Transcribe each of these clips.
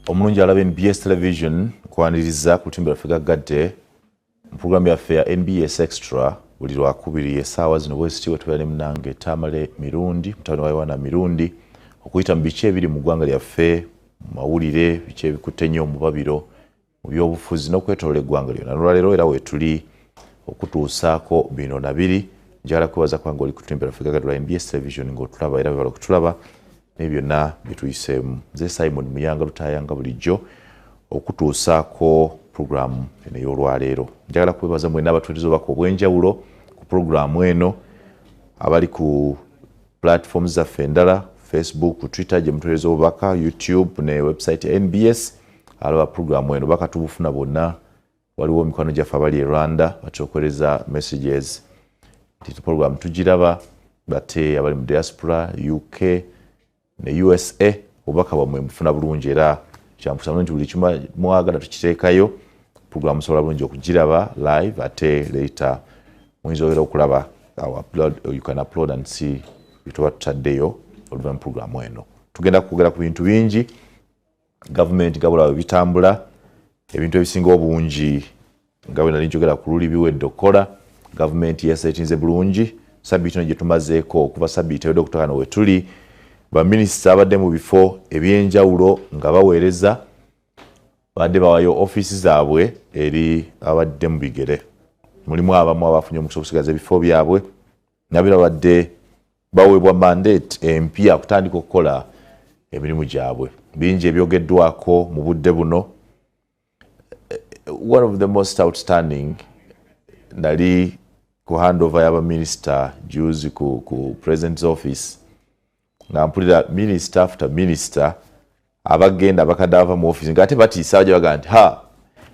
omulungi alaba NBS television kwaniriza ku lutimbe lwaffe gaggadde mu programu yaffe ya NBS Extra buli lwakubiri essaawa zino bwesiti wetubeera ne munnange Tamale Mirundi mutabani wa UNRA Mirundi okuyita mu biki ebiri mu ggwanga lyaffe mu mawulire biki ebikutte ennyo mu babiro mu byobufuzi n'okwetoloola eggwanga lyonna olwaleero era weetuli okutuusaako bino na biri njagala kwebaza kubanga oli ku lutimbe lwaffe gaggadde lwa NBS television ng'otulaba era bebala okutulaba n'ebyonna bituyiseemu nze Simon Muyanga lutayanga bulijjo okutuusaako programu eno ey'olwaleero njagala kwebaza mwenna abatuuliriza obubaka obw'enjawulo ku programu eno abali ku platforms zaffe endala Facebook, Twitter gye mutuuliriza obubaka, YouTube ne website NBS alaba programu eno baka tubufuna bonna waliwo mikwano gyaffe abali e Rwanda batwokereza messages nti programu tugiraba bate abali mu diaspora UK ne USA obubaka bwamwe mufuna bulungi era kyampusamo nti buli kimu mwagala tukiteekayo programu sobola bulungi okugiraba live ate later muyinza okulaba you can upload and see bituba tutaddeyo oluva mu programu eno tugenda kwogera ku bintu bingi government gabula bitambula ebintu ebisinga obungi nga bwe nali njogera ku luli biwedde okukola government yesetinze bulungi sabbiiti eno gye tumazeeko okuva sabbiiti ewedde okutuuka we tuli baminisita abadde mu bifo ebyenjawulo nga baweereza badde bawayo ofiisi zaabwe eri abadde mu bigere mulimu abamu abafunye omukisa okusigaza ebifo byabwe nabira badde baweebwa mandate empya kutandika okukola emirimu gyabwe bingi ebyogeddwako mu budde buno one of the most outstanding nali ku handover y'abaminisita juzi ku president's office nga mpulira minister after minister abagenda abakadde bava mu office ngate batiisa bajja baga nti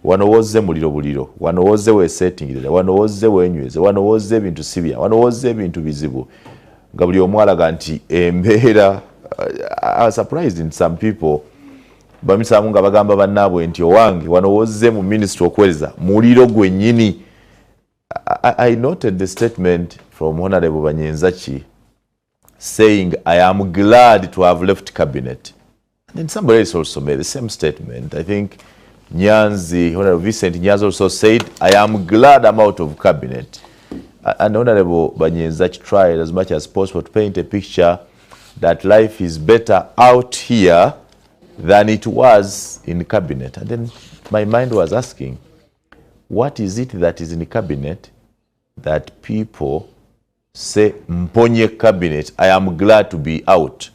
wano wozze muliro wano wozze weesettingirira wano wozze wenyweze wano wozze ebintu sibya wano wozze ebintu bizibu nga buli omu alaga nti embeera surprised in some people baminisita nga bagamba bannaabwe nti owange wano wozze mu ministry okuweereza muliro gwennyini. I noted the statement from Honorable Banyenzaki saying, I am glad to have left cabinet. And then somebody else also made the same statement. I think Nyanzi, Honorable Vincent Nyanzi also said, I am glad I'm out of cabinet. And Honorable Banyenzaki tried as much as possible to paint a picture that life is better out here than it was in cabinet. And then my mind was asking, what is it that is in the cabinet that people say, Mponye cabinet, I am glad to be out?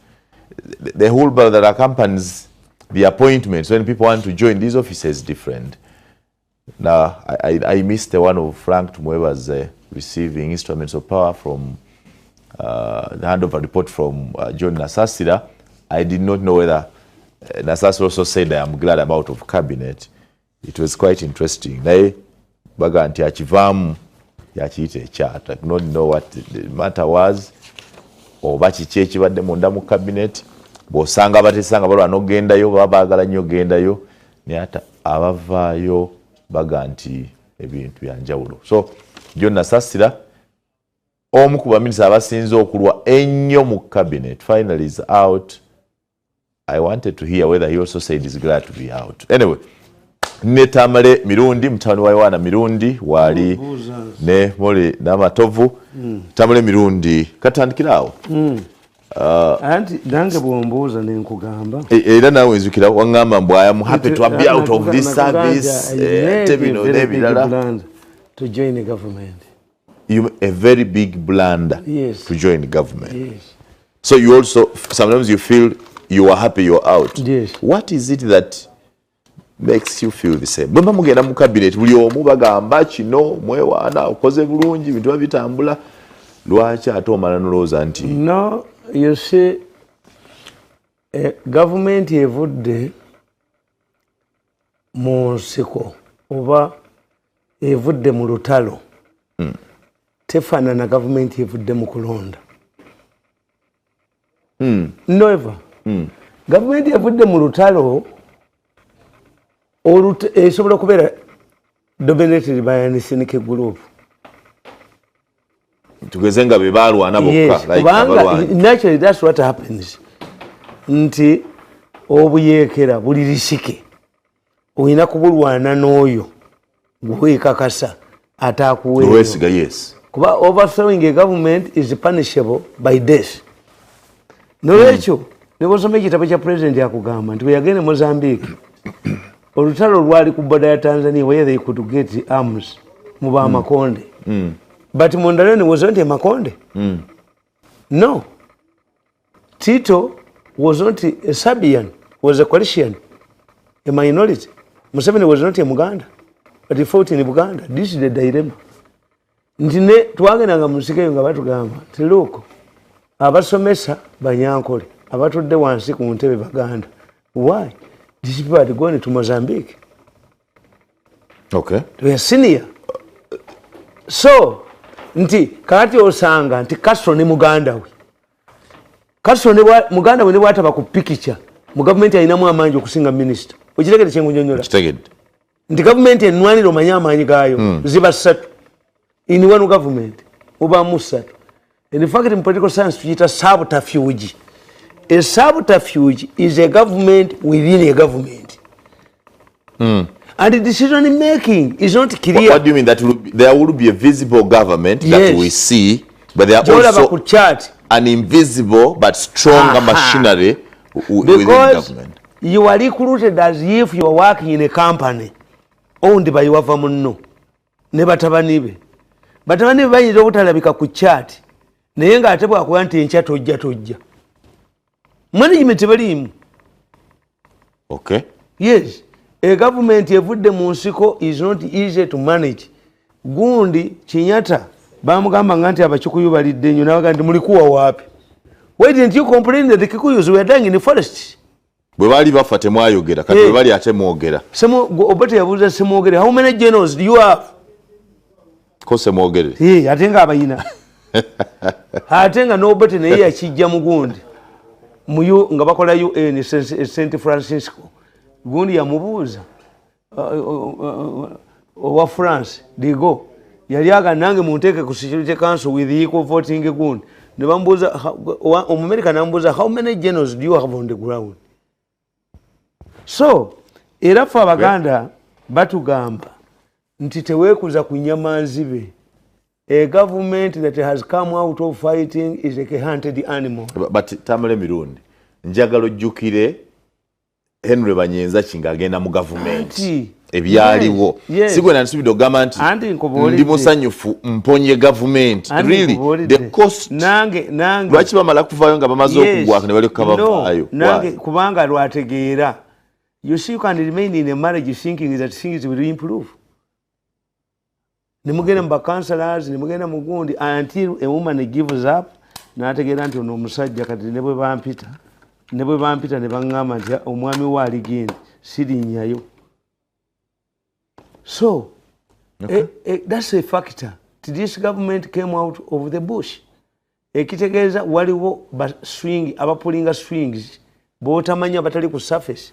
The whole bar that accompanies the appointments when people want to join these offices is different. Now, I missed the one of Frank Tumweba's receiving instruments of power from the handover report from John Nasasira. I did not know whether Nasasira also said, I am glad I'm out of cabinet. It was quite interesting. Baga nti akivaamu yakiyita ekyata. I do not know what the matter was oba kiki ekibadde munda mu cabinet bw'osanga batesanga balwa n'ogendayo baba baagala nnyo ogendayo naye ate abavaayo baga nti ebintu bya njawulo. So John Nasasira omu ku baminisita abasinze okulwa ennyo mu cabinet finally is out. I wanted to hear whether he also said he's glad to be out. Anyway, ne Tamale Mirundi mutabani wa UNRA Mirundi wali ne mole n'amatovu Tamale Mirundi katandikirawo anti dange bwombuuza ne nkugamba era nawe nzukira wangamba mbu I am happy to be out of this service tebino nebirala to join the government. A very big blunder to join the government. Yes. So you also sometimes you feel you are happy you're out. Yes. What is it that makes you feel the same? Bamba mugenda mu cabinet buli omu bagamba kino mwewaana okoze bulungi bintu bitambula lwaki ate omala nolowooza nti no you see government evudde mu nsiko oba evudde mu lutalo tefaanana government evudde mu kulonda never government evudde mu lutalo esobola kubeera dominated by an ethnic group. Tugeze nga be balwana bokka naturally that's what happens. Nti obuyekera buli lisike oyina kubulwana n'oyo gweekakasa ataakuweeyo yes. kuba overthrowing a government is punishable by death. Nolwekyo ne bw'osoma ekitabo kya president yakugamba nti bwe yagenda Mozambique olutalo lwali ku boda ya Tanzania where they could get arms mu b'amakonde. But Mondaleni wasn't a Makonde. No. Tito was not a Sabian, was a Coalition, a minority. Museveni was not a Muganda, but he fought in Uganda. This is the dilemma. Ntine twagendanga musikeyo nga batugamba nti look abasomesa banyankole abatudde wansi ku ntebe baganda. Why? These people had gone to Mozambique. Okay. They are senior. So nti kati osanga nti Castro ne muganda we. Castro ne muganda we ne bwataba ku picture mu government ayinamu amanyi okusinga minister. Okitegedde kyengunyonyola. Kitegedde. Nti government enwanira omanyi amaanyi gaayo ziba ssatu. In one government oba musatu. In fact in political science tuyita subterfuge. A subterfuge is a government within a government. And the decision making is not clear. What do you mean that there will be a visible government that we see, but there are also an invisible but stronger machinery within government? You are recruited as if you are working in a company owned by your family. Never tabanibe. But when you buy obutalabika ku chart, naye nga ate bwakuba nti enkya tojja. Management balimu. Okay. Yes. A government evudde mu nsiko is not easy to manage. Gundi Chinyata bamugamba nga nti abakikuyu balidde nnyo nabaga nti mulikuwa wapi? Why didn't you complain that the Kikuyus were dying in the forest? Bwe bali bafa temwayogera kati bwe bali ate mwogera. Obote yabuuza semwogere. How many generals do you have? Ko semwogere. Ate nga abayina. Ate nga n'obote naye yakijja mu gundi. Muyo nga bakola UN St. Francisco. Gundi yamubuuza owa France digo yali aga nange munteeke ku Security Council with equal voting gundi ne bamubuuza Omumerica namubuuza how many generals do you have on the ground? So era ffe Abaganda batugamba nti teweekuza ku nyamanzibe. A government that has come out of fighting is like a hunted animal. But Tamale Mirundi njagala ojjukire Henry Banyenza ng'agenda mu gavumenti ebyaliwo sigwe nansubidde ogamba nti ndi musanyufu mponye gavumenti really the cost nange lwaki bamala kuvaayo nga bamaze okugwaka ne balyoka bavaayo nange kubanga lwategeera you see you can remain in a marriage thinking that things will improve. Nimugenda mu counselors nimugenda mu gundi until a woman gives up n'ategeera nti ono omusajja kati ne bwe bampita ne baŋŋamba nti omwami we aligenda sirinnyayo. So that's a factor. This government came out of the bush. Ekitegeeza waliwo swing abapulinga swings b'otamanya batali ku surface.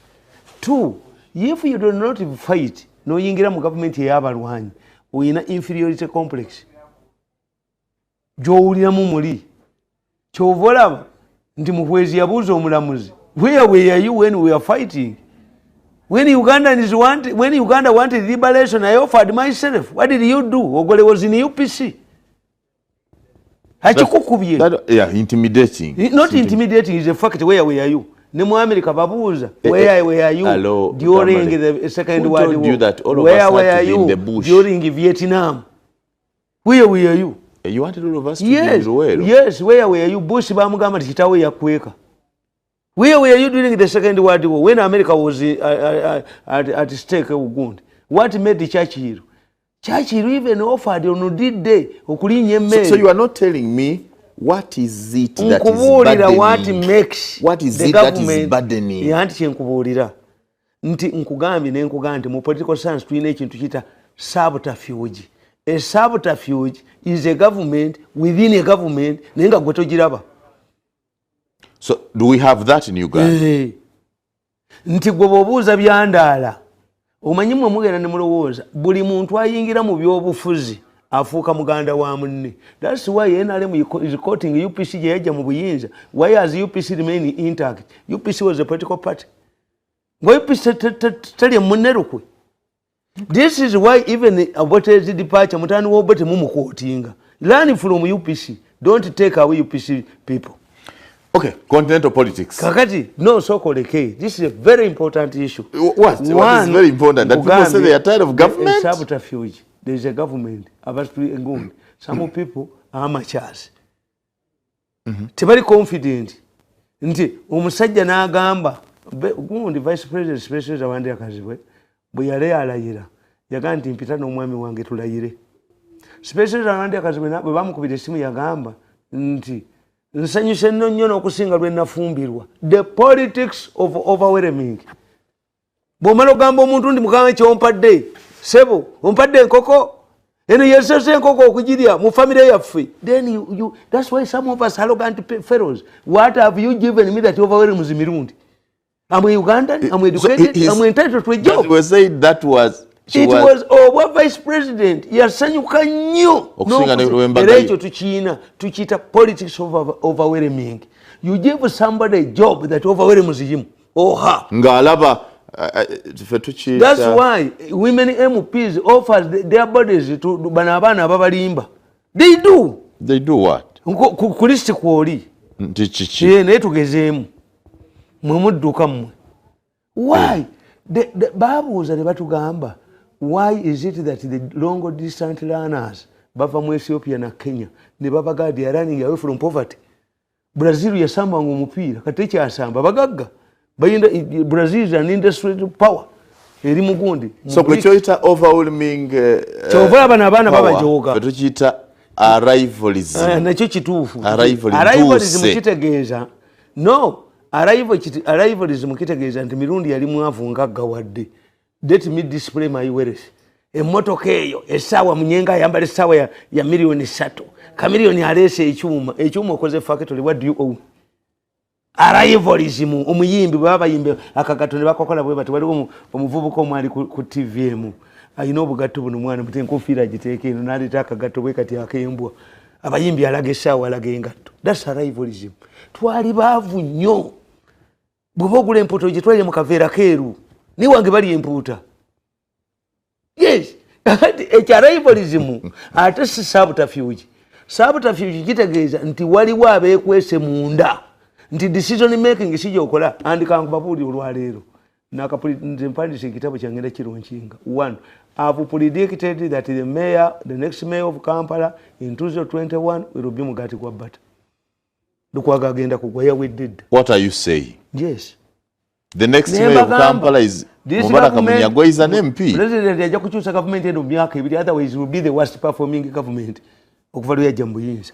Two, if you do not fight n'oyingira mu government ey'abalwanyi oyina inferiority complex gy'owuliramu muli ky'ova olaba nti muhwezi yabuuza omulamuzi where were you when we were fighting? When Uganda wanted liberation, I offered myself. What did you do? Ogole was in UPC. Yeah, intimidating. Not intimidating is a fact. Where were you? Nemu America babuuza. Where were you during the Second World War? Where were you during Vietnam? Where were you? You wanted all of us to be in the world. Yes, where were you? Bush bamugamba nti kitawe yakweka. Where were you during the Second World War when America was at stake? What made Churchill? Churchill even offered on the day. So you are not telling me what is it that is burdening? What is it that is burdening? Nti nkugambi ne nkugambi mu political science tuyina ekintu kita subterfuge. A subterfuge is a government within a government nenga gwe togiraba. So do we have that in Uganda? Nti gwe bw'obuuza byandaala omanyi mwe mugenda ne mulowooza buli muntu ayingira mu byobufuzi afuuka muganda wa munne. That's why NRM is quoting UPC gye yajja mu buyinza. Why has UPC remained intact? UPC was a political party. ngoyipise tali munnerukwe. This is why even Obote's departure mutani wa Obote mumukotinga. Learn from UPC. Don't take away UPC people. Okay, continental politics. Kakati, no so-called K. This is a very important issue. What is very important? That people say they are tired of government? Subterfuge. There is a government. Some people are amateurs. Tebali confident. Nti, umusajja n'agamba, gundi vice president, special awandi akazibwe, bwe yali alayira, yagamba nti mpita n'omwami wange tulayire. Special awandi akazibwe bwe bamukubira essimu yagamba nti nsanyuse nnyo n'okusinga lwe nafumbirwa. The politics of overwhelming. Bw'omala ogamba omuntu ndi mukama ky'ompadde, sebo, ompadde enkoko, eno yesese enkoko okugirya mu family yaffe. Then you that's why some of us arrogant fellows. What have you given me that overwhelms Mirundi? I'm a Ugandan, I'm educated, I'm entitled to a job. But we said that was... It was vice president. Yasanyuka nnyo. Era ekyo tukiita politics of overwhelming. You give somebody a job that overwhelms him. Oha. Ng'alaba That's why women MPs offers their bodies to bana abaana ababalimba. They do. They do what? Ku list kwoli. Naye tugezeemu. Mwe mudduka mmwe. Why? Babuuza ne batugamba. Why is it that the long distance runners bava mu Ethiopia na Kenya ne babaga they are running away from poverty? Brazil yasamba omupiira kati kyasamba bagagga. Brazil is an industry power. Eri mugundi. So kwechoita overwhelming chovola bana babajoga. Kwechoita arrivalism. Nakyo kituufu. Arrivalism kitegeeza. No, arrivalism kitegeeza nti Mirundi yali mwavu ngagga wadde. Let me display my wealth. Emmotoka eyo essaawa munyenga ayambala essaawa ya $3,000,000. Kamiliyoni aleese ekyuma okoze factory. What do you own? Arrivalism. Omuyimbi baba bayimbe akagato ne bakokola bwe bati waliwo omuvubuka omwali ku TVM. Ayina obugatto buno mwana muti enkofiira agiteeka eno n'aleeta akagato bwe kati akembwa. Abayimbi alaga essaawa alaga engatto. That's arrivalism. Twali baavu nnyo. Bw'oba ogula empuuta ogitwalire mu kaveera keeru. Ni wange bali empuuta. Yes. Arrivalism ate si subterfuge. Subterfuge kitegeeza nti waliwo abeekwese munda. Nti decision making sijja okola andika nkubabuulira olwaleero. Nze mpandiise ekitabo kyangenda kironkinga. 1. I've predicted that the next mayor of Kampala in 2021 will be Mugati Gwabata. Lukwaga agenda kugwa. Yeah, we did. What are you saying? Yes. The next mayor of Kampala is Mubaraka Munyagwa is an MP. President yajja kukyusa government eno myaka ebiri, otherwise it will be the worst performing government okuva lwe yajja mu buyinza.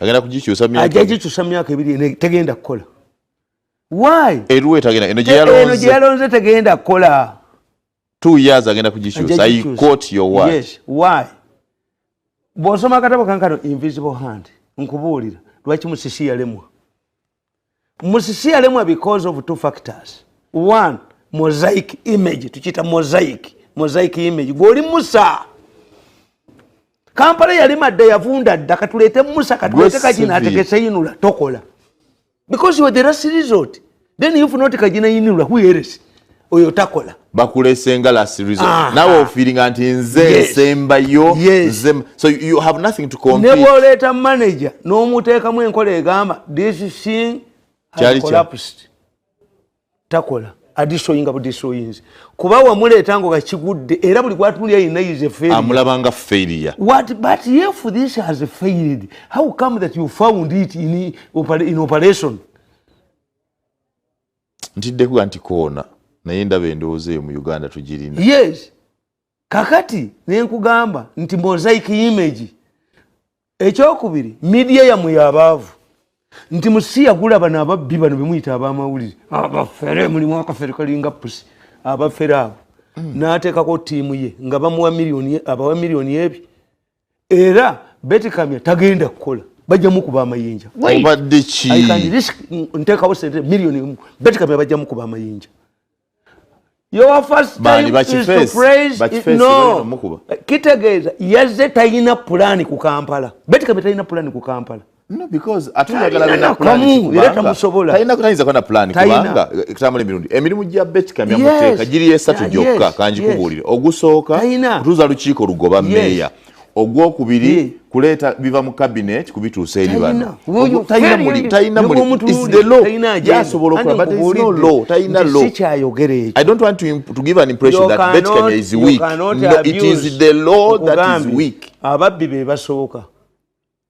Agenda kugikyusa myaka. Ajja kukyusa myaka ebiri tegenda kukola. Why? Eruwe tagenda eno gye yalonze tegenda kukola. 2 years agenda kugikyusa. I quote your word. Yes. Why? Bw'osoma akatabo kankano Invisible Hand nkubuulira lwaki Musisi yalemwa. Musisi yalemwa because of 2 factors. 1, mosaic image. Tukiita mosaic image. Gwoli Musa. Kampala yali madde yavunda dda katuleete Musa katuleete kajina ategese yinula tokola. Because you are the last resort. Then if not kajina yinula who else? Oyo takola. Bakulesenga last resort. Now feeling anti nze sembayo. So you have nothing to compete. Nebo leeta manager n'omuteekamu enkola egamba this thing has collapsed. Takola. Adishoyinga budishoyinzi. Kuba wamuleeta ngo kachigudde era buli kwatulya ina is a failure. Amulabanga failure. What? But if this has failed, how come that you found it in operation? Ntidde ku antikoona naye ndaba endowooza mu Uganda tugirina. Yes. Kakati nenkugamba nti mosaic image. Ekyokubiri media yamwe yabaavu. Nti Musisi yagula bano ababbi bano bemuyita ab'amawulire. Abafere mulimu akafere kalinga pusi. Abafere abo. N'ateekako ttiimu ye nga bamuwa miliyoni ebi. Era Besigye tagenda kukola. Bajja mukuba amayinja. Obadde ki? I can risk nteekawo sente miliyoni Besigye bajja mukuba amayinja. Your first time is to praise. No. Kitegeeza yazze talina pulaani ku Kampala. Besigye talina pulaani ku Kampala. No, because atuyagala bena plan. Leta musobola. Taina kutaniza kwa plan kubanga Tamale Mirundi. Emirimu gya Besigye muteka giri esatu gyokka kanji kubulire. Ogusooka kutuza lukiiko lugoba meya. Ogwokubiri kuleta biva mu cabinet kubituusa eri bano. Taina muli. It's the law. Yasobola okuba, but it's no law. Taina law. I don't want to give an impression that Besigye is weak. No, it is the law that is weak. Ababbi be basooka.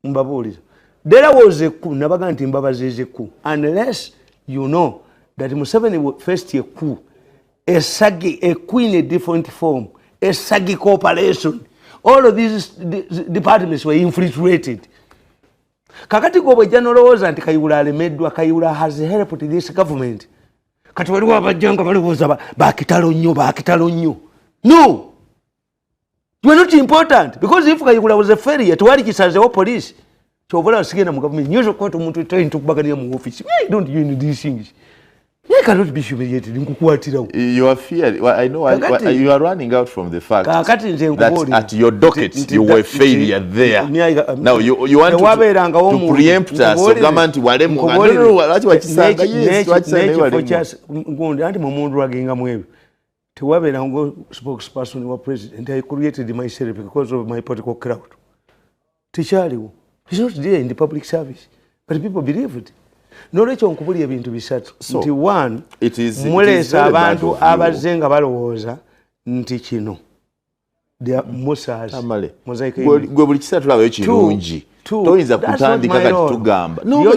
Mbabuulira. There was a coup, Nabaganti Mbabazi is a coup. Unless you know that Museveni faced a coup, a coup in a different form, a SAGI cooperation. All of these departments were infiltrated. Kakati gobe General was anti Kayula Medwa Kayula has helped this government. Katwaruwa Bajanka Baluza Bakitalo new. No! You are not important because if Kayula was a failure to work as a police. So what else again? I'm government. You should go to Muntu trying to back in your office. Why don't you know these things? You cannot be humiliated. You are feared. Well, I know. You are running out from the fact that at your docket you were failure there. Now you want to preempt us. So government walemu. That's what you say. Yes, what you say. To have a spokesperson or president, I created myself because of my political crowd. Tichari. He's not there in the public service, but people believe it. No lecho nkubuli ebintu bisatu. Nti one, it is mulesa abantu abazenga balowooza nti kino. They are Musas. Gwe buli kisatu lawe ekirungi. Toyinza kutandika kati tugamba. No,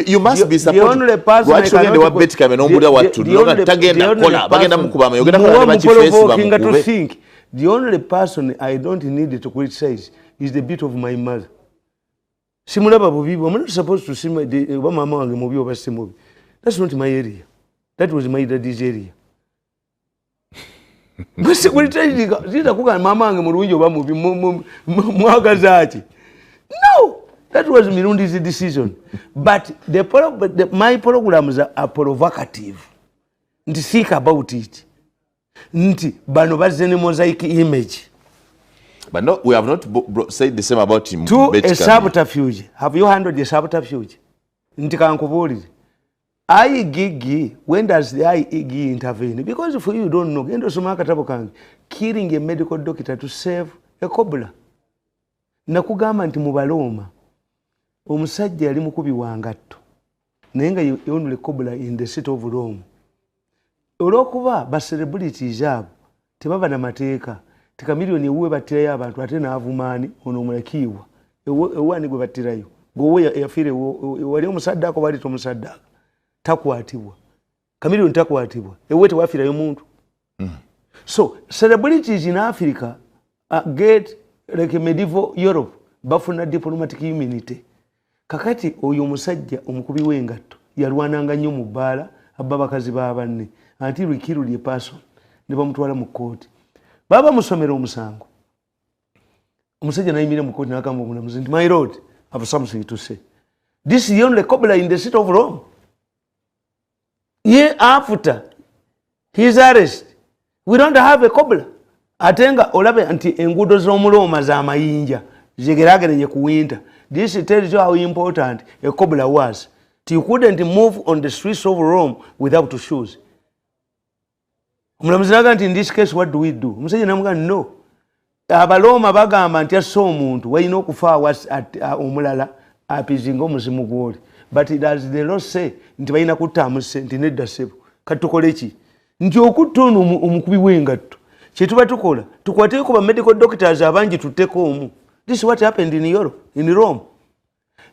you must be supported. Lwaki ogende wa Besigye n'ombulira wattu nga tagenda kukola bagenda mukubama yogenda kola baki Facebook bamukube. The only person I don't need to criticize is the bit of my mother. Simulaba bubibu. I'm not supposed to see my mama wange mubi oba si mubi. That's not my area. That was my daddy's area. Basi kulitayika zita kuga mama wange mulungi oba mubi mwagazaaki. No, that was Mirundi's decision. But my programs are provocative. Nti think about it. Nti bano bazene mosaic image. But no, we have not said the same about him. To a subterfuge. Have you handled the subterfuge? Ntikankubulire. IGG, when does the IEG intervene? Because for you don't know, killing a medical doctor to save a cobbler. Nakugamba nti mubaloma. Omusajja yali mukubi wangatto. Naye nga yonule cobbler in the city of Rome. Olwokuba ba celebrities abo tebaba na mateeka. Tika milioni uwe batirayo abantu ate naavumaani ono omulakiibwa. Ewaani gwe batirayo. Gwe yafiire wali omusaddako wali tomusaddaka. Takwatibwa. Kamilioni takwatibwa. Ewe tewafiirayo muntu. So celebrities in Africa get like a medieval Europe bafuna diplomatic immunity. Kakati oyo omusajja omukubi w'engatto yalwananga nnyo mu bbaala abba bakazi b'abanne until we killed a person ne bamutwala mu kkooti. Baba musomera omusango. Omusajja nayimira mu kkooti n'agamba omulamuzi nti my lord, I have something to say. This is the only cobbler in the city of Rome. Year after his arrest, we don't have a cobbler. Atenga olabe anti enguudo z'omuloma z'amayinja zegeraageranye ku winter. This tells you how important a cobbler was. You couldn't move on the streets of Rome without shoes. Omulamuzi n'agamba nti in this case what do we do? Omusajja n'amugamba no. Abaloma bagamba nti asse omuntu walina okufa omulala apizinga omuzimu gw'oli. But does the law say nti balina kuttaamu ssente nedda ssebo. Kati tukole ki? Nti okutta ono omukubi w'engatto. Kye tuba tukola tukwateko ba medical doctors abangi tutteko omu. This is what happened in Europe, in Rome.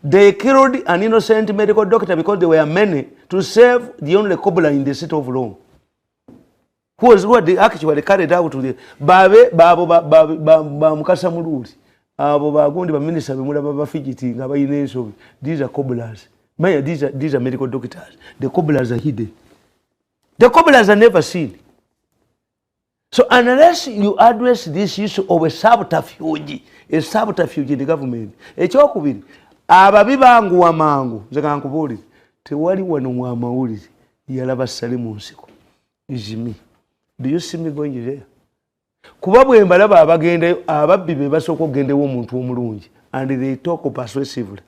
They killed an innocent medical doctor because there were many to save the only cobbler in the city of Rome. Who was what they actually carried out to the Babe Mukasa Muluri. Abo bagundi ba minister bemulaba ba fidgeting abayina ensobi. These are cobblers. Maya, these are medical doctors. The cobblers are hidden. The cobblers are never seen. So unless you address this issue of a subterfuge in the government, ekyokubiri ababi banguwa mangu nze kankubuulire tewali wano mu amawulire yalaba ssale mu nsiko is me. Do you see me going there? Kuba bwe mbalaba abagendayo ababbi be basooka okugendayo omuntu omulungi and they talk persuasively.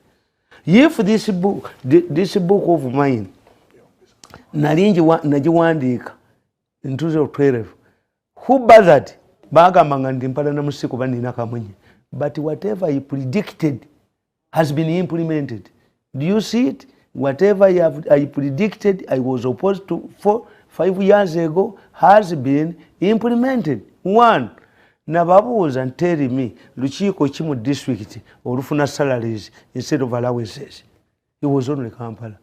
If this book of mine nagiwandiika in 2012, who bothered bagambanga ndi mpala na musiku banina kamunye, but whatever he predicted has been implemented. Do you see it? Whatever I predicted, I was opposed to 5 years ago, has been implemented. One, nababuuza and tell me, lukiiko kimu district olufuna salaries instead of allowances. It was only Kampala.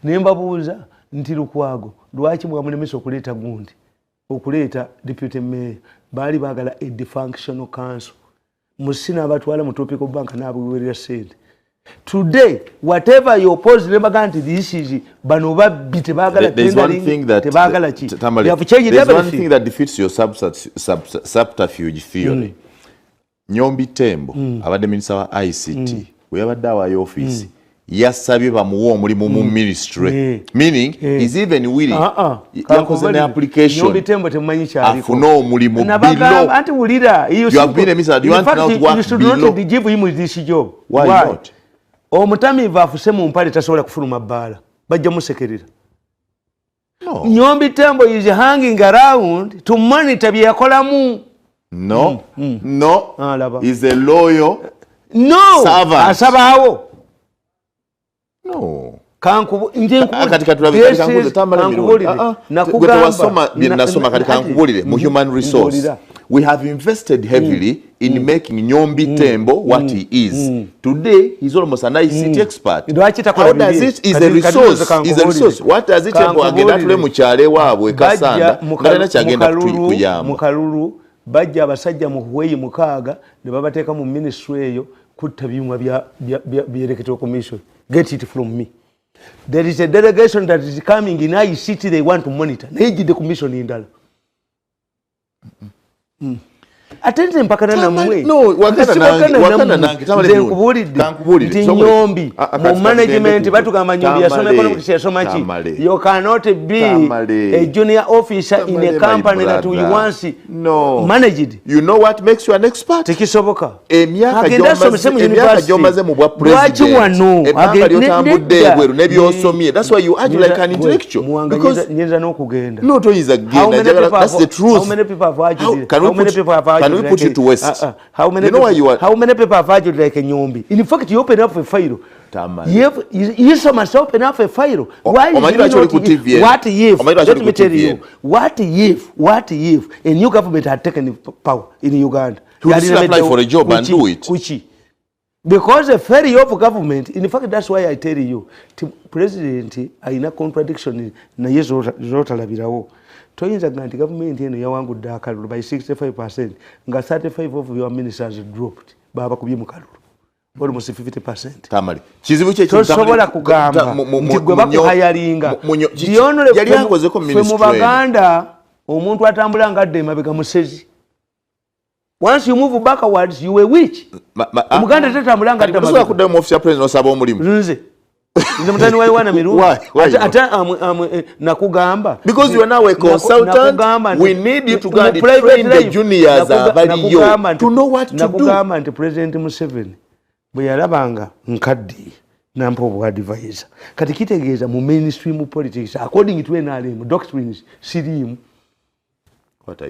Nembabuuza nti Lukwago, lwaki mwamulemesa okuleeta gundi, okuleeta deputy mayor, baali baagala a dysfunctional council. Musina abatwala mu tropical bank n'abuwerera sente. Today, whatever you oppose, never going to this is there's one thing that there's one thing that defeats your subterfuge theory. Nyombi Tembo, abadde minister wa ICT, we have a office. Yasabye bamuwa omulimu mu ministry, meaning he's even willing yakoze an application Nyombi Tembo temanyi kyali afuna omulimu below. Anti ulira you have been a minister, do you want to work you should below? not give him this job. Why not? Omutamiivu afuse mu mpale tasobola kufuluma bbaala, bajja musekerera. No. Nyombi Tembo is hanging around to monitor bye yakolamu. No. He's a loyal servant. Asabaawo. No. Mu human resource, we have invested heavily in making Nyombi Tembo what he is. Today, he's almost an ICT expert. How does it? Is a resource. What does it tembo agenda tule mukyale waabwe kasanda ngana kyagenda kuyamba. Mukalulu bajja abasajja mu Huweyi mukaaga ne babateeka mu ministry eyo kutta byuma bya electoral commission. Get it from me. There is a delegation that is coming in ICT, they want to monitor. Neji the commission indala. Atende mpakana na mwe. No, wakana nangi. Nti Nyombi. Mu management, batu kama Nyombi yasome kono kutisi yasoma chi. You cannot be a junior officer in a company that we once managed. You know what makes you an expert? Tekisoboka. Emyaka jomaze mu bwa president. Ebanga lyotambudde egweru nebyosomye. That's why you act like an intellectual. Because nyeza n'okugenda. No toyiza genda. That's the truth. How many people have argued? How many people have argued? Can we put you to West? How many people have argued like a Nyombi? In fact, you open up a file. You must open up a file. Why is it what if? Let me tell you. What if a new government had taken power in Uganda? You would still apply for a job and do it. Because a failure of government, in fact, that's why I tell you, President, aina contradiction na yezo zotalabirawo. Toyinza ganti government eno yawangudde akalulu by 65%, nga 35 of your ministers dropped. Baba kubye mu kalulu. Almost 50%. Tamale. Kizibu kye tosobola kugamba nti gwe bakuhayalinga. Yali akozeko ministry. Mu Baganda omuntu atambula nga adde emabega musezi. Once you move backwards, you a witch. Omuganda tatambula nga adde emabega. Musobola kuddayo mu office ya president osaba omulimu. Nze mutani wa UNRA Mirundi. Nakugamba. Because you are now a consultant, we need you to go and train the juniors to know what to do. Nakugamba nti President Museveni bwe yalabanga nkadde nampa obwa advisor. Kati kitegeeza mu mainstream politics, according to NRM doctrines, sirimu.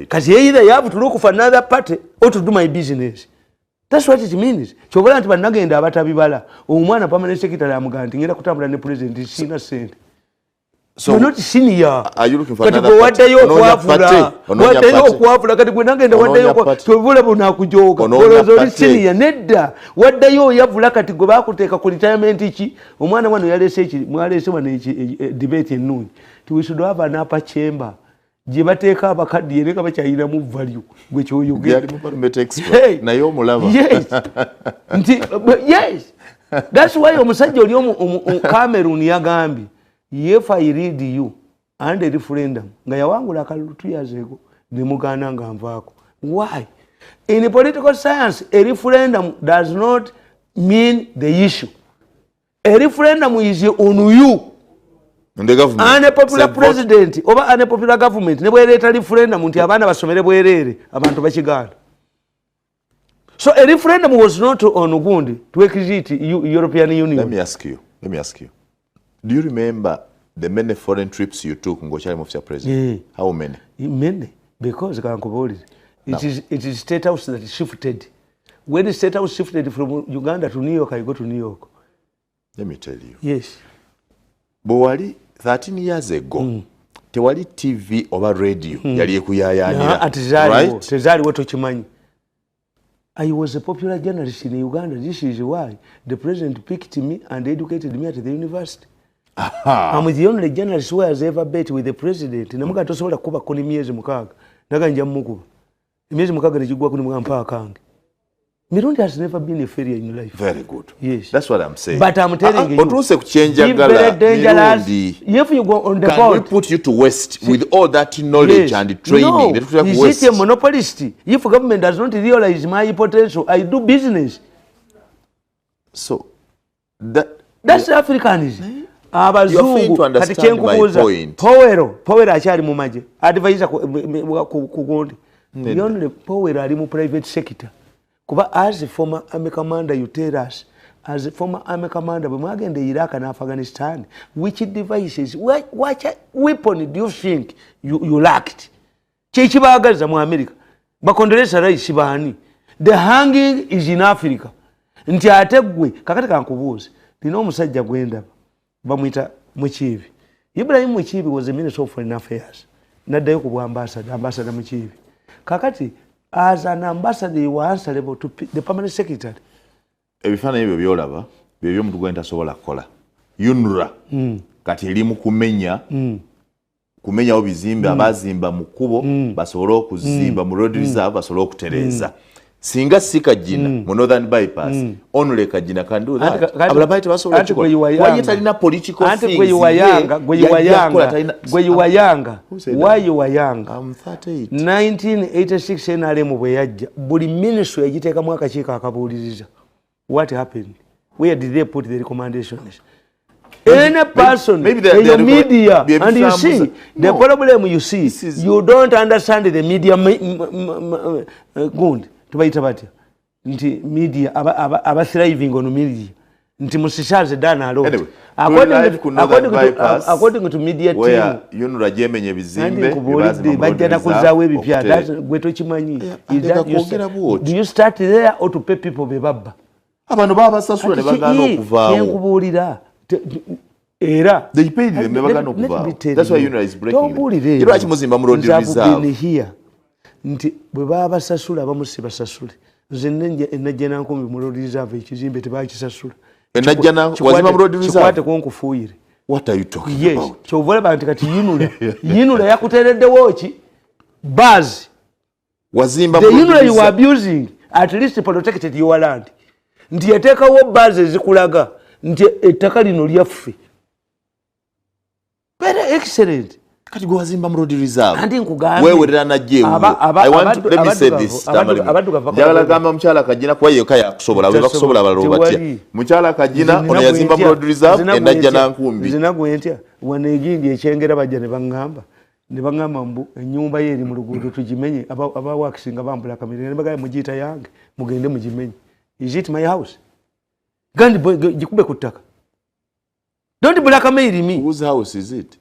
Kati either you have to look for another party or to do my business. That's what it means. Chobola nti banagenda abatabibala. Omwana permanent secretary amugamba nti ngenda kutambula ne president sina sente. So you're not senior. Are you looking for another party? Kati wadayo kwafula kati gwe nagenda wadayo kwa tobula bona kujoga. Olozo senior nedda. Wadayo yavula kati gwe bakuteeka ku retirement iki. Omwana wano yalese iki mwalese wana iki debate ennungi. We should have an upper chamber. Je bateeka abakaddi yereka bakyayina mu value gwe kyoyogera. Yali mu parliament expert. Na yo mulaba. Yes. Yes. That's why omusajja oli omu Cameroon yagambye. If I read you and a referendum, nga yawangula akalulu 2 years ago, ne muganda nga nvaako. Why? In political science, a referendum does not mean the issue. A referendum is on you. And the government. And a popular president, over an a popular government, ne bweleeta referendum nti abaana basomere bwerere, abantu bakiganda. So a referendum was not on Ugundi to exit European Union. Let me ask you. Do you remember the many foreign trips you took in Gochari Mufti President? Yeah. How many? Many. Because it is State House that shifted. When the State House shifted from Uganda to New York, I go to New York. Let me tell you. Yes. But 13 years ago, tewali TV over radio yali ekuyayanira. Right? Tezali woto chimanyi. I was a popular journalist in Uganda. This is why the president picked me and educated me at the university. I'm the only journalist who has ever bet with the president. Namuka tosobola kuba koni miezi mukaga. Naga nja mukuba. Miezi mukaga nijigwa kuni mukampa akange. Mirundi has never been a failure in life. Very good. Yes. That's what I'm saying. But I'm telling you, very dangerous. If you go on the board, can we put you to waste with all that knowledge and training? No, is it a monopolist? If government does not realize my potential, I do business. So, that's Africanism. You're failing to understand my point. Powero achari mumaje. Advisor kugondi. The only Powero ali mu private sector. As a former army commander, you tell us, as a former army commander, we are in Iraq and Afghanistan. Which devices, what weapon do you think you lacked? Chichibaga mu America. Bakondolesa rai shibani. The hanging is in Africa. Nti ategwe kakati kankubuzi. Dino musajja gwenda bamwita Muchivi. Ibrahim Muchivi was the Minister of Foreign Affairs. Naddayo ku ambassador Muchivi. Kakati as an ambassador, you were answerable to the permanent secretary. Ebifana ebyo byolaba byo omuntu gwenta sobola kola. UNRA kati elimu kumenya obizimbe abazimba mukubo basobola okuzimba mu road reserve basobola okutereza. Singa sika jina mu northern bypass only kajina can do that. Abalabaite basobola okukola. Why talina political things? Gwe you were younger. Why you were young? I'm 38. 1986 NRM bwe yajja buli ministry yagiteeka mu akakiiko akabuuliriza. What happened? Where did they put the recommendations? Any person in the media, and you see, the problem you see, you don't understand the media good. Tubaita batya nti media aba thriving on media nti musishaze dana alo according to media team UNRA jemenye bizimbe bajja kuzawe bipya gweto kimanyi do you start there or to pay people bebabba abantu baba sasula ne bagana okuvaawo yenkubulira era they paid them ne bagana okuvaawo. That's why UNRA is breaking it. Iraki muzimba mu road reserve nti bwe baba sasula bamusi basasule zenenje Najjanakumbi mu road reserve ekizimbe tebakisasula wazima mu road reserve kwate konkufuuyire. What are you talking about? Chovola bantu kati yinula yakuteredde wochi buzz wazimba the yinula you are abusing at least protected your land nti yateekawo buzz ezikulaga nti ettaka lino lyaffe. Very excellent. Kati go wazimba mu road reserve andi nkugambe wewe najje let me say this jagala gamba mchala kajina kwa hiyo kaya kusobola we bakusobola balobatia mchala kajina ono yazimba mu road reserve Najjanakumbi zinagwentya wanegindi ekyengera bajja ne bangamba mbu ennyumba ye eri mu luguudo tugimenye aba wakisinga bambula kamera ne bagaya mugita yange mugende mugimenye. Is it my house? Gandi jikube ku ttaka. Don't blackmail me. Whose house is it?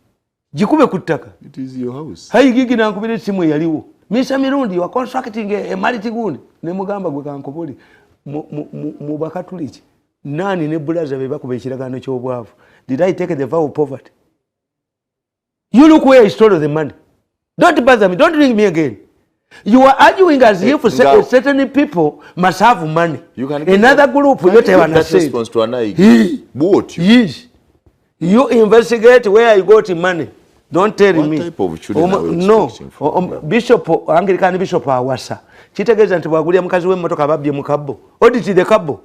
Jikube ku ttaka. It is your house. Hayi gigi nankubira simu yaliwo. Mr. Mirundi you are constructing a marriage gundi ne mugamba gwe kankoboli mu bakatuliki nani ne bulaza be bakuba ekiragano ky'obwavu. Did I take the vow of poverty? You look where I stole the money. Don't bother me. Don't ring me again. You are arguing as if certain people must have money. Another group you have a response to an what? Yes. You investigate where I got money. Don't tell me. What type of children are you expecting from? Bishop, Anglican Bishop Awasa. Chitegeza nti bwagulia mukazi w'emmotoka babye mu kabbo. Audit the kabbo.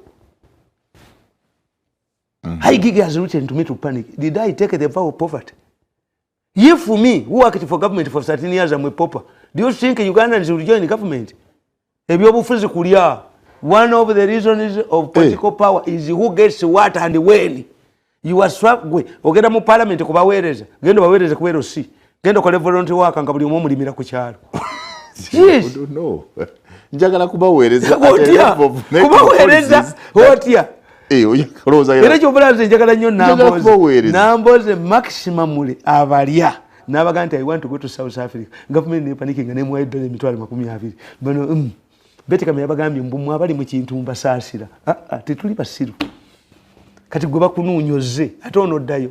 High gig has written to me to panic. Did I take the vow of poverty? If for me, who worked for government for 13 years, I'm a pauper. Do you think Ugandans will join the government? One of the reasons of political power is who gets what and when. You are swapped with Ogenda mu parliament kubaweereza. Gendo baweereze ku LC. Gendo kole volunteer work nga buli omu mulimira ku kyalo. Yes. No. Njagala kubaweereza. Kubaweereza. Otya. Oyakoloza era kyobulaze njagala nnyo namboze maximum abalya n'abaga nti I want to go to South Africa. Government ne panicking ne mwaye $20 20. Bano Besigye yabagambye mbu abali mu kintu mbasaasira. Tetuli basiru. Kati gwe bakunuunyoze ate onoddayo.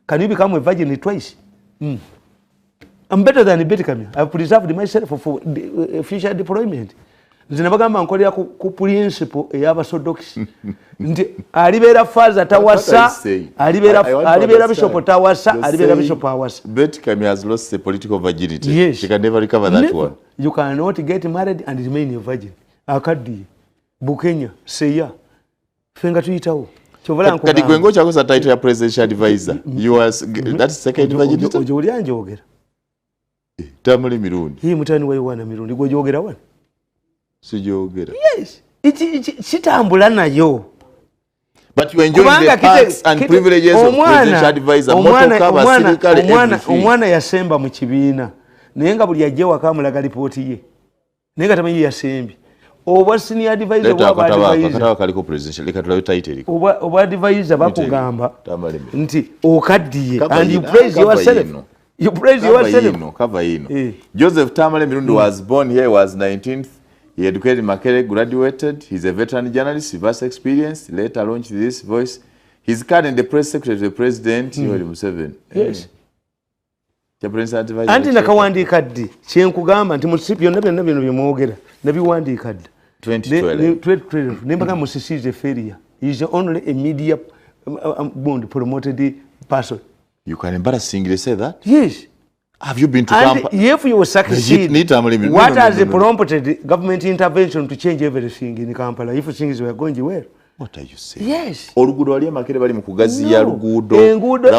Can you become a virgin twice? I'm better than Besigye. I've preserved myself for future deployment. Nzina bagamba nkolera ku principle ey'abasodox nti alibeera faza tawasa alibeera bishop tawasa alibeera bishop awasa. Besigye has lost the political virginity. Yes. She can never recover that one. You cannot get married and remain a virgin. Akadi Bukenya seya fenga tuyitawo chovala kati gwengo chakosa title ya presidential advisor. You was that second virginity. Ojoli anjogera Tamale Mirundi hii mutani wa UNRA Mirundi gojogera wana sijogera. Yes, sitambula nayo. But you enjoy the perks and privileges of presidential advisor. Omwana yasemba mu kibiina naye nga buli ajje wakamulaga lipooti ye naye nga tamanyi yasembi oba senior advisor kataba kaliko presidential lekatulayo title oba advisor bakugamba nti okaddiye and you praise yourself. You praise yourself. Joseph Tamale Mirundi was born here, was 19th. He educated in Makere, graduated. He's a veteran journalist, vast experience. Later launched this voice. He's currently the press secretary of the President Museveni. Yes. Anti nakawandiika ddi kyenkugamba nti musipi byonna byonna bino byemwogera nabiwandiika ddi 2012 nembaga musisize failure. He is only a media promoted person. You can embarrassingly say that? Yes. Have you been to Kampala? If you succeed, what has prompted government intervention to change everything in Kampala? If things were going well. What are you saying? Yes. Oluguudo wali Makere bali mu kugaziya luguudo. Enguudo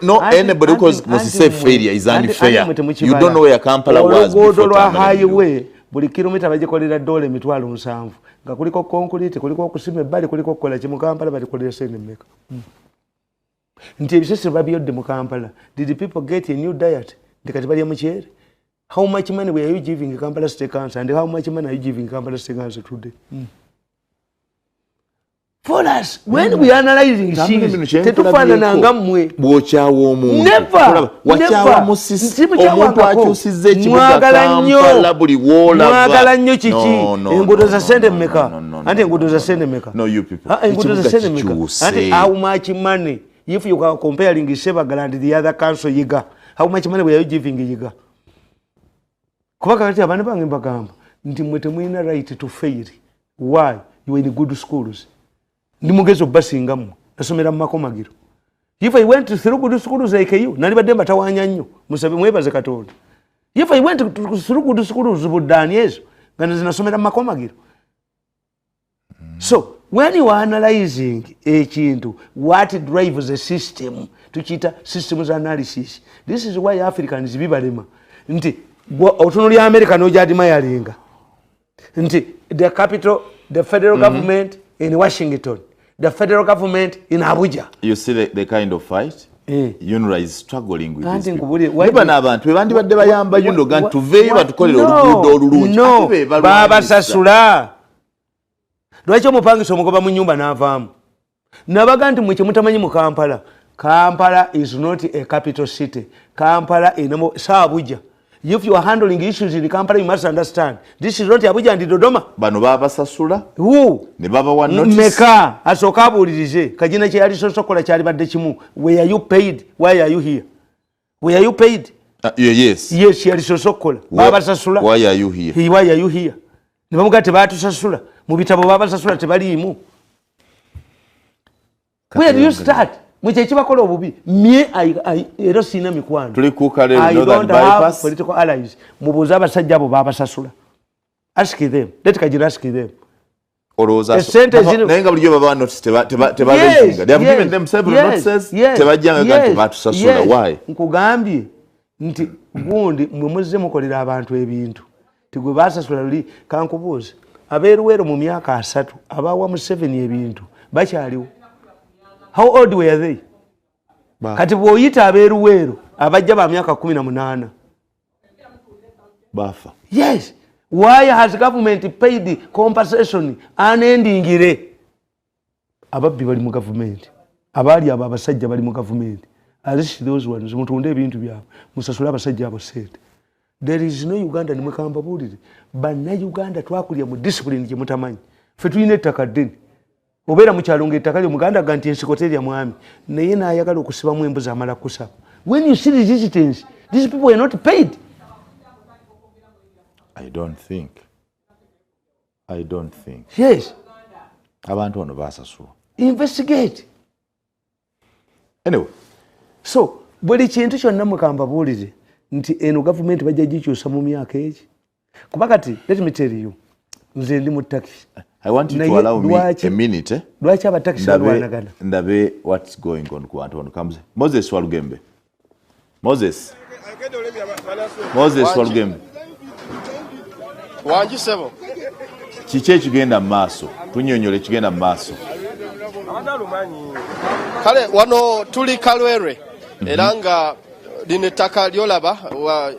no anybody because must say failure is unfair. You don't know where Kampala was before Tamale highway. Buli kilomita bagikolera $7,000 nga kuliko concrete kuliko okusima ebbali kuliko okukola ki mu Kampala balikolera sente mmeka. Nti ebisese babyodde mu Kampala. Did the people get a new diet? Ndikati bali mukyere. How much money were you giving Kampala State Council and how much money are you giving Kampala State Council today? For us, when we are analyzing things, tetufaanana mmwe. Bw'okyawa omuntu. Never. Wakyawa musisi. Omuntu akyusizza ekibuga Kampala buli w'olava. Mwagala nnyo kiki? Enguudo za ssente mmeka? Anti enguudo za ssente mmeka? No, you people. Enguudo za ssente mmeka? Anti how much money? If you are comparing Sebagal and the other council Yiga, how much money were you giving Yiga? Kubaka kati abantu bange mbagamba nti mwe temulina right to fail. Why? You are in good schools. Ndi mugezo basingamu nasomera mu makomagiro. If I went through good schools like you, nali badde batawanya nnyo musabe mwebaze Katonda. If I went through good schools budani ezo nga nasomera mu makomagiro. So when you are analyzing ekintu, what drives the system, tukiita systems analysis. This is why Africans bibalema. Nti otunuli America no jadi mayalinga. Nti the capital, the federal government in Washington, the federal government in Abuja. You see the kind of fight? UNRA is struggling with this. Niba n'abantu bandi badde bayamba yuno gantu tuveeyo batukolera oluguudo olulungi. No, babasasula. Lwaki omupangisa omugoba mu nnyumba n'avaamu? Nabaga nti mwe kyemutamanyi mu Kampala. Kampala is not a capital city. Kampala enamo Abuja. If you are handling issues in Kampala, you must understand. This is not Abuja and Dodoma. Bano babasasula. Who? Ne baba wa notice. Meka asooka abuulirize. Kagina kye yali sosokola kyali badde kimu. Were you paid? Why are you here? Were you paid? Yes. Yes, yali sosokola. Babasasula. Why are you here? Why are you here? Ne bamuga tebatusasula. Mu bitabo babasasula tebaliimu. Where do you start? Mwiche chibakola obubi. Mie ero sina mikwano. Tulikuka lero I don't have political allies. Mubuuza abasajja abo babasasula. Ask them. Let Kajira ask them. Oroza. Nayenga bulijjo baba notice tebabezinga. They have given them several notices. Tebajjanga gantu batusasula. Why? Nkugambye nti gundi mwe muzze mukolera abantu ebintu. Tigwe basasula luli kankubuuza. Abeeruwero mu myaka 3 abawa Museveni ebintu bakyaliwo. How old were they? Kati bw'oyita abeeruweero abajja ba myaka 18 bafa. Yes. Why has government paid compensation unendingire? Ababbi bali mu government. Abali aba abasajja bali mu government. At least those ones mutunde ebintu byabwe. Musasula abasajja abo sente. There is no Uganda ni mwekamba bulire. Banna Uganda twakulya mu discipline gye mutamanyi. Fe tulina ettaka ddene. Obeera mu kyalo ng'ettaka lyo Muganda ganti ensikoterya mwami. Naye n'ayagala okusibamu embuzi amala kusaba. When you see resistance, these people are not paid. I don't think. Yes. Abantu bano basasulwa. Investigate. Anyway. So, buli kintu kyonna mukamba buulire nti eno government bajja gikyusa mu myaka egi. Kuba kati, let me tell you, nze ndi mu taxi. I want you to allow me a minute. Lwaki abataxi balwanagana? Ndabe what's going on ku bantu bano comes. Moses Walugembe. Moses Walugembe. Wanji sebo. Kiki ekigenda mu maaso? Tunnyonnyole ekigenda mu maaso. Kale wano tuli Kalwere era nga lino ettaka lyolaba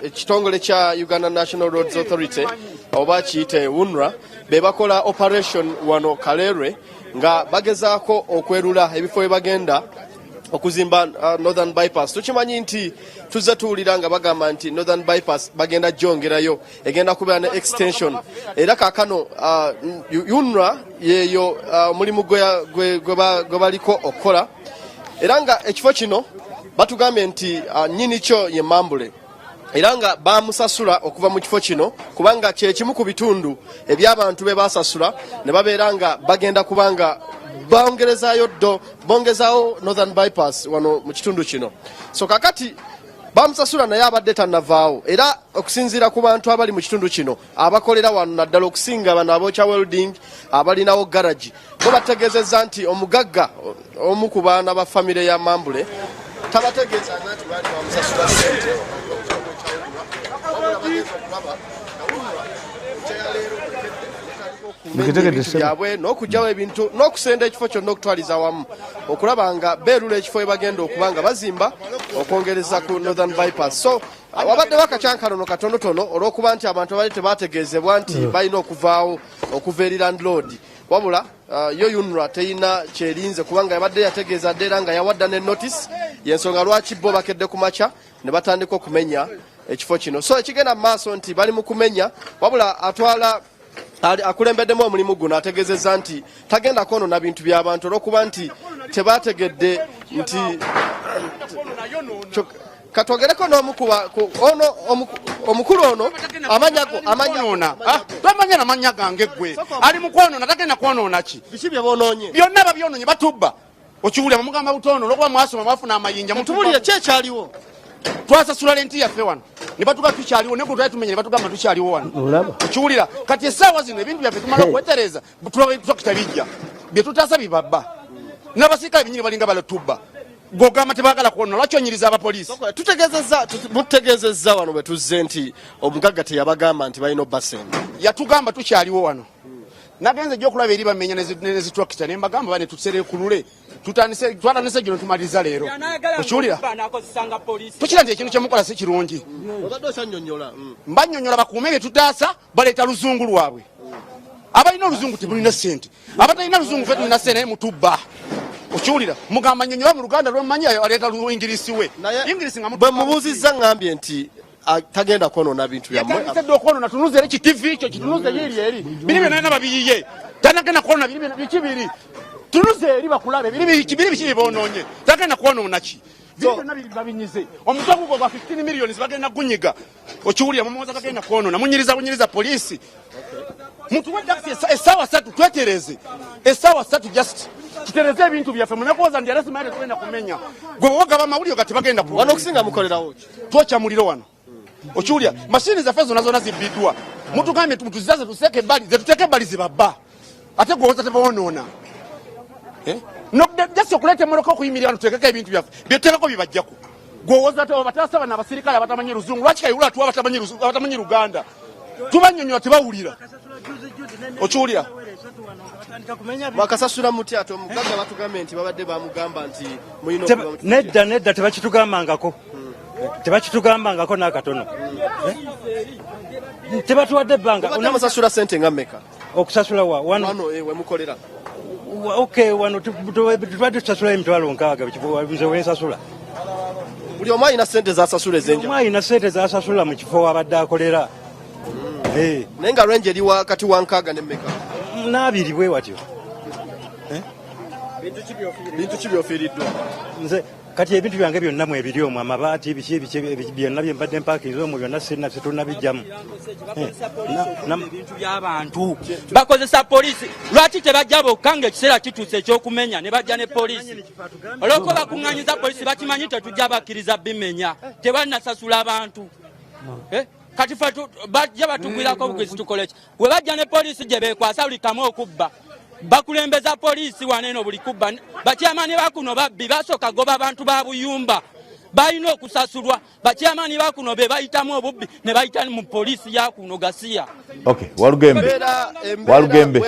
ekitongole kya Uganda National Roads Authority oba kiyite UNRA be bakola operation wano Kalwere nga bagezaako okwerula ebifo we bagenda okuzimba Northern Bypass. Tukimanyi nti tuzze tuwulira nga bagamba nti Northern Bypass bagenda gyongerayo egenda kubeera ne extension era kaakano UNRA yeeyo mulimu gwe baliko okukola era nga ekifo kino batugambye nti nnyini kyo ye Mambule era nga bamusasula okuva mu kifo kino kubanga kye kimu ku bitundu eby'abantu be basasula ne babeera nga bagenda kubanga bongezawo Northern Bypass wano mu kitundu kino. So kakati bamusasula naye abadde tannavaawo era okusinziira ku bantu abali mu kitundu kino abakolera wano naddala okusinga bano abokya welding abalinawo garage bo bategeezezza nti omugagga omu ku baana ba famire ya Mambule tabategeezanga nti baali bamusasula ssente byabwe n'okugyawo ebintu n'okusenda ekifo kyonna okutwaliza wamu okulaba nga beerula ekifo ebagenda okubanga bazimba okwongereza ku Northern Bypass. So wabadde bakacyankanono katonotono olw'okuba nti abantu abali tebategeezebwa nti balina okuvaawo okuva eri landlord wabula yo UNRA teyina kyerinze kubanga yabadde yategeeza dde era nga yawadda ne notice y'ensonga lwaki bo bakedde ku makya ne batandika okumenya ekifo kino. So ekigenda mu maaso nti bali mu kumenya wabula atwala akulembeddemu omulimu guno ategeezezza nti tagenda kwonoona bintu by'abantu olw'okuba nti tebategedde nti katwogereko n'omukuba omukulu ono amanyaona tomanya namanya gange gwe ali mu kwonoona tagenda kwonoona ki biki bye bonoonye byonna babyonoonye batubba okiwulira mumugamba butono olw'okuba mwasoma mwafuna amayinja mutubulire kyekyaliwo twasasula lenti yaffe wano ne batuga tukyaliwo ne gwe tumenye ne batugamba tukyaliwo wano okiwulira kati essaawa zino ebintu byaffe tumala okwetereza tulabitokita bijja bye tutaasa bibabba n'abasirikale binyini balinga balatubba gogamba tebagala kuwona lwaki onyiriza abapoliisi mutegeezezza wano bwe tuzze nti omugagga teyabagamba nti balina obbasente yatugamba tukyaliwo wano nagenze gyokulaba eri bamenya nezitrakita ne mbagamba bane tuserekulule twatandise gino tumaliriza leero okiwulira tukira nti ekintu kyemukola si kirungi mbanyonyola bakuume bye tutaasa baleeta luzungu lwabwe abalina oluzungu tebulina ssente abatalina luzungu fe tulina ssente naye mutubba okiwulira mugamba nyonyola mu luganda lwomumanyi aleeta luingirisi we bwe mubuuzizza ngambye nti tagenda kwonoona bintu byamwe okwonoona tunuze eri kitivi ekyo kitunuze eri biri byonna babiyiye tanagenda kwonoona biki biri tunuze eri bakulabe biri biki bibonoonye tagenda kwonoona ki biri byonna biri babinyize omusango gwa 15 million bagenda gunyiga okiwulira mumuwoza tagenda kwonoona munyiriza poliisi mutuwe taxi essaawa 3 twetereze essaawa 3 just tutereze ebintu byaffe munakuwoza ndi arasimaire tugenda kumenya gwe wogaba amawulire gati bagenda wano okusinga mukolerawo twokya muliro wano okiwulira mashini zaffe zonna zibbiddwa mutugambye tuzizaze tuseeke ebbali zetuteeke ebbali zibabba ate gwewoza tebawonoona jasi okuleeta emmotoka okuyimirira tuteekeko ebintu byaffe byetuteekeko bibajjako gwewoza bataasa bano abasirikale abatamanyi luzungu lwaki kayulula tuwa abatamanyi luganda tubanyonyola tebawulira okiwulira bakasasula muti ate omugagga batugambye nti babadde bamugamba nti nedda tebakitugambangako tebakitugambangako n'akatono tebatuwadde ebbanga onamusasula sente nga mmeka okusasula wano wemukolera okay wano tubadde tusasula emitwalo 6 nze wensasula buli omu alina sente zasasula ezenja alina sente zasasula mu kifo wabadde akolera naye nga lwenje eri wakati wa 6 ne mmeka 2 bwe watyo bintu ki byofiiriddwa nze kati ebintu byange byonna mu ebiri omwo amabaati biki byonna bye mbadde mpakinze omwo byonna situnabijjamu ebintu by'abantu bakozesa poliisi lwaki tebajja bokka ng'ekiseera kituuse ekyokumenya ne bajja ne poliisi olwoko bakuŋŋanyiza poliisi bakimanyi tetujja bakkiriza bimenya tebanasasula abantu kati fe bajja batugwirako bugezi tukole ki we bajja ne poliisi gye beekwasa buli kamu okubba bakulembeza poliisi waneno buli kubba bakyamani bakuno babbi basooka goba abantu ba buyumba balina okusasulwa bakyamani bakuno be bayitamu obubbi ne bayita mu poliisi yakuno gasiya walugembe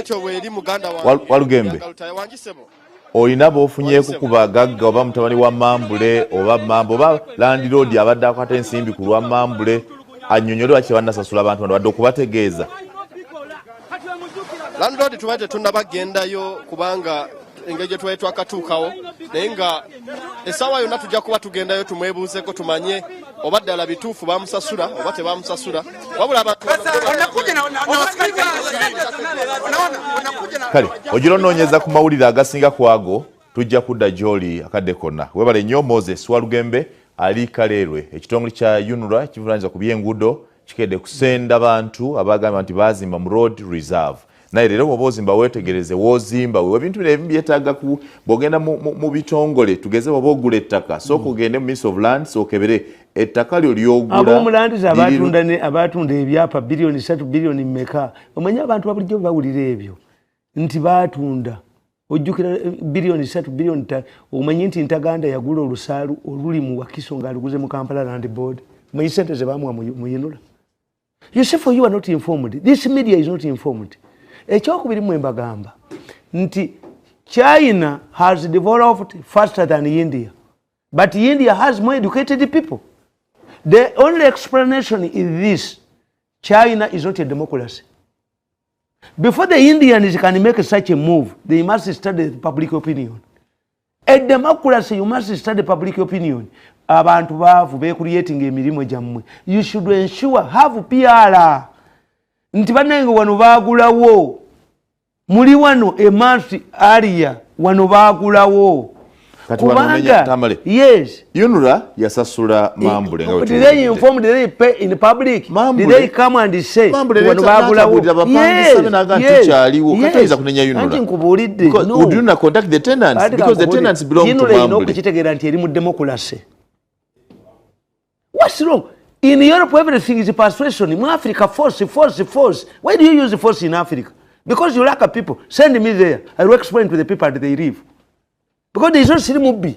olina b'ofunyeeku ku bagagga oba mutabani wa Mambule oba Mambo oba landiroodi abadde akwata ensimbi ku lwa Mambule annyonnyole lwaki bannasasula abantu bano badde okubategeeza landlord tubadde tunnabagendayo kubanga engeri gye twali twakatuukawo naye nga essaawa yonna tujja kuba tugendayo tumwebuuzeko tumanye oba ddala bituufu bamusasula oba tebamusasula wabula abantu kale ogira onoonyeza ku mawulire agasinga ku ago tujja kudda gy'oli akadde konna webale nnyo Moses Walugembe ali Kaleerwe ekitongole kya UNRA kivunaanyizibwa ku by'enguudo kikedde kusenda abantu abagamba nti baazimba mu road reserve naye leero bw'oba ozimba weetegereze w'ozimba wewe ebintu bino ebimu byetaaga bw'ogenda mu bitongole tugeze bw'oba ogula ettaka sooka ogende mu Ministry of Land sookebere ettaka lyo ly'ogula ab'omulandizi abatunda ebyapa biliyoni 3 biliyoni mmeka omanyi abantu babulijjo bawulira ebyo nti baatunda ojjukira biliyoni 3 biliyoni 5 omanyi nti Ntaganda yagula olusaalu oluli mu Wakiso ng'aluguze mu Kampala Land Board omanyi sente ze baamuwa mu Yinula. You see, for you are not informed. This media is not informed. Ekyokubiri mwe mbagamba nti China has developed faster than India, but India has more educated people. The only explanation is this: China is not a democracy. Before the Indians can make such a move, they must study the public opinion. A democracy, you must study public opinion. Abantu bavu be creating emirimu gyammwe. You should ensure have PR. Nti banenge wano baagulawo muli wano a month earlier wano baagulawo kati wano Tamale yes UNRA yasasula Mambule nga did they inform, did they pay in public Mambule, did they come and say wano baagulawo kataiza kunenya UNRA anti nkubulidde no would you not contact the tenants because the tenants belong to Mambule okukitegeera nti eri mu democracy. What's wrong? In Europe, everything is persuasion. In Africa, force. Why do you use force in Africa? Because you lack people. Send me there. I will explain to the people that they live. Because there is no sirimubi.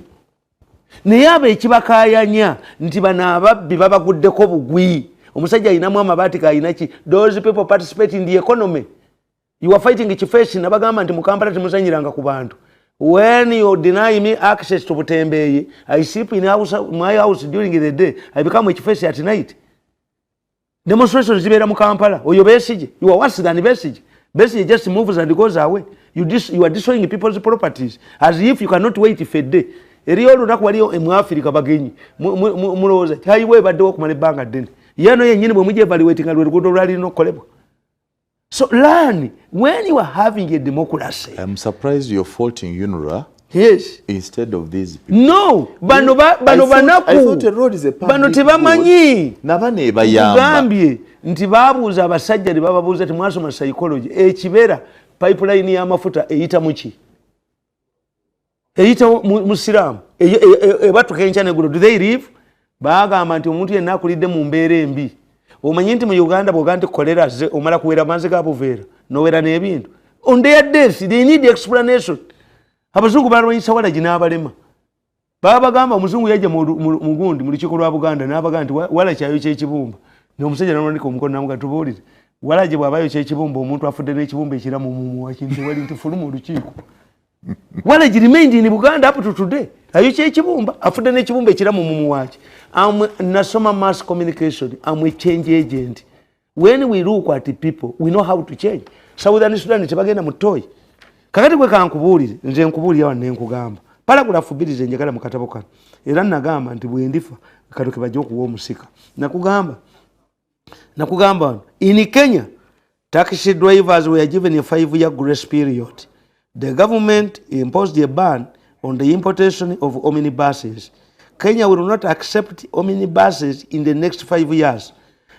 Niyabe ekibakayanya nti bana ababbi babaguddeko bugwi. Omusajja ayinamu amabaati kayinaki. Those people participate in the economy. You are fighting Chifeshi nabagamba nti mu Kampala temuzanyiranga ku bantu. When you deny me access to Butembeye, I sleep in my house during the day. I become a Chifeshi at night. Demonstrations zibera mu Kampala. Oyo Besigye. You are worse than Besigye. Besigye just moves and goes away. You are destroying people's properties as if you cannot wait for a day. Eriyo olunaku waliyo mu Africa bagenyi. Mulowooza highway badde okumala ebbanga ddene. Yano yennyini bwe mujja evaluating lwe luguudo lwali lukolebwa. So learn when you are having a democracy. I'm surprised you're faulting UNRA. Yes. Instead of these people. No, bano banaku. I thought a road is a public. Bano tebamanyi. Nabane bayamba. Gambye nti babuuza abasajja bababuuza ti mwasoma psychology. Ekibera pipeline y'amafuta eyita muki. Eyita musiramu. Batu kencha ne gulo. Do they live? Bagamba nti omuntu yenna akulidde mu mbeera embi. Omanyi nti mu Uganda bw'oganda kolera ze omala kuwera manzi ga buveera nowera n'ebintu. On their death, they need explanation. Abazungu balwanyisa wala ginaabalema. Babagamba omuzungu yajja mu gundi mu lukiiko lwa Buganda n'abaga nti wala kyayo ky'ekibumba. N'omusajja n'amulika omukono n'amuga tubuulire. Wala gye bw'abayo ky'ekibumba omuntu afudde n'ekibumba ekiramu mu wakintu wali nti fulumu olukiiko. While it remained in Uganda up to today. Are you chebumba? After the chebumba chiramu mumuwachi. I'm nasoma mass communication. I'm a change agent. When we look at the people, we know how to change. Southern Sudan tebagenda mutoi. Kakati kwe kankubulire, nze nkubulira wane nkugamba. Pala kulafubirize njagala mu katabo kano. Era nagamba nti bwendifa katoke bajja okuwa omusika. Nakugamba in Kenya, taxi drivers were given a 5-year grace period. The government imposed a ban on the importation of omnibuses. Kenya will not accept omnibuses in the next 5 years.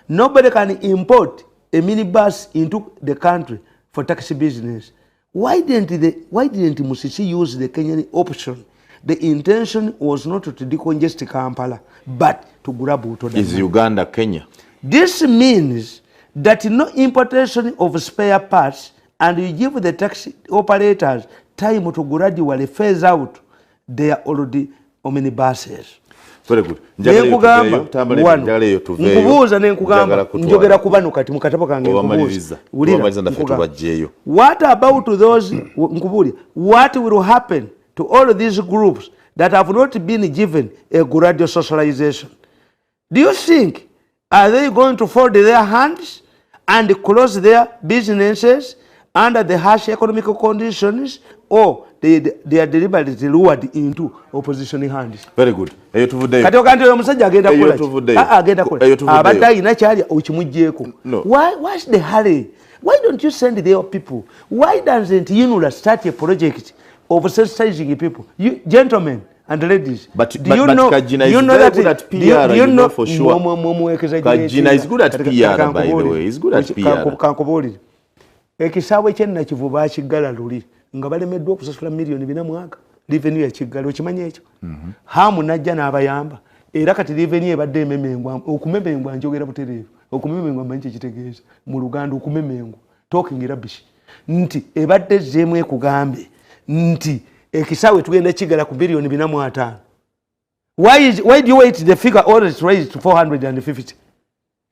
Nobody can import a minibus into the country for taxi business. Why didn't Musisi use the Kenyan option? The intention was not to decongest Kampala, but to grab Utoda. Is Uganda Kenya? This means that no importation of spare parts, and you give the taxi operators time to gradually phase out their already omnibuses. Very good. Nkubuuza nenkugamba njogera kubano kati mukatabo kange nkubuuza. What about those nkubuli? What will happen to all these groups that have not been given a gradual socialization? Do you think are they going to fold their hands and close their businesses under the harsh economic conditions, or they are deliberately lured into opposition hands? Very good. Kati okanti omusajja agenda kula. Agenda kula. Abadde ayina kyali okimuggyeko. What's the hurry? Why don't you send their people? Why doesn't UNRA start a project of sensitizing people? You gentlemen and ladies, do you know that good at PR? You know for sure. Kajina is good at PR, by the way. He's good at PR. Ekisaawe kyenna kivuba akigala luli nga balemeddwa okusasula miliyoni 4 mwaka revenue ya kiggalo okimanyi ekyo. Hamu najja n'abayamba era kati revenue ebadde ememengwa okumemengwa njogera butereevu okumemengwa manyi kitegeeza mu Luganda okumemengwa talking rubbish nti ebadde zeemwe kugambe nti ekisaawe tugenda kigala ku billion 405. Why do you wait the figure always raised to 450?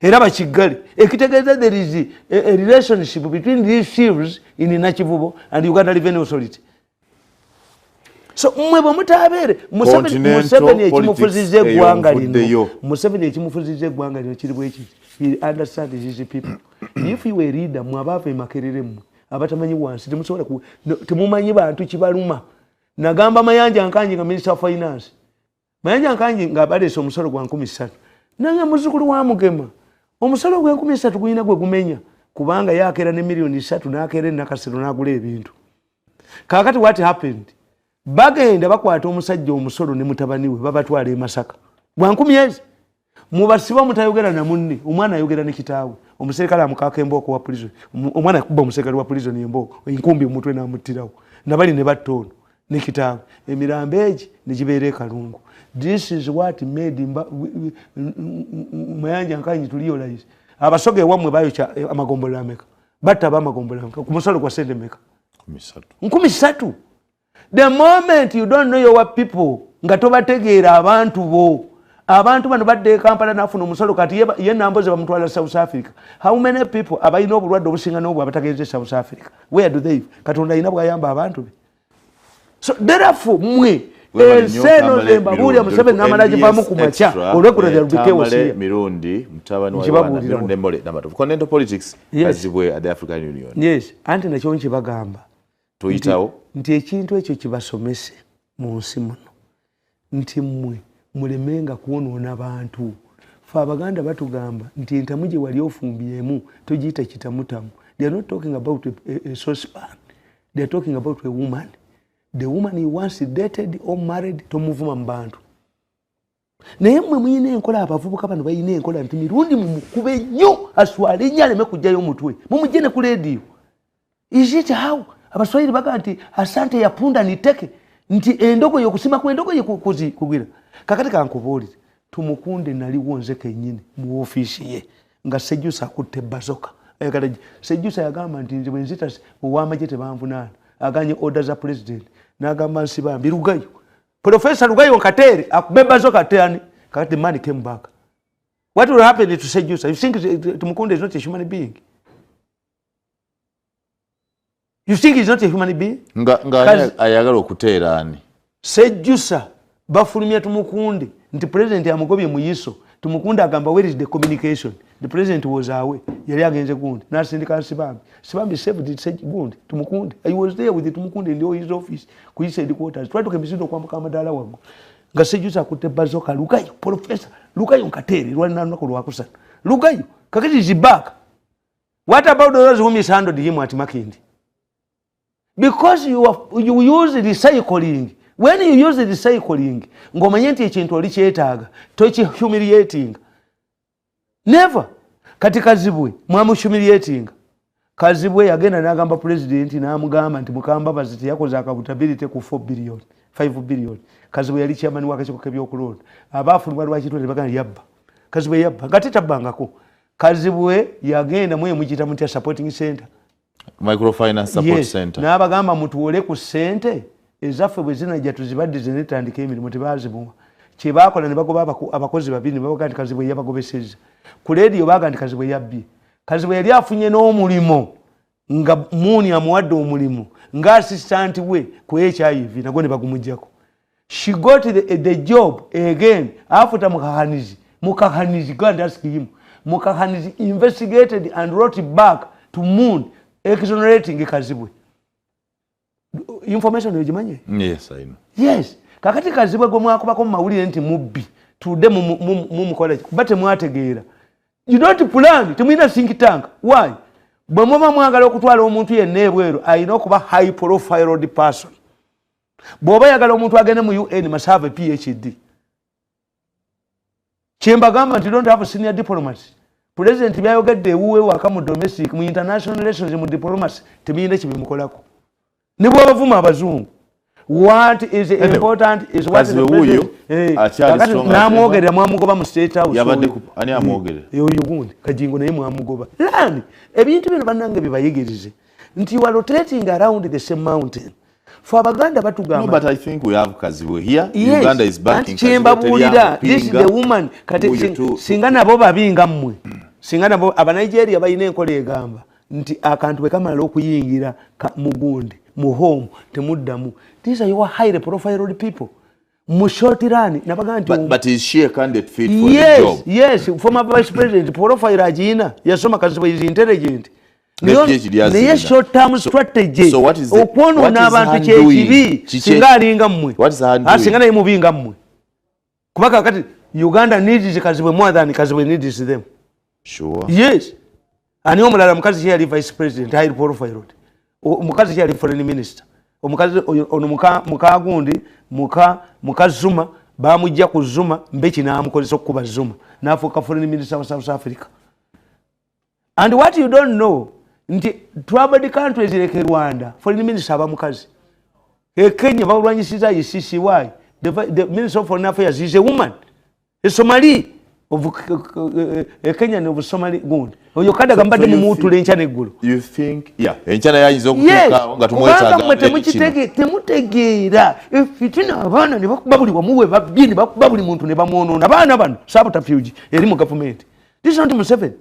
Era bakigale ekitegeeza there is a relationship between these sheaves in Nakivubo and Uganda Revenue Authority. So mwe bamutabeere Museveni ekimufuzize eggwanga lino. Museveni ekimufuzize eggwanga lino kiri bwe kiti. He understands these people. If you were a leader mwabava emakerere mu abatamanyi wansi temusobola temumanyi bantu kibaluma. Nagamba Mayanja Nkanji nga Minister of Finance. Mayanja Nkanji nga abadde omusolo gwa 13. Nange muzukulu wa Mugema. Omusolo gwa 13 guyina gwe gumenya kubanga yakera ne miliyoni 3 nakera nakasiro nagula ebintu. Kakati what happened? Bagenda bakwata omusajja omusolo ne mutabani we babatwala e Masaka. Gwa 10 mubasiba mutayogera na munni omwana ayogera ne kitaawe. Omuserikale amukaka emboko wa prison. Omwana akuba omuserikale wa prison emboko enkumbi omutwe namutirawo. Nabali ne battono ne kitaawe. Emirambe egi ne gibeere Kalungu. This is what made Mayanja Nkanji to realize. Abasoge wamwe bayo amagombola ameka. Batta ba amagombola ameka. Kumusalo kwa sende meka. 13. The moment you don't know your people, nga tobategeera abantu bo. Abantu bano badde Kampala nafuna omusolo kati ye namboze bamutwala South Africa. How many people abayina obulwadde obusinga n'obwo abatageeze South Africa? Where do they? Katonda ayina bwayamba abantu be. So therefore mwe Seno Zimbabwe Museveni namalaje pamu kumacha olwekula ya rubikewo Tamale Mirundi mtabani wa UNRA Demolition continental politics azibwe at the African Union. Yes, anti nakyo nkibagamba tuyitawo nti ekintu ekyo kibasomese mu nsi muno nti mmwe mulemenga kuonoona abantu. Fa abaganda batugamba nti entamu gye wali ofumbyemu togiyita kitamutamu. They are not talking about a saucepan. They are talking about a woman. The woman he once dated or married to muvuma mbantu. Naye mmwe muyina enkola abavubuka bano bayina enkola nti Mirundi mumukube nnyo aswale nnyale mekujjayo omutwe mumujjene ku leediyo. Is it how? Abaswahili baga nti asante ya punda niteke nti endogo yokusima ku endogo kugwira. Kakati kankubuulire tumukunde naliwo nze kennyini mu ofiisi ye nga Sejjusa akutte Basoga. Sejjusa yagamba nti nze bwe nzita ow'amagye tebanvunaana aganye order za president nagamba nsibambi Lugayo. Professor Lugayo Katere akube Basoga tani. Kakati the man came back. What will happen to Sejjusa? You think Tumukunde is not a human being? You think he's not a human being? Nga ayagala okuteera ani. Sejjusa bafulumya tumukunde nti president amugobye mu yiso. Tumukunde agamba where is the communication? The president was away. Yali agenze gundi. Nasindika Sibambi. Sibambi saved it said gundi. Tumukunde. I was there with the Tumukunde in his office. Ku his headquarters. Try to kemisindo kwambuka amadala wangu. Nga Sejjusa kute Basoga lukayo professor. Lukayo nkateri rwali nanako lwakusana. Lukayo kakati is back. What about those who mishandled him at Makindi? Because you use the recycling. When you use the recycling, ngomanye nti ekintu oli kyetaaga, toki humiliating. Never. Kati Kazibwe mwamu humiliating. Kazibwe yagenda n'agamba president n'amugamba nti mukamba baziti yakoze accountability ku 4 billion, 5 billion. Kazibwe yali chairman w'akakiiko k'ebyokulonda. Abaafulumwa lwakitwale bagana yabba. Kazibwe yabba. Kati tabbangako. Kazibwe yagenda mwe mukita mutya supporting center. Microfinance support center. N'abagamba mutuwole ku sente ezaffe bwe zinajja tuzibadde zinetandika emirimu tebazimuwa. Kye baakola ne bagoba abakozi babiri ne bavuga nti Kazibwe yabagobesezza. Ku leediyo baaga nti Kazibwe yabbye. Kazibwe yali afunye n'omulimo nga Muuni amuwadde omulimu nga assistant we ku HIV nagwo ne bagumuggyako. She got the job again after Mukahanizi go and ask him. Mukahanizi investigated and wrote back to Moon exonerating Kazibwe. Information yojimanye? Yes, I know. Yes. Kakati Kazibwe gwe mwakubako mu mawulire nti mubbi tudde mu college bate mwategeera. You don't plan tumina think tank. Why? Bwe muba mwagala okutwala omuntu yenna ebweru ayina okuba high profile person. Bw'oba yagala omuntu agende mu UN must have a PhD. Chembagamba nti don't have senior diplomats. President byayogedde ewuwe waka mu domestic mu international relations mu diplomacy tebiyinde kibimukolako. Ne bw'abavuma abazungu. What is important is what the president namwogerera mwamugoba mu state house. Yabadde ani amwogerera? Oyo gundi Kajingo naye mwamugoba. Lani ebintu bino bannange bibayigirize nti you are rotating around the same mountain. For Abaganda batugamba. No, but I think we have Kazibwe here. Yes. Uganda is backing Kazibwe. This is the woman. Singana bo babinga mmwe. Singana bo Abanigeria bayine enkola egamba nti akantu bwe kamala okuyingira mu gundi mu home temuddamu. These are your highly profiled people. Mu short run nabaganda but is she a candidate fit for the job? Yes, former vice president profile ajina yasoma Kazibwe is intelligent. Naye short term strategy. So what is the n'abantu kyekibi singa alinga mmwe. What is the hand doing? Singa naye mubinga mmwe. Kubaka kati Uganda needs Kazibwe more than Kazibwe needs them. Sure. Yes. Ani omulala mukazi yali vice president high profile. Mukazi yali foreign minister. Omukazi ono mukagundi mukazuma bamujja ku Zuma mbeki n'amukozesa okuba Zuma n'afuuka foreign minister of South Africa. And what you don't know nti troubled countries like Rwanda foreign minister abamukazi. Kenya balwanyisiza ICCY. The Minister of Foreign Affairs is a woman. A Somali of Kenya of Somali good. Oyo kada gambade mu mutu lencha neggulu. You think enchana yayizo okutuka nga tumwetaaga temutegeera fitina abaana ne bakubabuli wamuwe babyini bakubabuli muntu ne bamuonona abaana bano subterfuge eri mu government. This is not Museveni.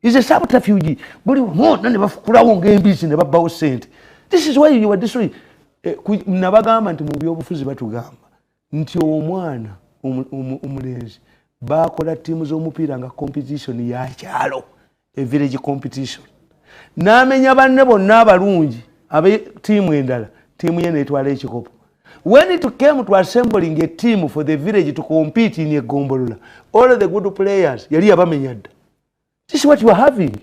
Is a subterfuge. Buli wamuona ne bafukulawo ng'embisi ne babbawo sente. This is why you are destroying. Nabagamba nti mu byobufuzi batugamba nti omwana omulenzi bakola tiimu z'omupiira nga competition ya kyalo, a village competition. N'amenya banne bonna abalungi abe tiimu endala, tiimu ye n'etwala ekikopo. When it came to assembling a team for the village to compete in a gombolola, all the good players yali yabamenya dda. This is what you are having.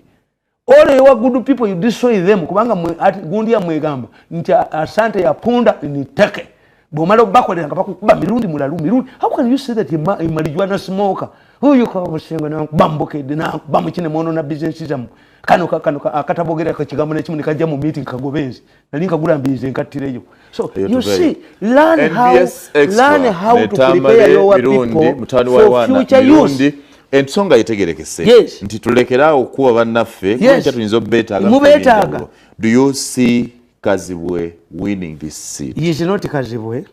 All your good people, you destroy them. Kubanga gundi ya mwegamba nti asante ya punda niteke. Bomalo bakwale ngabakuba mirundi mulalu mirundi. How can you say that you marijuana smoker? Who you call mushenga na bamboke na bamukine mono na business system. Kano akatabogera kakigambo ne kimu nikajja mu meeting kagobenzi. Nali nkagula mbize nkatireyo. So you see, learn how to prepare your people for future use. Ensonga yetegerekese nti tulekeraawo okuwa bannaffe kuba tuyinza obbeetaaga. Do you see Kazibwe winning this seat? He is not Kazibwe.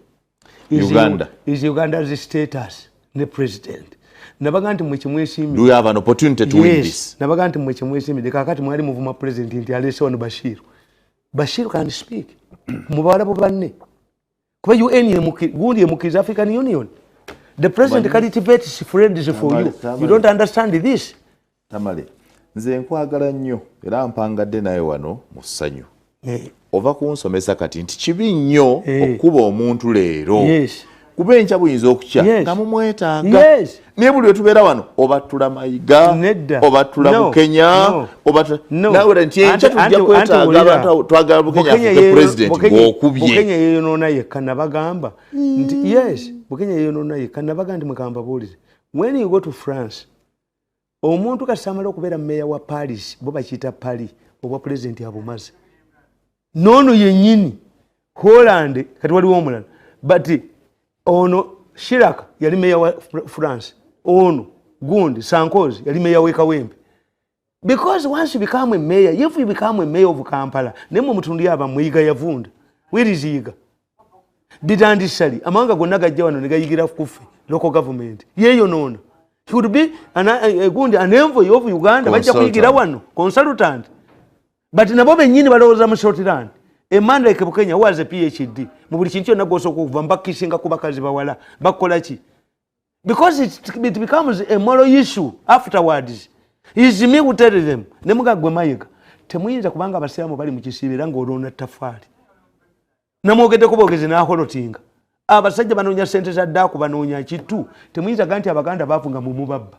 Uganda. Is Uganda's status the president. Nabaga nti mwe kimwesimye. Do you have an opportunity to win this? Nabaga nti mwe kimwesimye. Kakati mwali muvuma president nti alese wano Bashir. Bashir can speak. Mubala Bobane. Kwa UN gundi mukiza African Union. The president cultivates friends for you. You don't understand this. Tamale. Nze nkwagala nnyo era mpangadde naye wano mu ssanyu. Ova kunsomesa kati nti kibi nnyo okuba omuntu leero. Yes. Kuba enkya buyinza okukya nga mumwetaaga. Naye buli wetubeera wano oba tula mayiga, oba tula Bukenya, oba nawe nti enkya tujja kwetaaga abantu twagala Bukenya afuke president ng'okubye. Bukenya yeeyonoona yekka nabagamba nti yes, Bukenya yeeyonoona yekka nabagamba nti mugamba buulire. When you go to France, omuntu kasamala okubeera meya wa Paris, bo bakiyita Paris, oba president abumaze. Nono yennyini Holland kati waliwo omulala. But ono Chirac yali meya wa France. Ono Gundi Sankozi yali meya wa Kawempe. Because once you become a mayor, if you become a mayor of Kampala, nemo mutundi aba muyiga yavunda. Where is Yiga? Bidandisali amanga gonna gajja wano ne gayigira kufe local government. Yeyo nono. Should be Gundi an envoy of Uganda bajja kuyigira wano consultant. But nabo bennyini balowooza mu short run. A man like Bukenya was a PhD. Mu buli kintu kyonna gosoka okuva mbakisinga ku bakazi bawala bakola ki? Because it becomes a moral issue afterwards. Is me who tell them, nemuga gwe mayiga. Temuyinza kubanga abasiramu bali mu kisiibira ng'olona ttafaali. Namwogedde kubogezi n'aholotinga. Abasajja banoonya ssente za ddaaku banoonya kitu. Temuyinza ganti Abaganda baafunga mu mubabba.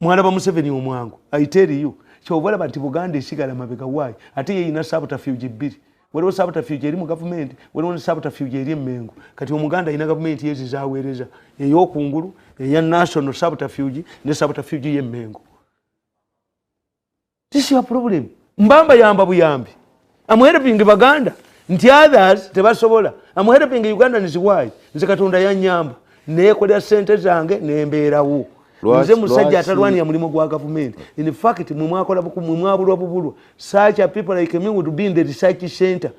Mwalaba Museveni omwangu. I tell you. Chobola banti Buganda esigala mabega wayi. Ate ye ina subterfuge bbiri. Waliwo subterfuge eri mu government, waliwo subterfuge eri emmengo. Kati Omuganda ina government yezi zaaweereza. Ey'okungulu, eya national subterfuge ne subterfuge y'emmengo. This is your problem. Mbamba yamba buyambi. I'm helping Baganda. Nti others tebasobola. I'm helping Uganda nzi why. Nze Katonda yannyamba. Neekolera ssente zange nembeerawo. Nze musajja atalwani ya mulimu gwa government. In fact, mumwakola mumwabulwa bubulwa. Such a people like me would be in the research center.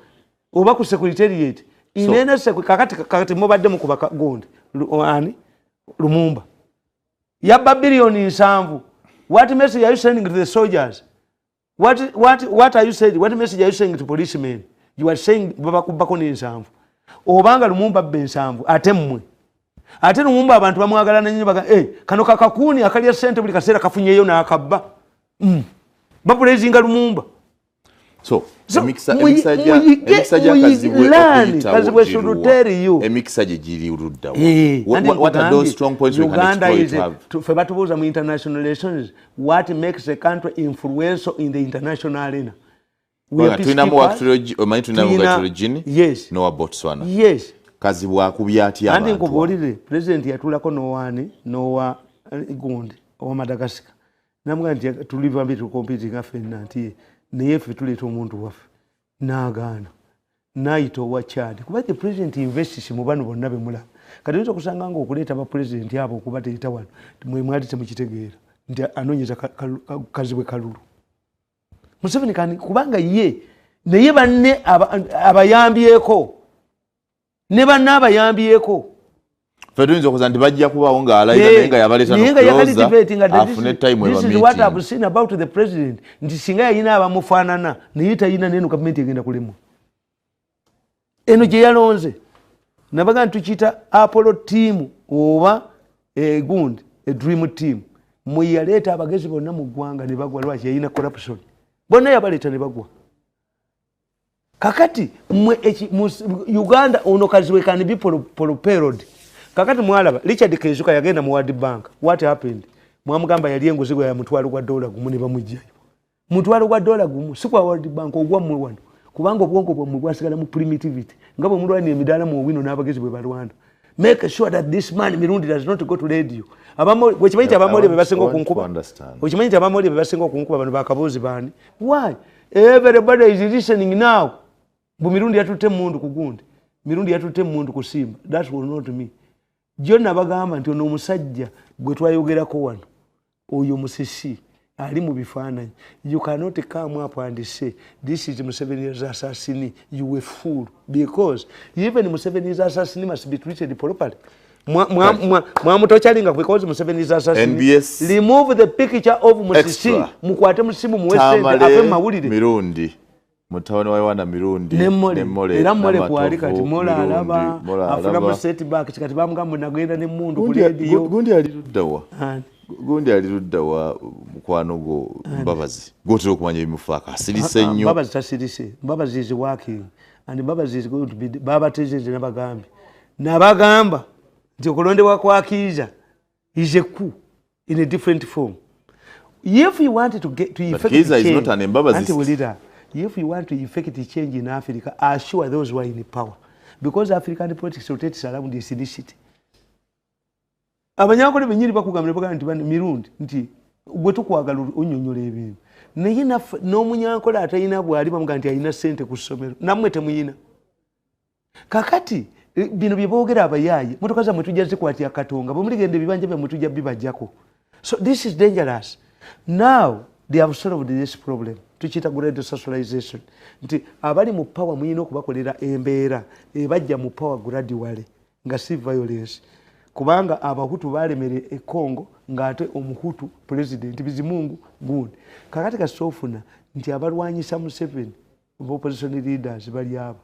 Oba ku secretariat. Inena kakati mubadde mu kubaka Gondi. Ani? Lumumba. Yabba bilioni 7. What message are you sending to the soldiers? What are you saying? What message are you saying to policemen? You are saying baba kubako ni 7. Obanga Lumumba be 7 ate mmwe. Ate Lumumba abantu bamwagala nanyi baga kano kakakuni akalya sente buli kaseera kafunyeyo n'akabba. Bapulezinga Lumumba. So emikisajja kazibwe should tell you. Emikisajja giri urudda. What are those strong points Uganda is fe batubuuza mu international relations, what makes a country influential in the international arena? We are peacekeepers. Yes. No Botswana. Yes. Kazi bwakubya atya abantu. Andi nkubuulire president yatulako nowa Gundi owa Madagascar. Namugamba nti tuliva mbi tukompitinga nga ffenna nti naye ffe tuleeta omuntu waffe n'agaana n'ayita owa Chad kuba the president invests mu bano bonna bemulaba kati oyinza okusanga ng'okuleeta bapulezidenti abo okuba teeta wano mwe mwali temukitegeera nti anoonyeza kazibwe kalulu. Museveni kani kubanga ye naye banne abayambyeko ne banne abayambyeko Fedunzo okuza nti bajja kubawo ng'alayira nga yabaleeta n'okulooza afune time eba meeting. This is what I've seen about the president. Nti singa yayina abamufaanana naye tayina n'eno gavumenti egenda kulemwa. Eno gye yalonze nabaga ntukiyita Apollo team oba Gundi dream team. Mwe yaleeta abagezi bonna mu ggwanga ne bagwa lwaki yayina corruption. Bonna yabaleeta ne bagwa. Kakati Uganda ono kaziwe can be propelled. Kakati mwalaba Richard Kezuka yagenda mu World Bank. What happened? Mwamugamba yali enguzigo ya mutwalo gwa dola gumu ne bamujjayo. Mutwalo gwa dola gumu si kwa World Bank ogwa mu wano. Kubanga obwongo bwamwe bwasigala mu primitivity. Ngabo mulwani emidala mu wino n'abagezi bwe balwana. Make sure that this man Mirundi does not go to radio. Abamo wechimanyi abamoli bebasenga okunkuba. Wechimanyi abamoli bebasenga okunkuba bano bakabuzi bani. Why? Everybody is listening now. Bu Mirundi yatute mundu ku Gundi. Mirundi yatute mundu ku Simba. That will not me. Jonna bagamba nti ono omusajja gwe twayogerako wano. Oyo musisi ali mu bifaananyi. You cannot come up and say this is Museveni's assassin. You a fool because even Museveni's assassin must be treated properly. Mwamutochalinga because Museveni's assassin. NBS. Remove the picture of Musisi. Mukwate musimu mu Western afe mawulire. Mirundi. Mutawani wa UNRA Mirundi Nemmole era mmole kwali kati mola alaba afuna mu setback kati bamugambo nagenda ne mundu ku radio gundi aliruddawa mukwano go Mbabazi gotero okumanya ebimufaka asirise nnyo Mbabazi tasirise Mbabazi is working and Mbabazi is going to be baba tejeje nabagamba nti okulondebwa kwa Kiza is a coup in a different form. If you want to get to effect Kiza change, is not an Mbabazi. If you want to effect change in Africa, assure those who are in power. Because African politics rotates around this initiative. Abanyakole benyiri bakugambira baga nti Mirundi nti gwe tukwagala onyonyola ebintu. Naye n'omunyankole atayina bwali bamuga nti ayina sente ku ssomero. Namwe temuyina. Kakati bino bye boogera abayaaye motoka zammwe tujja zikwatya Katonga bwe muligenda ebibanja byammwe tujja bibajjako. So this is dangerous. Now they have solved this problem. Tuchita great socialization. Nti abali mu power muyina okubakolera embeera ebajja mu power gradually nga si violence. Kubanga abahutu balemere e Congo ngate omuhutu president Bizimungu gundi. Kakati kasofuna nti abalwanyisa Museveni opposition leaders bali aba.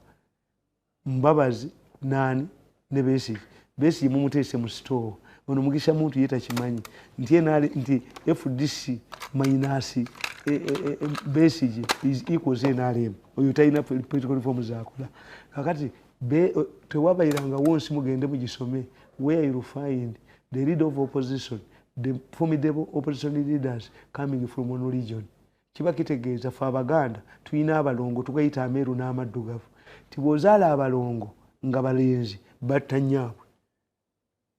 Mbabazi nani ne Besigye mumutese mu store. Ono mugisha muntu yeta kimanyi nti enale nti FDC minus Besigye is equals NRM oyo tayina political reforms zakola kakati tewabayiranga wonsi mugende mugisome where you find the leader of opposition the formidable opposition leaders coming from one region kiba kitegeeza fa Abaganda tuyina abalongo tukayita Ameru n'amaddugavu tibozaala abalongo nga balenzi battanyabwe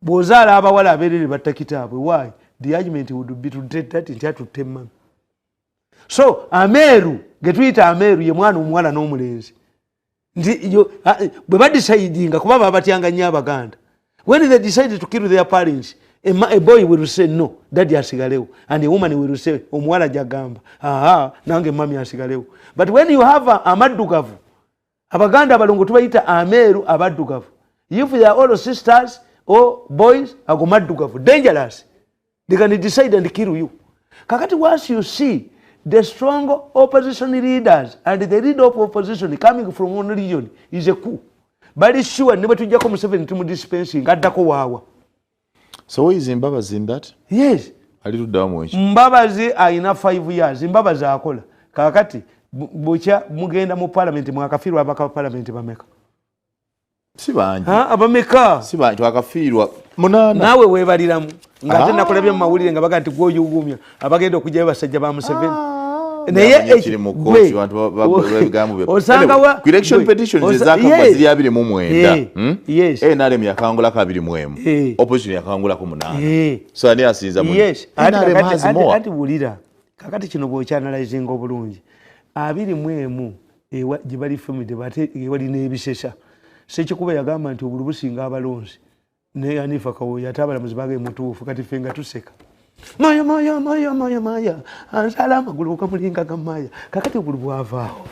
bozala abawala aberere batta kitaabwe. Why? The argument would be to take that into atutema. So Ameru getuyita Ameru ye mwana omwala n'omulenzi nti yo bwe badecidinga kuba babatyanga nnyo Abaganda. When they decided to kill their parents, a boy will say no, daddy asigalewo, and a woman will say omwala jagamba nange mami asigalewo. But when you have amaddugavu Abaganda abalongo tubayita Ameru abaddugavu, if they are all sisters or boys ago maddugavu, dangerous. They can decide and kill you. Kakati once you see the strong opposition leaders and the leader of opposition coming from one region is a coup. But it's sure never to Jacob Museveni to dispensing at Dakowawa. So is Mbabazi in that? Yes. A little damage. Mbabazi are enough 5 years. Mbabazi akola. Kakati bucha mugenda mu parliament mwakafirwa abaka parliament bameka. Sibanji. Abameka. Sibanji wakafirwa munana. Nawe webaliramu. Ngate nakolabye mu mawulire nga baga nti gwoyugumya abagenda okujja basajja ba Museveni. Naye ekiri mu coach abantu babigamu be. Osanga election petitions ezakamba ziri 29. Yes. NRM yakangula ka 21. Opposition yakangula ku 8. So ani asinza mu. Yes. Ati bulira. Kakati kino bwo channelizing obulungi. 21 ewa jibali family debate ewali nebisesa. Sekikuba yagamba nti obulubusinga abalonzi. Ne Anifa kawo yatabala muzibage mutuufu kati fenga tuseka. Maya. Ansala amagulu kamulinga kamaya. Kakati obulubu avaawo.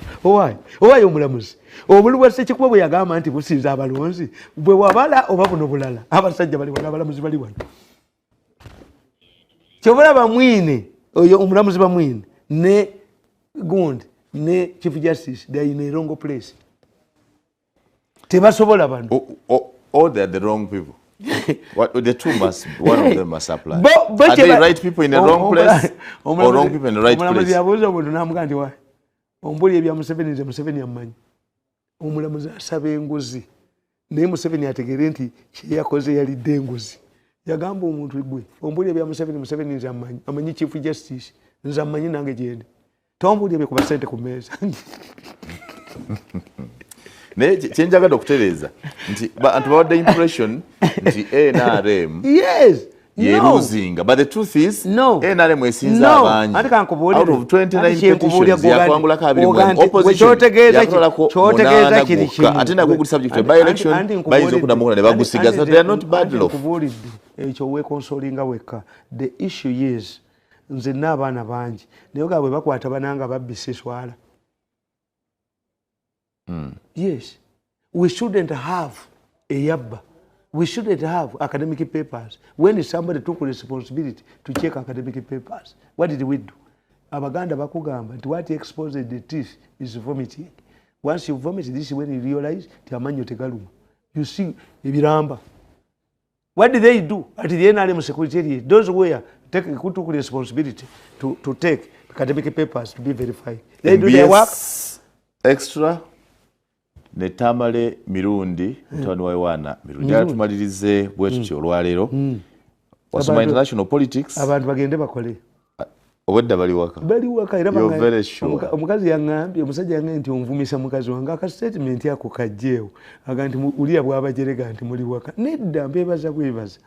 Owaye omulamuzi. Obulubu sekikuba bwe yagamba nti businza abalonzi. Bwe wabala oba buno bulala. Abasajja bali wala abalamuzi bali wano. Kyobala bamwine oyo omulamuzi bamwine ne gundi ne Chief Justice they are in a wrong place. Tebasobola bano. Oh, they are the wrong people. What the two must one of them must apply. Are they right people in the wrong place or wrong people in the right place? Omulamuzi yabuuza omuntu n'amuga nti wa ombuli ebya Museveni amanyi. Omulamuzi asaba enguzi. Naye Museveni ategere nti kye yakoze yalidde enguzi. Yagamba omuntu gwe ombuli ebya Museveni nze amanyi. Amanyi Chief Justice nze amanyi nange gyende. Tombuli ebyo kuba sente ku meeza. Ne chenjaga okutereza nti abantu bawadde impression nti NRM yes losing but the truth is no NRM esinza abanji out of 29 petitions yakwangula ka 21 opposition chotegeza kiri kimu ate nakuguli subject to by election bayizo kudamukula ne bagusigaza they are not bad off ekyo we consolinga weka the issue is nze n'abaana bangi naye gabwe bakwata bananga babbise swala. Yes, we shouldn't have a yabba. We shouldn't have academic papers. When somebody took responsibility to check academic papers, what did we do? abaganda bakugamba nti what exposed the teeth is vomiting. Once you vomit this when you realize ti amanyo tegaluma. You see ebiramba. What did they do at the NRM secretary? Those were taking responsibility to take academic papers to be verified. They do their work. Extra ne Tamale Mirundi mutwani wa UNRA Mirundi atumalirize bwetutyo olwaleero wasoma international politics abantu bagende bakole obwedda bali waka era sure. Omukazi yangambye omusajja yange nti onvumisa mukazi wange aka statement yako kajjeewo aga nti uliya bwabajerega nti muli waka nedda mbebaza bwebaza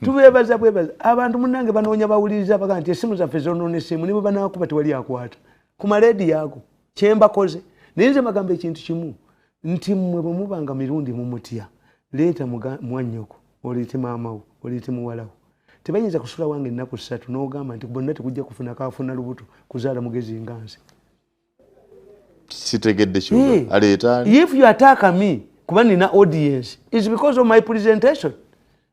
tubebaza abantu munange banoonya bawuliriza baga nti esimu zaffe zonoonesimu nibo banakuba tewali akwata ku maledi yaago kyembakoze ninze bagamba ekintu kimu nti mmwe bwe mubanga Mirundi mumutya leeta mwannyoko oleete maamawo oleete muwalawo tebayinza kusula wange ennaku 3 n'ogamba nti bonna tekujja kufuna kaafuna lubuto kuzaala mugezi nganze sitegedde kyuga aleeta if you attack me kuba nina audience is because of my presentation.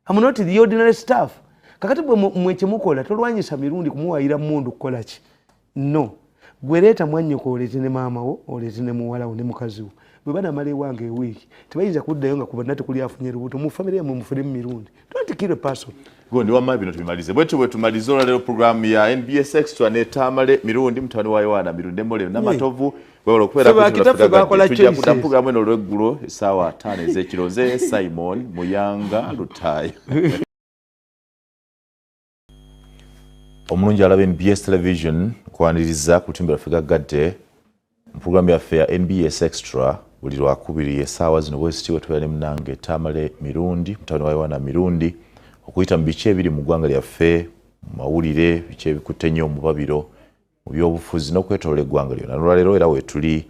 I'm not the ordinary staff. Kakati mwe kyemukola tolwanyisa Mirundi kumuwayira mundu kukola ki no gwereeta mwannyoko oleete ne maamawo oleete ne muwalawo ne mukaziwo bwe banamala ewange ewiiki tebayinza kuddayo nga kuba nate kuli afunye lubuto mu famire yamwe mufune Mirundi. Don't kill a person. Gondi wamma bino tumalize bwe tumalize olwaleero programu ya NBS Extra ne Tamale Mirundi mutwani wa UNRA Mirundi Demolition n'amatovu bwewala okubeera tujja kuda programu eno olweggulo essaawa 5 ez'ekiro ze Simon Muyanga Lutaaya. Omulungi alaba NBS Television kwaniriza ku lutimbe lwaffe gaggadde mu programu yaffe ya NBS Extra buli lwakubiri essaawa zino bwezityo tubeera ne munange Tamale Mirundi mutwani wa UNRA Mirundi okuyita mu biki ebiri mu ggwanga lyaffe mu mawulire biki ebikutte nnyo mu babiro mu byobufuzi n'okwetoloola eggwanga lyonna olwaleero era weetuli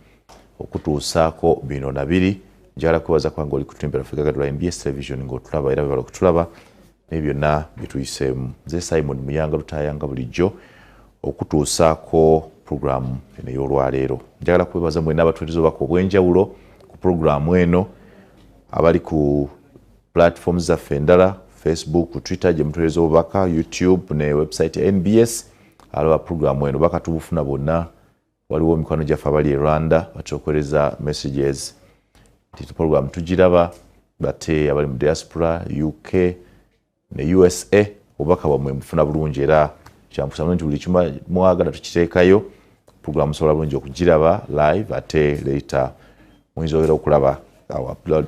okutuusaako bino na biri njagala kwebaza kubanga oli ku lutimbe lwaffe gaggadde lwa NBS Television ng'otulaba era bebala okutulaba n'ebyo byonna byetuyiseemu nze Simon Muyanga Lutaaya nga bulijjo okutuusaako programu eno ey'olwaleero njagala kwebaza mwenna abatuweereza obubaka obw'enjawulo ku programu eno abali ku platforms zaffe endala Facebook, Twitter, gye mutuweereza obubaka, YouTube ne website NBS alaba programu eno baka tubufuna bonna waliwo mikwano gyaffe abali e Rwanda batyokereza messages nti programu tugiraba bate abali mu diaspora UK ne USA obubaka bwamwe mufuna bulungi era kyampusamo nti buli kimu mwagala tukiteekayo programu sobola bulungi okugiraba live ate later muyinza ogera okulaba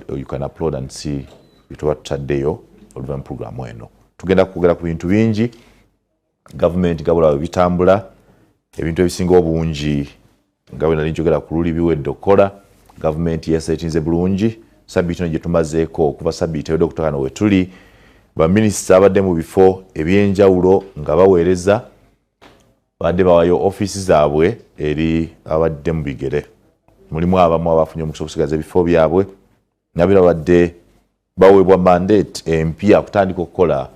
you can upload and see bituba tutaddeyo oluva mu programu eno tugenda kwogera ku bintu bingi government gabula bitambula ebintu ebisinga obungi nga bwe nali njogera ku luli biwedde okukola government yesetinze bulungi sabbiiti eno gye tumazeeko okuva sabbiiti ewedde okutuuka we tuli baminisita abadde mu bifo ebyenjawulo nga baweereza badde bawayo ofiisi zaabwe eri abadde mu bigere mulimu abamu abafunye omukisa okusigaza ebifo byabwe nabira badde baweebwa mandate empya kutandika okukola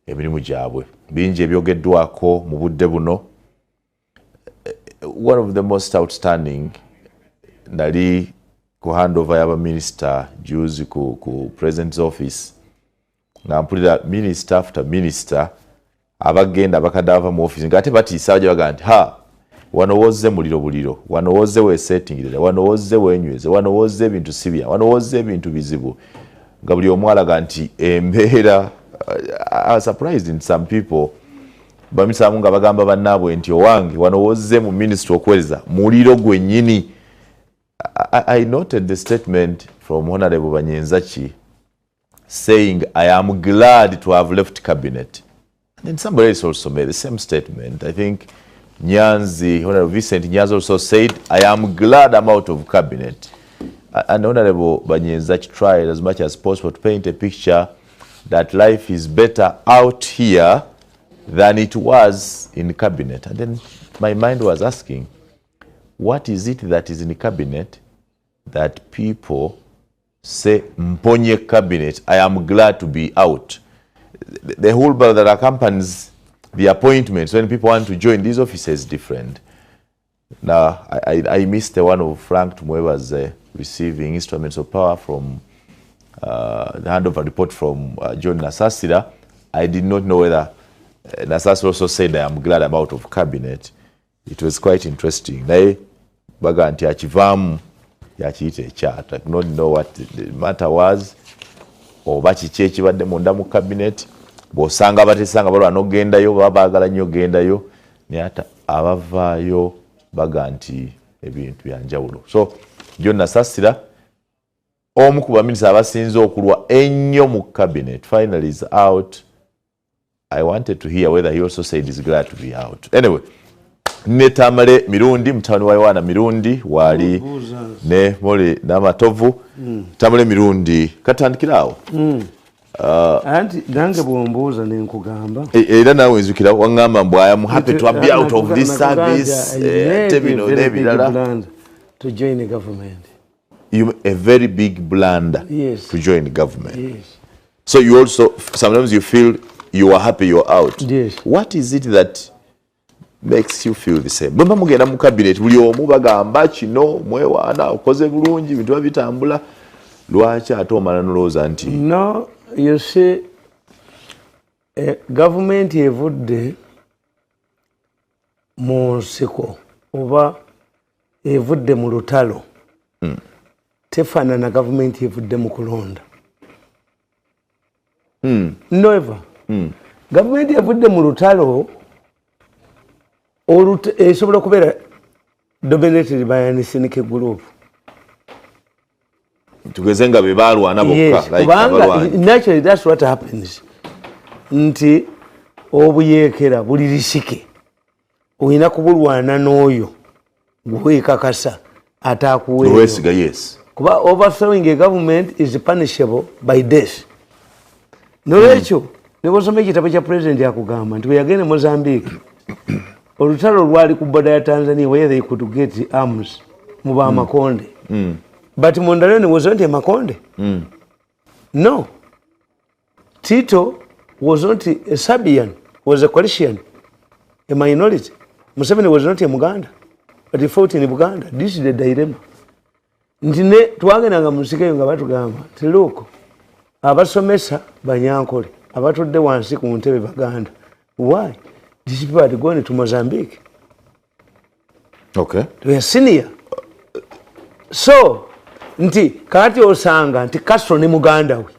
emirimu gyabwe bingi ebyogeddwako mu budde buno. One of the most outstanding nali ku handover y'abaminisita juzi ku president's office nga mpulira minister after minister abagenda bakadava mu office ngate batiisa bajja baga nti wano wozze buliro wano wozze weesettingirira wano wozze wenyweze wano wozze ebintu sibya wano wozze ebintu bizibu nga buli omu alaga nti embeera I was surprised in some people baminisita nga bagamba bannaabwe nti owange wano wozze mu ministry okuweereza muliro gwennyini. I noted the statement from Honorable Banyenzaki saying, I am glad to have left cabinet. And then somebody else also made the same statement. I think Nyanzi, Honorable Vincent Nyanzi also said, I am glad I'm out of cabinet. And Honorable Banyenzaki tried as much as possible to paint a picture that life is better out here than it was in cabinet. And then my mind was asking, what is it that is in the cabinet that people say, Mponye cabinet, I am glad to be out? The whole bar that accompanies the appointments when people want to join these offices is different. Now, I missed the one of Frank Tumweba's receiving instruments of power from the handover report from John Nasasira. I did not know whether Nasasira also said, I am glad I'm out of cabinet. it was quite interesting. Naye baga nti akivaamu yakiyita ekyata. I don't know what the matter was. Oba kiki ekibadde munda mu cabinet. Bw'osanga batesanga balwa n'ogendayo baba baagala nnyo ogendayo. Naye ate abavaayo baga nti ebintu byanjawulo. So John Nasasira omu ku baminisita abasinze okulwa ennyo mu cabinet finally is out. I wanted to hear whether he also said he's glad to be out. Anyway, ne Tamale Mirundi mutawani wa UNRA Mirundi wali ne mole n'amatovu. Tamale Mirundi katandikirawo. Anti nange bwombuuza nenkugamba era nawe nzukira wangamba mbu I am happy to be out of this service tebino nebirala to join the government. A very big blunder Yes. to join the government. Yes. So you also sometimes you feel you are happy you're out. Yes. What is it that makes you feel the same? Bwemba mugenda mu cabinet buli omu bagamba kino mwewaana okoze bulungi bintu babitambula lwaki ate omala nolowooza nti No, you see, government evudde mu nsiko oba evudde mu lutalo tefaanana government evudde mu kulonda. Never. Government evudde mu lutalo esobola okubeera dominated by an ethnic group. tugeze nga be balwana bokka kubanga naturally that's what happens. Nti obuyeekera buli lisike olina kubulwana n'oyo gweekakasa ataakuweeyo. Yes. Kuba overthrowing a government is punishable by death. Nolwekyo ne bw'osoma ekitabo kya president yakugamba nti bwe yagenda Mozambique olutalo lwali ku boda ya Tanzania where they could get arms mu bamakonde. But Mondalene wasn't a Makonde. No. Tito was not a Serbian, was a Croatian, a minority. Museveni was not a Muganda, but he fought in Uganda. This is the dilemma. Ntine twagendanga mu nsiko nga batugamba nti look abasomesa banyankole abatudde wansi ku ntebe baganda. Why? These people had gone to Mozambique. Okay. They were senior. So nti kati osanga nti Castro ne muganda we.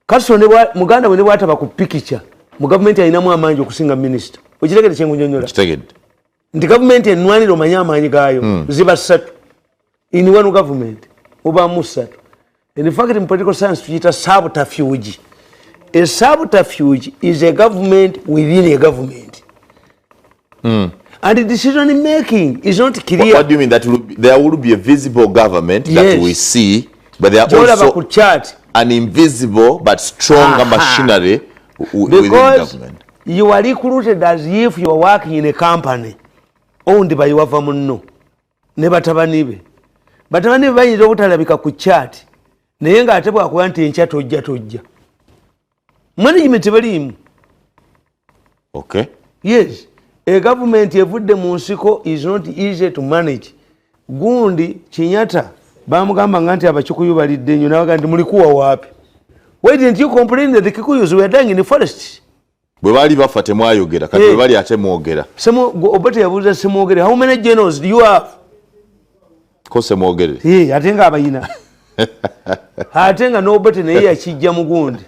Castro ne muganda we ne bwataba ku pikicha mu government ayinamu amanyi okusinga minister. Okitegedde kyengunyonyola. Kitegedde. Nti government enwanira omanya amanyi gaayo ziba ssatu. In one government oba musatu. In fact in political science tukiyita subterfuge. A subterfuge is a government within a government. And the decision making is not clear. What do you mean that there will be a visible government that we see, but there are also an invisible but stronger machinery within the government? You are recruited as if you are working in a company owned by your family. Ne batabani be. Batabani be bayinza obutalabika ku chart. Naye ng'ate bw'akuba nti enkya tojja. Management balimu. Okay. Yes. A government evudde mu nsiko is not easy to manage. Gundi Chinyata bamugamba nti abachikuyu balidde nnyo nabaga nti mulikuwa wapi? Why didn't you complain that the Kikuyus were dying in the forest? Bwe bali bafa temwayogera kati bwe bali ate mwogera. Obete yabuuza semwogere. How many generals do you have? Ko semwogere. Ate nga abayina. Ate nga n'obete naye yakijja mu gundi.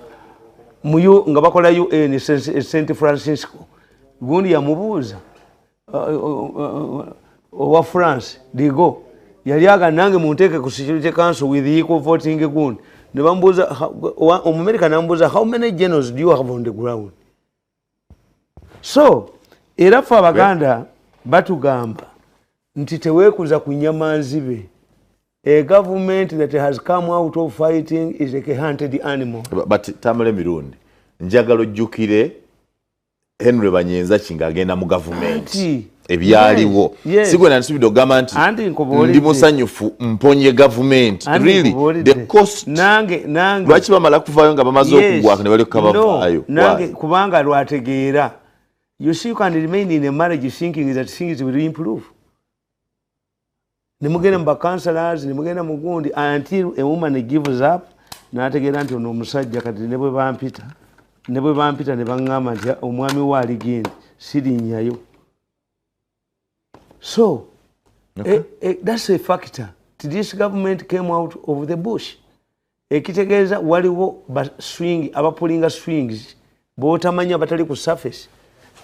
Muyo nga bakola UN St. Francisco. Gundi yamubuuza owa France digo yali aga nange munteeke ku Security Council with equal voting gundi ne bamubuuza Omumerica namubuuza how many generals do you have on the ground? So era ffe Abaganda batugamba nti teweekuza ku nyamanzi be. A government that has come out of fighting is like a hunted animal. But Tamale Mirundi njagala ojjukire Henry Banyenza ng'agenda mu gavumenti ebyaliwo sigwe nansubidde ogamba nti ndi musanyufu mponye gavumenti really the cost nange lwaki bamala kuvaayo nga bamaze okugwako ne baleka bavaayo nange kubanga lwategeera you see you can remain in a marriage thinking that things will improve. Nemugenda mu counselors nemugenda mu gundi until a woman gives up n'ategeera nti ono omusajja kati ne bwe bampita ne baŋŋamba nti omwami we aligenda sirinnyayo. So that's a factor. This government came out of the bush. Ekitegeeza waliwo swing abapulinga swings botamanya batali ku surface.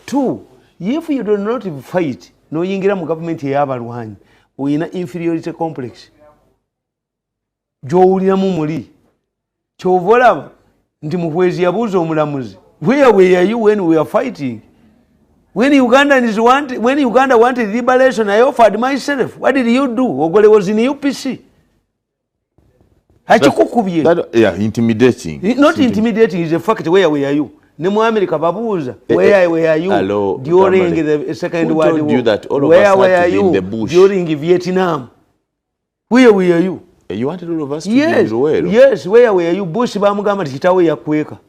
2, if you do not fight no yingira mu government y'abalwanyi uyina inferiority complex gy'owuliramu muli kyovolaba nti muhwezi yabuuza omulamuzi where were you when we were fighting? When Uganda wanted liberation, I offered myself. What did you do? Ogole was in UPC. Yeah, intimidating. Not intimidating, it's a fact. Where were you? Nemu America babuza. Where were you during the Second World War? Where were you during Vietnam? Where were you? You wanted all of us to be in the world. Yes, where were you? Bush bamugamba tikitawe yakweka.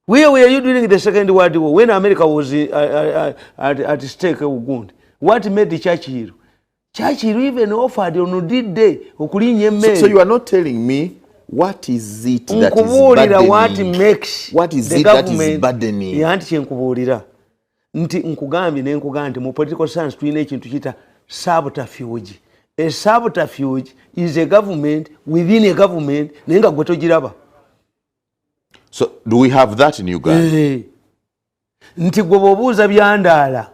Where were you during the Second World War when America was at stake? What made the Churchill? Churchill even offered on the day. So you are not telling me what is it that is burdening? What makes what is the it government that is burdening? Yanti nkubulira nti nkugambi ne nkuganti mu political science tuyina ekintu kita subterfuge. A subterfuge is a government within a government nenga gwe togiraba. So do we have that in Uganda? Nti gwe bobuuza byandaala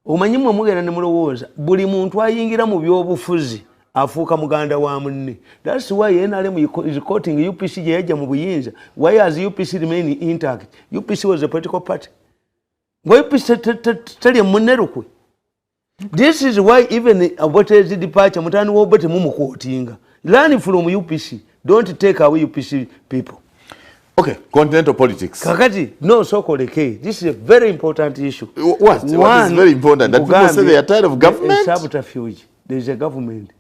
omanyi mwe mugenda ne mulowooza buli muntu ayingira mu byobufuzi afuuka muganda wa munne. That's why NRM is quoting UPC gye yajja mu buyinza. Why has UPC remained intact? UPC was a political party. Why UPC tali munne lukwe? This is why even Obote's departure mutani wo Obote mumukotinga. Learn from UPC. Don't take away UPC people. Okay, continental politics. Kakati, no so-called case. This is a very important issue. What is very important? That people say they are tired of government? Subterfuge. There is a government.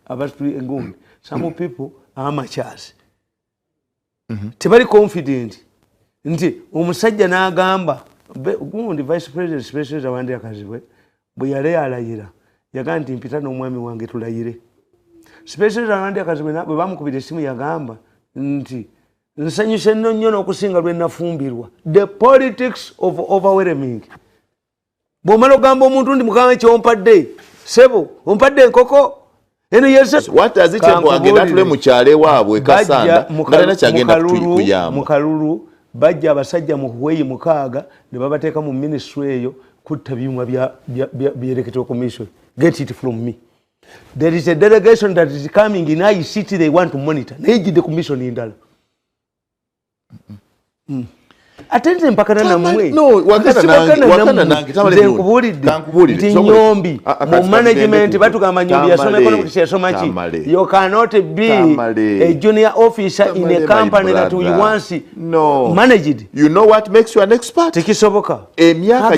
Some people are amateurs. Tebali confident. Nti, umusajja n'agamba, gundi vice president, specialist awandi akazibwe, bwe yale alayira. Yagamba nti mpita n'omwami wange tulayire. Specialist awandi akazibwe bwe bamukubira essimu yagamba nti nsanyuse nnyo n'okusinga lwe nafumbirwa. The politics of overwhelming. Bw'omala ogamba omuntu ndi mukama ky'ompadde sebo ompadde enkoko eno yese. What does it mean? Agenda tule mu kyale waabwe kasanda ngana kyagenda kuyamba. Mu kalulu bajja abasajja mu Huweyi 6 ne babateeka mu ministry eyo kutta byuma byereketwa commission. Get it from me. There is a delegation that is coming in ICT they want to monitor. Neji the commission indala. Atende mpaka na mwe. No, wakana nangi Tamale Mirundi. Nyombi. Mu management batu kama nyombi yasoma economics yasoma chi. You cannot be a junior officer in a company that you once managed. You know what makes you an expert? Tekisoboka. Emyaka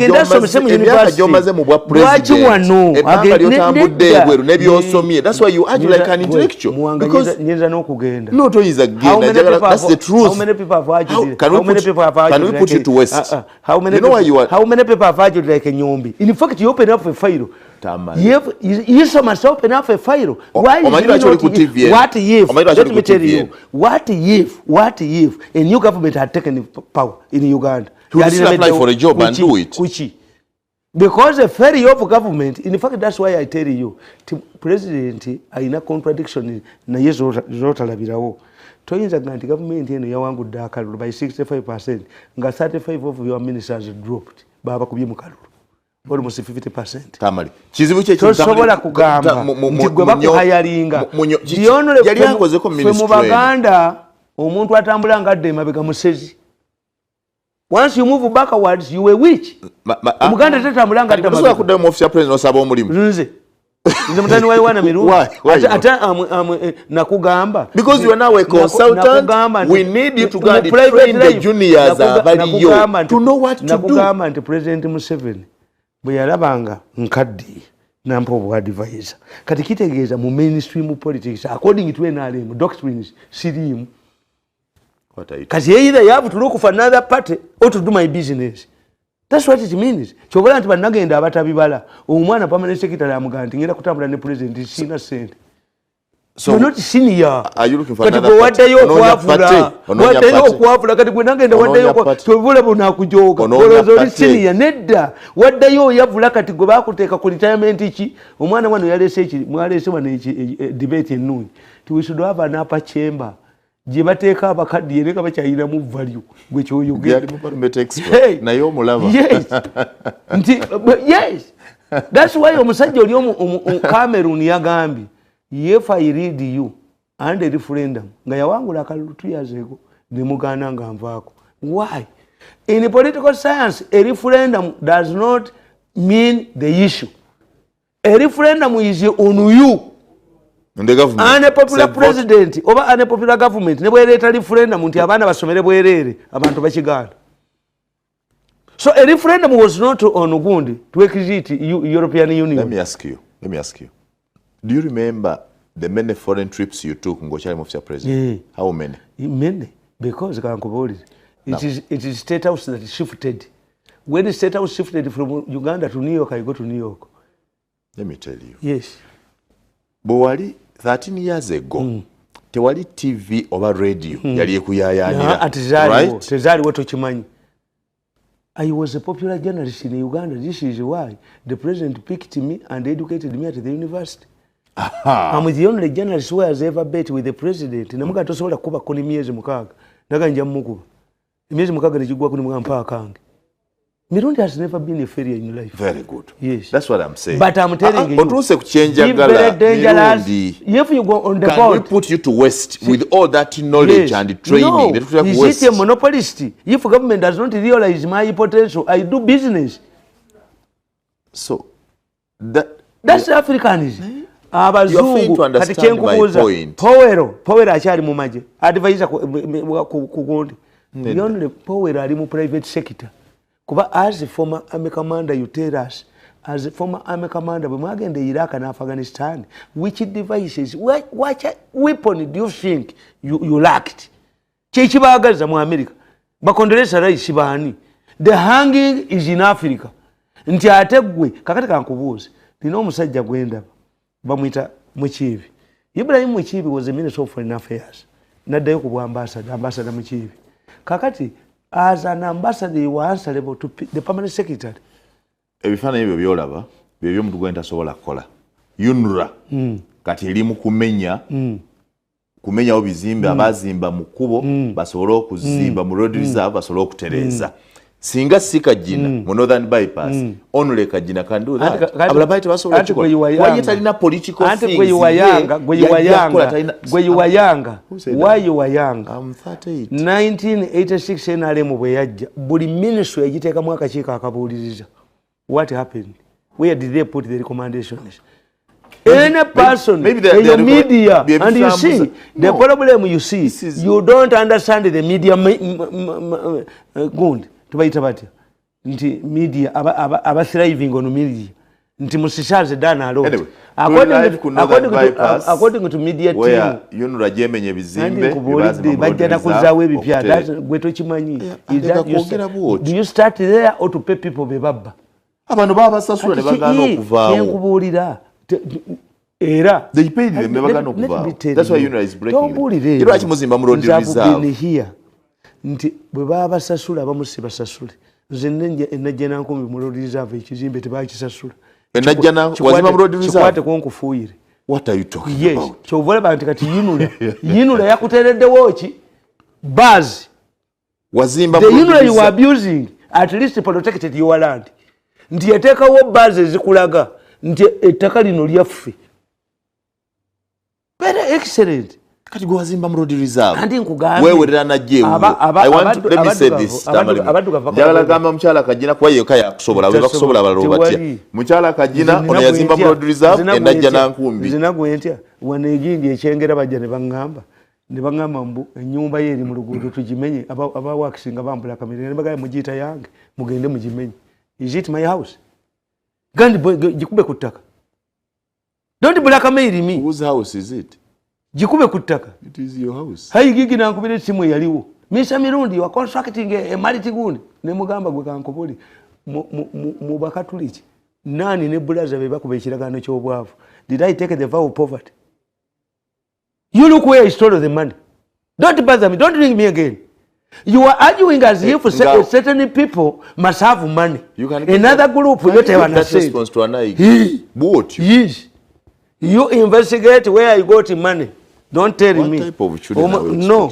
jomaze mu bwa president. Ebanga lyotambudde egweru nebyosomye. That's why you act like an intellectual. Because nyenza n'okugenda. No to is again. That's the truth. How many people have argued? Can we put you to waste? How many people have argued like a nyombi? In fact, you open up a file. You must open up a file. Why is it not? What if? Let me tell you. What if a new government had taken power in Uganda? You would still apply for a job and do it. Because a failure of government, in fact, that's why I tell you, President, aina contradiction na yezo zotalabirawo. Toyinza ganti government eno yawangudde akalulu by 65%. Nga 35 of your ministers dropped. Baba kubye mu kalulu. Almost 50%. Tamale. Kizibu kye tosobola kugamba nti gwe bakuhayalinga. Yali akozeko ministry. Mu Baganda omuntu atambula ngadde mabega musezi. Once you move backwards, you a witch. Omuganda tatambula ngadde mabega. Musobola kuddayo mu office ya president osaba omulimu. Nze. Nze mutani wa UNRA Mirundi. Ata nakugamba. Because you are now a consultant, we need you to go and train the juniors abaliyo to know what to do. Nakugamba nti President Museveni bwe yalabanga nkaddi nampa obwadvisor. Kati kitegeeza mu mainstream politics according to NRM doctrines sirimu. Kati either you have to look for another party or to do my business. That's what it means. Chobola nti banagenda abatabibala. Omwana permanent secretary amuganda ngenda kutambula ne president sina sente. So you're not senior. Are you looking for another party? What are you kati senior nedda waddayo yavula kati gwe bakuteeka ku retirement ki omwana wano yalese eki mwalese wano debate ennungi we should have an upper chamber gye bateeka abakaddi yereka bakyayinamu value gwe kyoyogera naye omulaba yes that's why omusajja oli Cameroon yagambye if I read you and a referendum nga yawangula akalulu 2 years ago ne mugana nga nvaako. Why? In political science, a referendum does not mean the issue. A referendum is on you and the government and a popular president over an a popular government ne bwereta referendum nti abaana basomere bwerere abantu bakiganda. So a referendum was not on Ugundi to exit European Union. Let me ask you. Do you remember the many foreign trips you took in Gochari Mufti President? Yeah. How many? Many. Because it is State House that shifted. When the State House shifted from Uganda to New York, I go to New York. Let me tell you. Yes. Bowali 13 years ago, tewali TV over radio. Yali ekuyayanira. Right? Tezali woto chimanyi. I was a popular journalist in Uganda. This is why the president picked me and educated me at the university. I'm the only journalist who has ever bet with the president. Namuga tosobola kuba koni miezi mukaga. Naga nja mukuba. Miezi mukaga nijigwa kuni muga mpaka kange. Mirundi has never been a failure in life. Very good. Yes. That's what I'm saying. But I'm telling you. But to change Mirundi. If you go on the board. Can we put you to waste with all that knowledge and training? No. Is it a monopolist? If government does not realize my potential, I do business. So, that's Africanism. You are failing to understand my point. Powero akyali mu maje. Advisor ku Gondi. The only Powero ali mu private sector. Kuba as a former army commander, you tell us, as a former army commander, we magende Iraq and Afghanistan, which devices, what weapon do you think you lacked? Chechibagaza mu America. Bakondolesa rai shibani. The hanging is in Africa. Nti ategwe kakati kankubuuza. Nina omusajja gwenda bamwita Mukiibi. Ibrahim Mukiibi was the Minister of Foreign Affairs. Naddayo ku ambassador Mukiibi. Kakati as an ambassador you were answerable to the permanent secretary. Ebifaananyi ebyo byolaba bye omuntu gwenda sobola kukola. UNRA kati eri mu kumenyawo bizimbe abazimba mu kkubo basobole okuzimba mu road reserve basobole okutereeza. Singa sika jina mu northern bypass only kajina can do that. Abalabaite basobola okukola. Why talina political things? Gwe you were younger. Why you were young? I'm 38. 1986 NRM bwe yajja buli ministry yagiteekamu akakiiko akabuuliriza. What happened? Where did they put the recommendations? Any person in the media, and you see, the problem you see, you don't understand the media good. Tubaita batya nti media aba thriving on media nti musishaze dana alo. Anyway, according to media team where UNRA jemenye bizimbe bajjana kuzawe ebipya gwe tokimanyi. Do you start there or to pay people bebabba abantu babasasula ne bagana okuvaawo yenkubuulira era they paid them ne bagana okuvaawo. That's why UNRA is breaking them. Lwaki muzimba mu road reserve nti bwe baba basasula abamusi basasule. Nze Najjanakumbi mu road reserve ekizimbe tebakisasula. Wazimba mu road reserve kikwate konkufuuyire. What are you talking about? Yes, kyovola nti kati UNRA yakuteereddewo ki buzz wazimba the UNRA you are abusing at least protected your land. Nti yateekawo buzz ezikulaga nti ettaka lino lyaffe. Very excellent. Kati gwe wazimba mu road reserve. Andi nkugambye. Wewerera najje. I want to let me say this. Jagala gamba mukyala kajina kuba yeka yakusobola weba kusobola balalo batya. Mukyala kajina ono yazimba mu road reserve Najjanakumbi. Zinagwe ntya wana egindi ekyengera bajja ne bangamba. Ne bangamba mbu ennyumba ye eri mu luguudo tugimenye aba wakisinga bambula kamera ne bagaya mugiyita yange mugende mugimenye. Is it my house? Gandi jikube ku ttaka. Don't blackmail me. Whose house is it? Jikube ku ttaka. It is your house. Hayi gigi nankubira simu yaliwo. Mr. Mirundi you are constructing a multi-gun. Ne mugamba gwe kankubuli mu bakatuliki. Nani ne brother be bakuba ekiragano ky'obwavu. Did I take the vow of poverty? You look where he stole the money. Don't bother me. Don't ring me again. You are arguing as if certain people must have money. Another group, that response to what? Yes. You investigate where you got money. Don't tell me. What type of children no.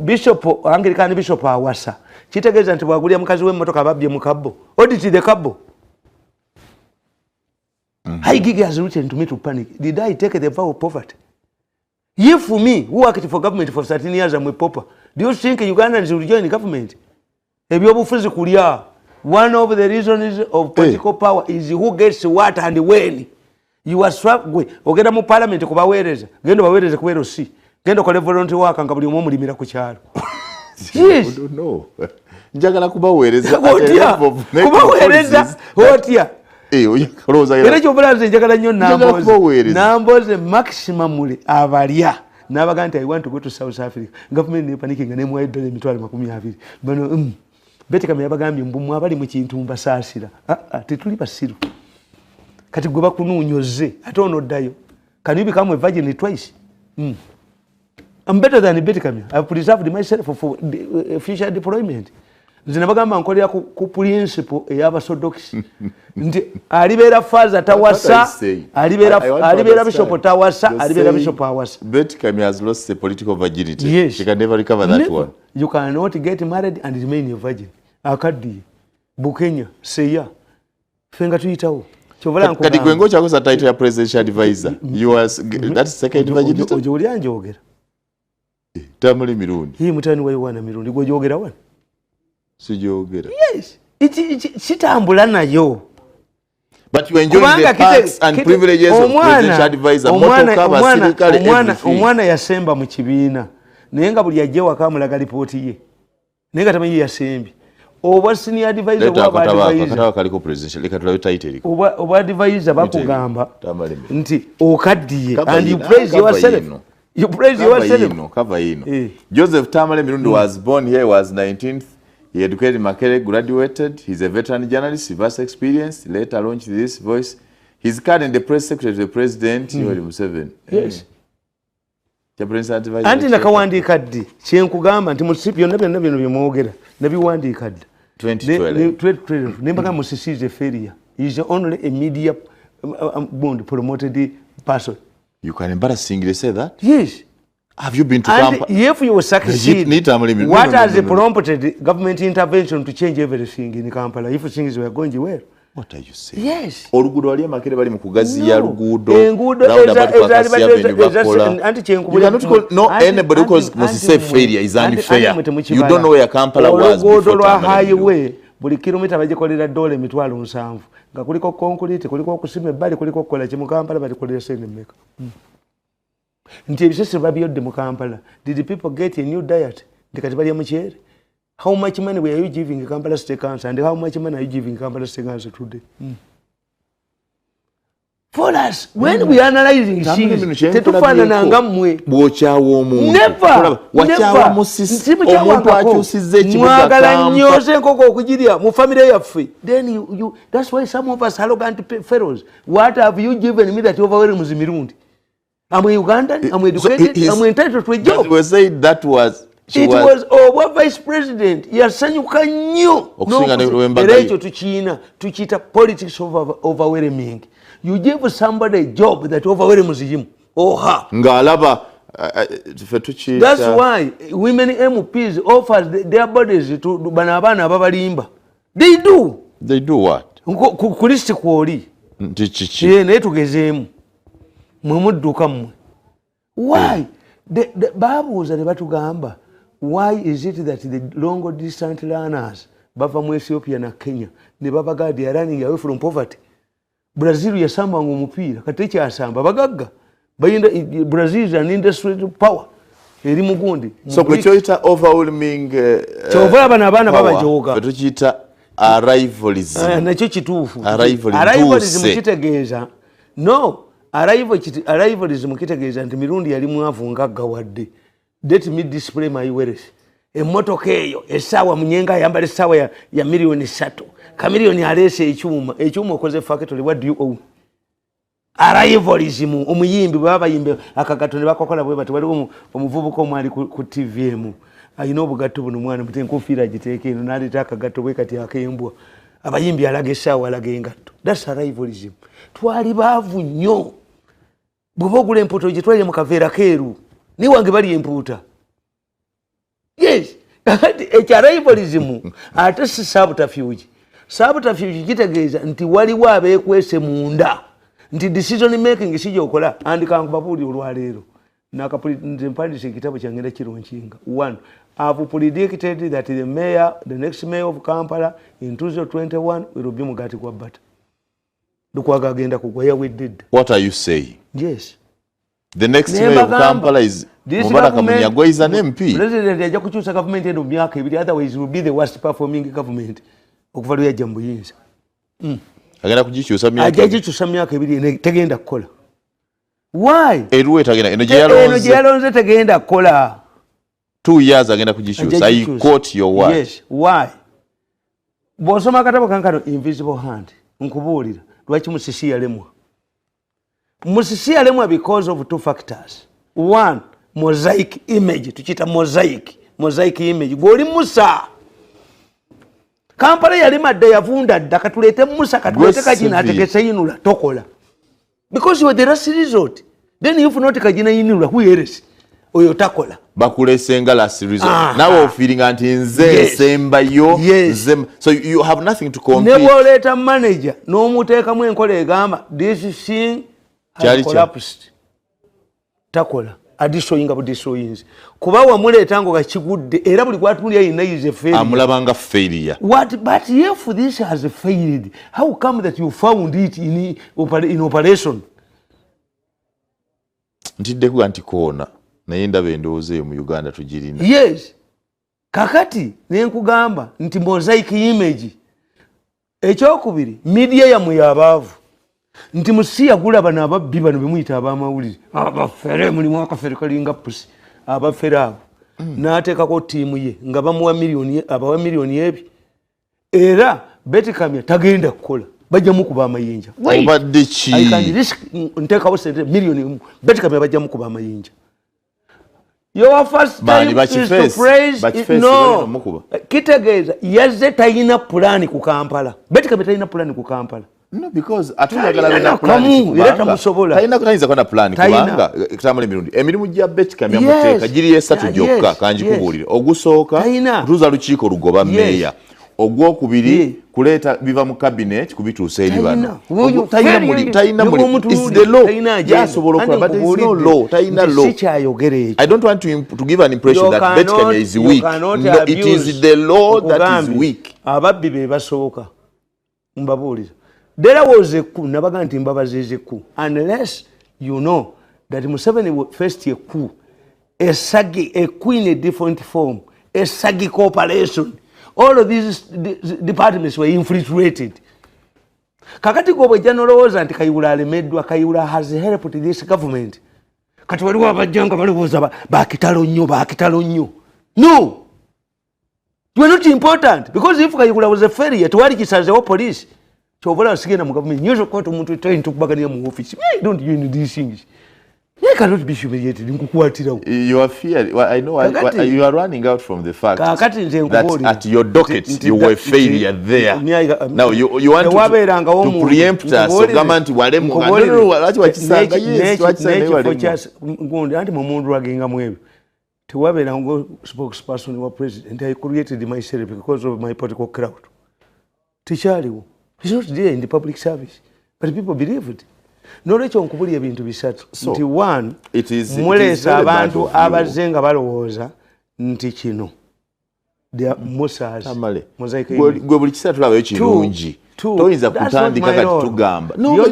Bishop, Anglican Bishop Awasa. Chitegeza nti bwagulya mukazi w'emmotoka babye mu kabbo. Audit the kabbo. High gig has written to me to panic. Did I take the vow of poverty? If for me, who worked for government for 13 years, I'm a pauper. Do you think Ugandans will join the government? One of the reasons of political power is who gets what and when. You are struggling. Ogenda mu parliament kubaweereza. Genda baweereze ku LC. Genda kole volunteer work nga buli omu limira ku kyalo. Yes. No. Njagala kubaweereza. Kubaweereza. Otya. Oyakaloza era kyobulaze njagala nnyo namboze maximum abalya n'abaga nti I want to go to South Africa. Government ne panicking ne mu $1 emitwalo 20 bano Besigye yabagambye mbu abali mu kintu mbasaasira tetuli basiru kati gwe bakunuunyoze ate onoddayo. Can you become a virgin twice? I'm better than Besigye. I've preserved myself for future deployment. Nze nabagamba nkolera ku principle ey'abasodox nti alibeera faza tawasa alibeera bishop tawasa alibeera bishop awasa. Besigye has lost the political virginity. Yes. She can never recover that one. You cannot get married and remain a virgin. Akaddiye Bukenya Seya fenga tuyitawo kati gwengo kyakosa title ya presidential advisor. You was that's second virginity. Ojo oli anjogera Tamale Mirundi hii mutani wa UNRA Mirundi gwe jogera wana sijogera. Yes, sitambula nayo. But you enjoy the perks and privileges of presidential advisor. Omwana yasemba mu kibiina naye nga buli ajje waka amulaga lipooti ye naye nga tamanyi yasembi. Oba senior advisor oba advisor bakugamba nti okaddiye and you praise yourself. You praise yourself. Joseph Tamale Mirundi was born here, was 19th. He educated in Makerere, graduated. He's a veteran journalist, vast experience. Later launched this voice. He's currently the press secretary of the President Museveni. Yes. Anti nakawandiika ddi kyenkugamba nti musipi byonna byonna bino byemwogera nabiwandiika ddi 2012 nembaga musisiize failure. He is only a media promoted person. You can embarrassingly say that? Yes. Have you been to Kampala? If you succeed, what has prompted government intervention to change everything in Kampala if things were going well? What are you saying? Yes. Olugudo wali Makerere bali mu kugaziya lugudo. No, anybody because must say failure is unfair. You don't know where Kampala was before highway. Buli kilomita bagikolera $7 nga kuliko concrete, kuliko okusima ebbali, kuliko okukola ki mu Kampala bagikolera sente mmeka. Nti ebisese babiyodde mu Kampala. Did the people get a new diet? Ndikati balya mukyere. How much money were you giving Kampala State Council and how much money are you giving Kampala State Council today? For us, when we are analyzing things, tetufaanana nga mmwe. Bw'okyawa omuntu. Never. Wakyawa musisi omuntu akyusizza ekibuga mwagala nnyo enkoko okugirya mu family yaffe. Then you that's why some of us arrogant fellows. What have you given me that overwhelms Mirundi? I'm a Ugandan, I'm educated, I'm entitled to a job. You were saying that was... It was vice president. Yasanyuka nnyo. Era ekyo tukiita politics of overwhelming. You give somebody a job that overwhelms him. Oha. Ng'alaba That's why women MPs offer their bodies to bano abaana ababalimba. They do. They do what? Ku list kwoli. Naye tugezeemu. Mwe mudduka mmwe. Why? Babuuza ne batugamba. Why is it that the long distance runners bava mu Ethiopia na Kenya ne babaga they are running away from poverty? Brazil yasamba omupiira kati kyasamba bagagga. Brazil is an industry power. Eri mugundi. So kwechoita overwhelming chovola bana babajoga. Kwechoita arrivalism. Nakyo kituufu. Arrivalism kitegeeza. No. Arrivalism kitegeeza nti Mirundi yali mwavu ngagga wadde. Let me display my wealth. Emmotoka eyo essaawa munyenga ayambala essaawa ya $3 million. Kamiliyoni aleese ekyuma okoze factory. What do you own? arrivalism omuyimbi baba yimbe akagato ne bakokola bwe bati waliwo omuvubuko omwali ku TVM ayina obugatto buno mwana mute nkofiira giteeke eno n'aleeta akagato bwe kati akembwa abayimbi alaga essaawa alaga engatto. That's arrivalism. Twali baavu nnyo bw'oba ogula empuuta ogitwalire mu kaveera keeru ni wange bali empuuta. Yes, ekyo arrivalism ate si subterfuge. Subterfuge kitegeeza nti waliwo abeekwese munda nti decision making sijokola andika nkubabuulira olwaleero nze mpandise ekitabo kyangenda kirunkinga. 1. I've predicted that the next mayor of Kampala in 2021 will be Mugati Kwabata. Lukwaga agenda kugwa. Yeah, we did. What are you saying? Yes. The next mayor of Kampala is Mubaraka Munyagwa is an MP. President ajja kukyusa government eno myaka ebiri, otherwise it will be the worst performing government okuva lwe yajja mu buyinza. Agenda kugikyusa myaka. Ajja kukyusa myaka ebiri tegenda kukola. Why? Eruwe tagenda eno gye yalonze tegenda kukola. 2 years agenda kugikyusa. I quote your word. Yes. Why? Bw'osoma akatabo kankano Invisible Hand nkubuulira lwaki Musisi yalemwa. Musisi yalemwa because of 2 factors. 1. Mosaic image. Tukita mosaic image. Gwoli Musa. Kampala yalema dda yavunda dda katulete Musa katulete kajina ategese yinula tokola. Because you were the last resort. Then if not kajina yinula who else? Oyo takola. Bakulesenga last resort. Now feeling anti nze sembayo. Yes. So you have nothing to compete. Nebo leta manager no muteeka mu enkola egamba this thing has collapsed. Takola. Adishoyinga budishoyinzi. Kuba wamuleta ngo kachigudde era buli kwatulya ina is a failure. Amulabanga failure. But if this has failed, how come that you found it in operation? Ntidde ku antikoona naye ndabe ndowooze mu Uganda tugirina. Yes. Kakati nenkugamba nti mosaic image. Ekyokubiri media ya muyabaavu. Nti Musisi yagula bano ababbi bano bemuyita ab'amawulire. Abafere mulimu akafere kalinga pusi. Abafere abo. N'ateekako ttiimu ye nga bamuwa miliyoni ebi. Era Besigye tagenda kukola. Bajja mukuba amayinja. Obadde ki? I can risk nteekawo sente miliyoni Besigye bajja mukuba amayinja. Your first time is to praise. No. Kitegeeza yazze tayina pulani ku Kampala. Besigye tayina pulani ku Kampala. No, because atuyagala na plan kubanga tayina kutayinza kona plan kubanga Tamale Mirundi emirimu gya Besigye yamuteeka giri esatu gyokka kanji kubuulira ogusooka tuza lukiiko lugoba meya ogwokubiri kuleeta biva mu cabinet kubituusa eri bano tayina muli is the law yasobola okuba but it's no law tayina law. I don't want to give an impression that Besigye is weak. No, it is the law that is weak. Ababbi be basooka mbabuulira. There was a coup, nabaga nti mbabazi is a coup. Unless you know that Museveni faced a coup, a coup in a different form, a SAGI cooperation. All of these departments were infiltrated. Kakati kwa nolowooza nti Kayihura alemeddwa, Kayihura has helped this government. Kati waliwo abajjanga balowooza bakitalo nnyo. No! You are not important. Because if Kayihura was a failure, tewali kisazewo police. Chovola sigena mu government nyozo kwa omuntu trying to kubaganira mu office. Why don't you know these things? You cannot be humiliated. You are feared. I know you are running out from the fact that at your docket you were failure there. Now you want to preempt us. So government walemu lwaki wakisanga yes wakisanga walemu. Anti mumundu agenga mwebe. Tewabera ngo spokesperson wa president. I created myself because of my political crowd. Tichaliwo. He's not there in the public service. But people believe it. Nolecho nkubuli ebintu bisatu. Nti one, mulesa abantu abazenga balowooza nti kino. They are Musas. Gwe buli kisatu labayo kirungi. Toyinza kutandika kati tugamba. No,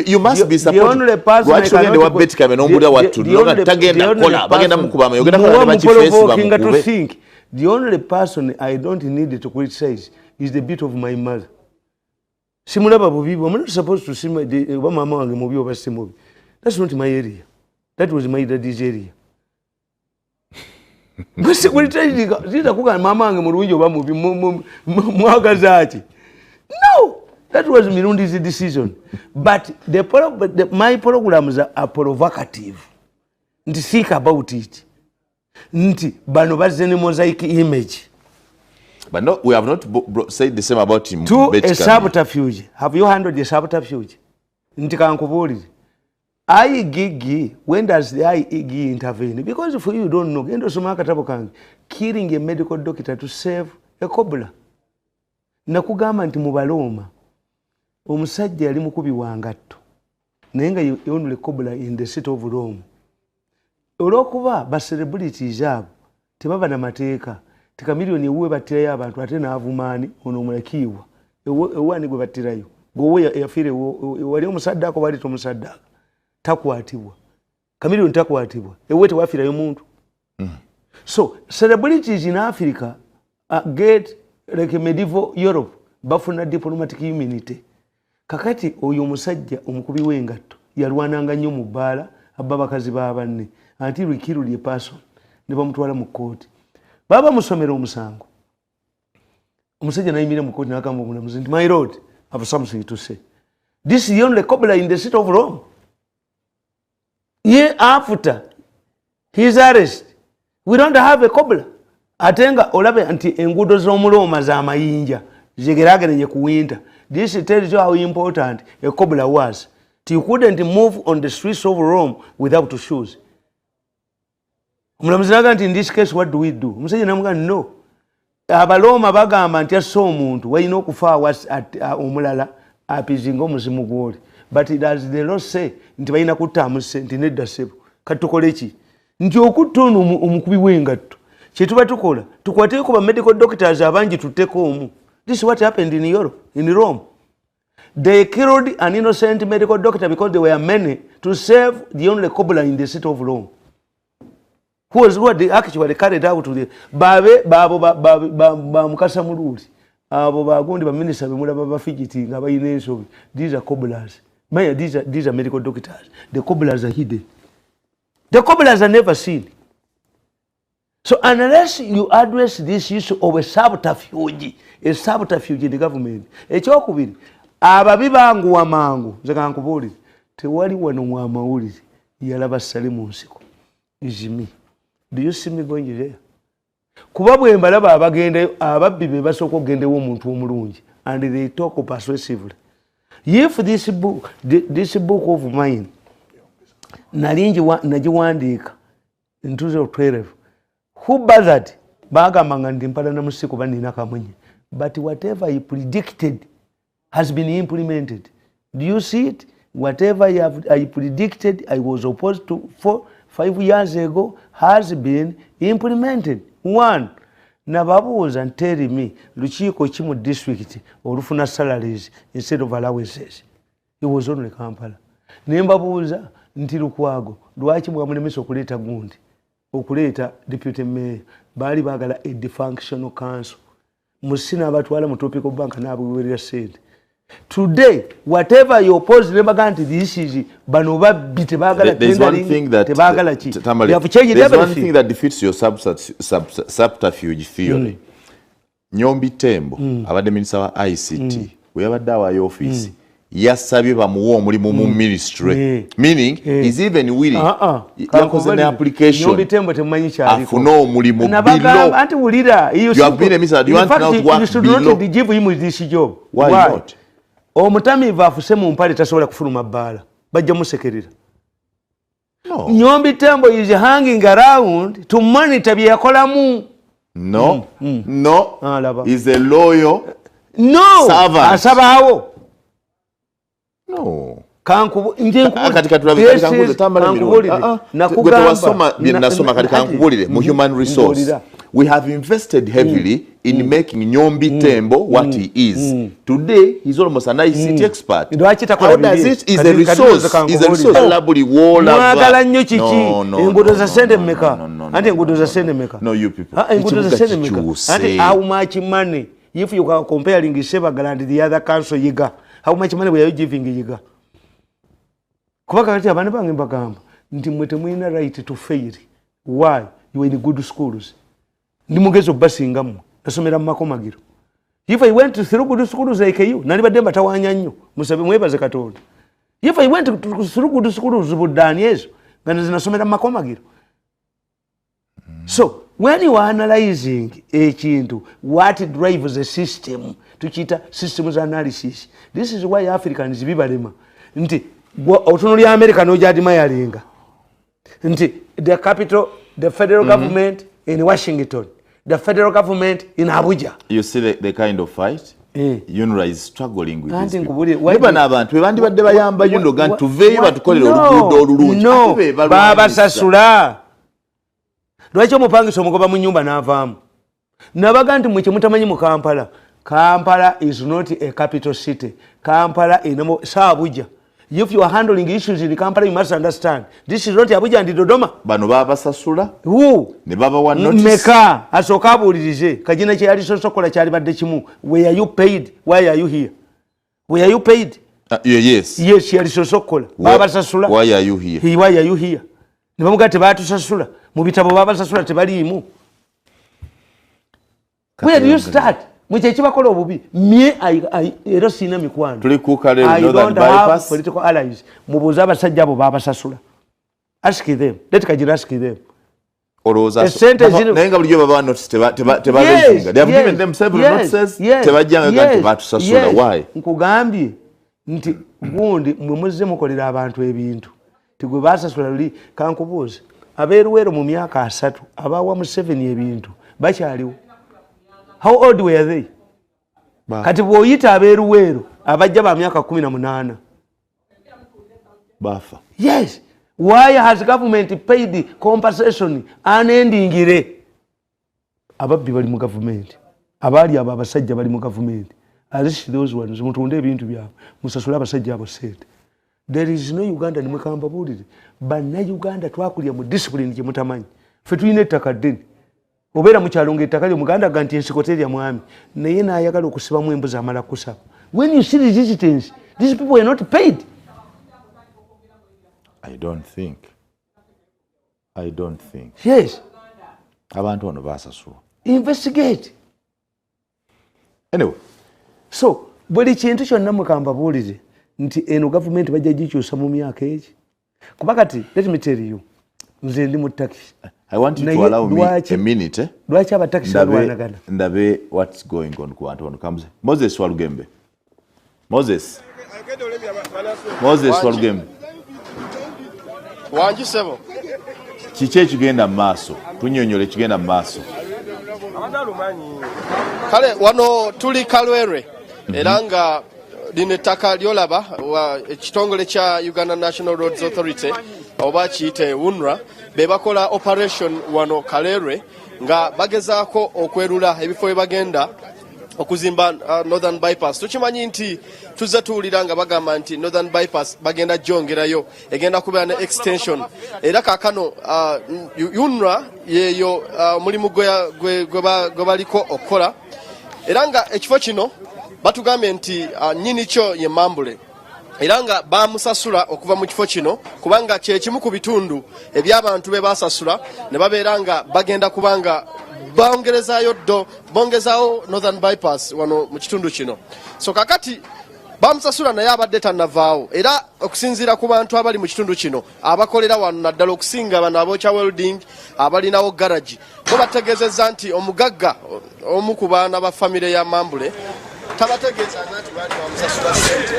you must be supported. Lwaki ogende wa Besigye n'ombulira wattu nga tagenda kukola bagenda mukuba amayogera kola bakifeesi bamukube. The only person I don't need to criticize is the bit of my mother. Simulaba bubibu. I'm not supposed to see my mama wange mubi oba si mubi. That's not my area. That was my daddy's area. Basi kulitayika sita kuga mama wange mulungi oba mubi mwagaza ati. No. That was Mirundi's decision. But my programs are provocative. Think about it. Bano bazene mosaic image. But no, we have not said the same about him. To a subterfuge. Have you handled the subterfuge? Ntikankubuulire. IGG, when does the IEG intervene? Because for you don't know, killing a medical doctor to save a cobbler. Nakugamba nti mu Baloma omusajja yali mukubi wa ngatto naye nga yonule cobbler in the city of Rome. Olwokuba ba celebrities abo tebaba na mateeka tikamiliyoni ewuwe battirayo abantu ate n'avumaani ono omulakiibwa ewaani gwe battirayo gwewe yafiire wali omusaddaako wali tomusaddaaka takwatibwa kamiliyoni takwatibwa ewuwe tewafiirayo muntu. So celebrities in Africa get like a medieval Europe bafuna diplomatic immunity. Kakati oyo musajja omukubi w'engatto yalwananga nnyo mu bbaala abba bakazi b'abanne until we killed a person ne bamutwala mu kkooti. Baba musomera omusango. Omusajja nayimirira mu kkooti n'agamba omulamuzi nti my lord, I have something to say. This is the only cobbler in the city of Rome. Year after his arrest, we don't have a cobbler. Atenga olabe anti engudo z'omuloma za mayinja zigerageranye ku winter. This tells you how important a cobbler was. You couldn't move on the streets of Rome without shoes. Omulamuzi n'agamba nti in this case what do we do? Omusajja n'amugamba no. Abaloma bagamba nti asse omuntu walina okufa omulala apizinga omuzimu gw'oli. But does the law say nti balina kuttaamu ssente nedda ssebo kati tukole ki? Nti okutta ono omukubi w'engatto kyetuba tukola tukwateeko ba medical doctors abangi tutteko omu. This is what happened in Europe, in Rome. They killed an innocent medical doctor because there were many to save the only cobbler in the city of Rome. Who they actually carried out to the Babe Mukasa Muluri. Abo bagundi ba minister bemula baba fidgeting abayina ensobi. These are cobblers. Maya, these are medical doctors. The cobblers are hidden. The cobblers are never seen. So unless you address this issue of a subterfuge in the government, ekyokubiri ababi bangu wamangu nze kankubuulire tewali wano mu amawulire yalaba Salimu Nsiko is me. Do you see me going there? Kuba bwe mbalaba abagendeyo ababbi be basooka okugendewo omuntu omulungi and they talk persuasively. If this book of mine nagiwandiika in 2012, who bothered bagambanga nti mpalana musiko banina kamunye, but whatever he predicted has been implemented. Do you see it? Whatever I predicted I was opposed to 5 years ago has been implemented. One, nababuuza and tell me lukiiko ki mu district olufuna salaries instead of allowances. It was only Kampala. Nembabuuza nti Lukwago lwaki mwamulemesa okuleeta gundi okuleeta deputy mayor baali baagala a dysfunctional council musina abatwala mu tropical bank n'abuwerera sente. Today, whatever you oppose, there's one thing that defeats your subterfuge theory. Nyombi Tembo, abadde minister wa ICT, weyabadde awayo office, yasabye bamuwa omulimu mu ministry. Meaning, he's even willing. Yakoze an application. Nyombi Tembo temumanyi kyaliko. Afuna omulimu below. Anti wulira. You have been a minister. Do you want now to work below? You should not give him this job. Why not? Omutamiivu afuse mu mpale tasobola kufuluma bbaala bajja musekerera. No. Nyombi Tembo is hanging around to monitor bye yakolamu. No. No. He's a loyal servant. Asabaawo. No. Human resource. We have invested heavily in making Nyombi Tembo what he is. Today, he's almost an ICT expert. How does it? Is a resource. Is a resource. No, you people. How much money? If you are comparing Sebagal and the other council, Yiga, how much money were you giving Yiga? Kubaka abana bange bagamba nti mwete mwina right to fail. Why? You are in good schools. Ndi mugezo basingamu nasomera mu makomagiro. If I went through good schools like you, nani bademba tawanya nnyo. Musabe mwebaze Katonda. If I went through good schools budani yezo, ngana zinasomera makomagiro. So, when you are analyzing ekintu, what drives the system, tuchita systems analysis. This is why Africans bibalema. Nti otunuli America no jadima yalinga. Nti the capital, the federal government in Washington, the federal government in Abuja. You see the kind of fight? UNRA is struggling with this. No, Baba Sasula. Lwaki omupangisa omugoba mu nyumba n'avaamu? Nabaga nti mwe mutamanyi mu Kampala. Kampala is not a capital city. Kampala inamo Abuja. If you are handling issues in Kampala, you must understand. This is not Abuja and Dodoma. Bano baba sasula? Who? Ne baba wa notice. Meka asoka abulirize. Kajina kye yali sosokola kyali badde kimu. Where are you paid? Why are you here? Where are you paid? Yes. Yes, yali sosokola. Baba sasula. Why are you here? Why are you here? Ne bamugate batusasula. Mu bitabo baba sasula tebaliimu. Where do you start? Mwiche chibakola obubi. Mie era sina mikwano. Tuli kukale Northern Bypass political allies. Mubuza abasajja abo baba sasula. Ask them. Let Kajira ask them. Oroza. Nenga buliyo baba notice tebalezinga. They have given them several notices. Tebajjanga ganti batusasula. Why? Nkugambye nti gundi mwe muzze mukolera abantu ebintu. Tigwe basasula luli kankubuuza. Abeeruwero mu myaka 3 abawa mu 7 ebintu bakyaliwo. How old were they? Kati bwoyita abeeruwero abajja ba myaka 18 bafa. Yes. Why has government paid compensation unendingire? Ababbi bali mu government. Abali aba abasajja bali mu government. As those ones mutunde ebintu byabo musasula abasajja abo sente. There is no Uganda nimwe kamba bulire. Bana Uganda twakulya mu discipline gye mutamanyi. Fe tuyine ettaka ddene. Obera mu kyalo ng'ettaka lyo muganda ganti ensikoterya mwami. Naye n'ayagala okusibamu embuzi amala kusaba. When you see the resistance, these people were not paid. I don't think. Yes. Abantu ono basasula. Investigate. Anyway. So, buli kintu kyonna mukamba bulire nti eno government bajja gikyusa mu myaka egi. Kuba kati, let me tell you, nze ndi mu taxi. I want you to allow me a minute. Lwaki aba taxi alwanagana? Ndabe what's going on ku bantu ono comes. Moses Walugembe. Moses Walugembe. Wanji sebo. Kiki ekigenda mu maaso? Tunyonyole ekigenda mu maaso. Kale wano tuli Kalwere era nga lino ettaka lyolaba ekitongole kya Uganda National Roads Authority oba kiyite UNRA be bakola operation wano Kalwere nga bagezaako okwerula ebifo we bagenda okuzimba Northern Bypass. Tukimanyi nti tuzze tuwulira nga bagamba nti Northern Bypass bagenda gyongerayo egenda kubeera ne extension era kaakano UNRA yeeyo omulimu gwe baliko okukola era nga ekifo kino batugambye nti nnyini kyo ye Mambule era nga bamusasula okuva mu kifo kino kubanga kyekimu ku bitundu eby'abantu be basasula ne babeera nga bagenda kubanga bongezawo Northern Bypass wano mu kitundu kino. So kakati bamusasula naye abadde tannavaawo era okusinziira ku bantu abali mu kitundu kino abakolera wano naddala okusinga bano abokya welding abalinawo garage bo bategeezezza nti omugagga omu ku baana ba famire ya Mambule tabategeeza nti baali bamusasula ssente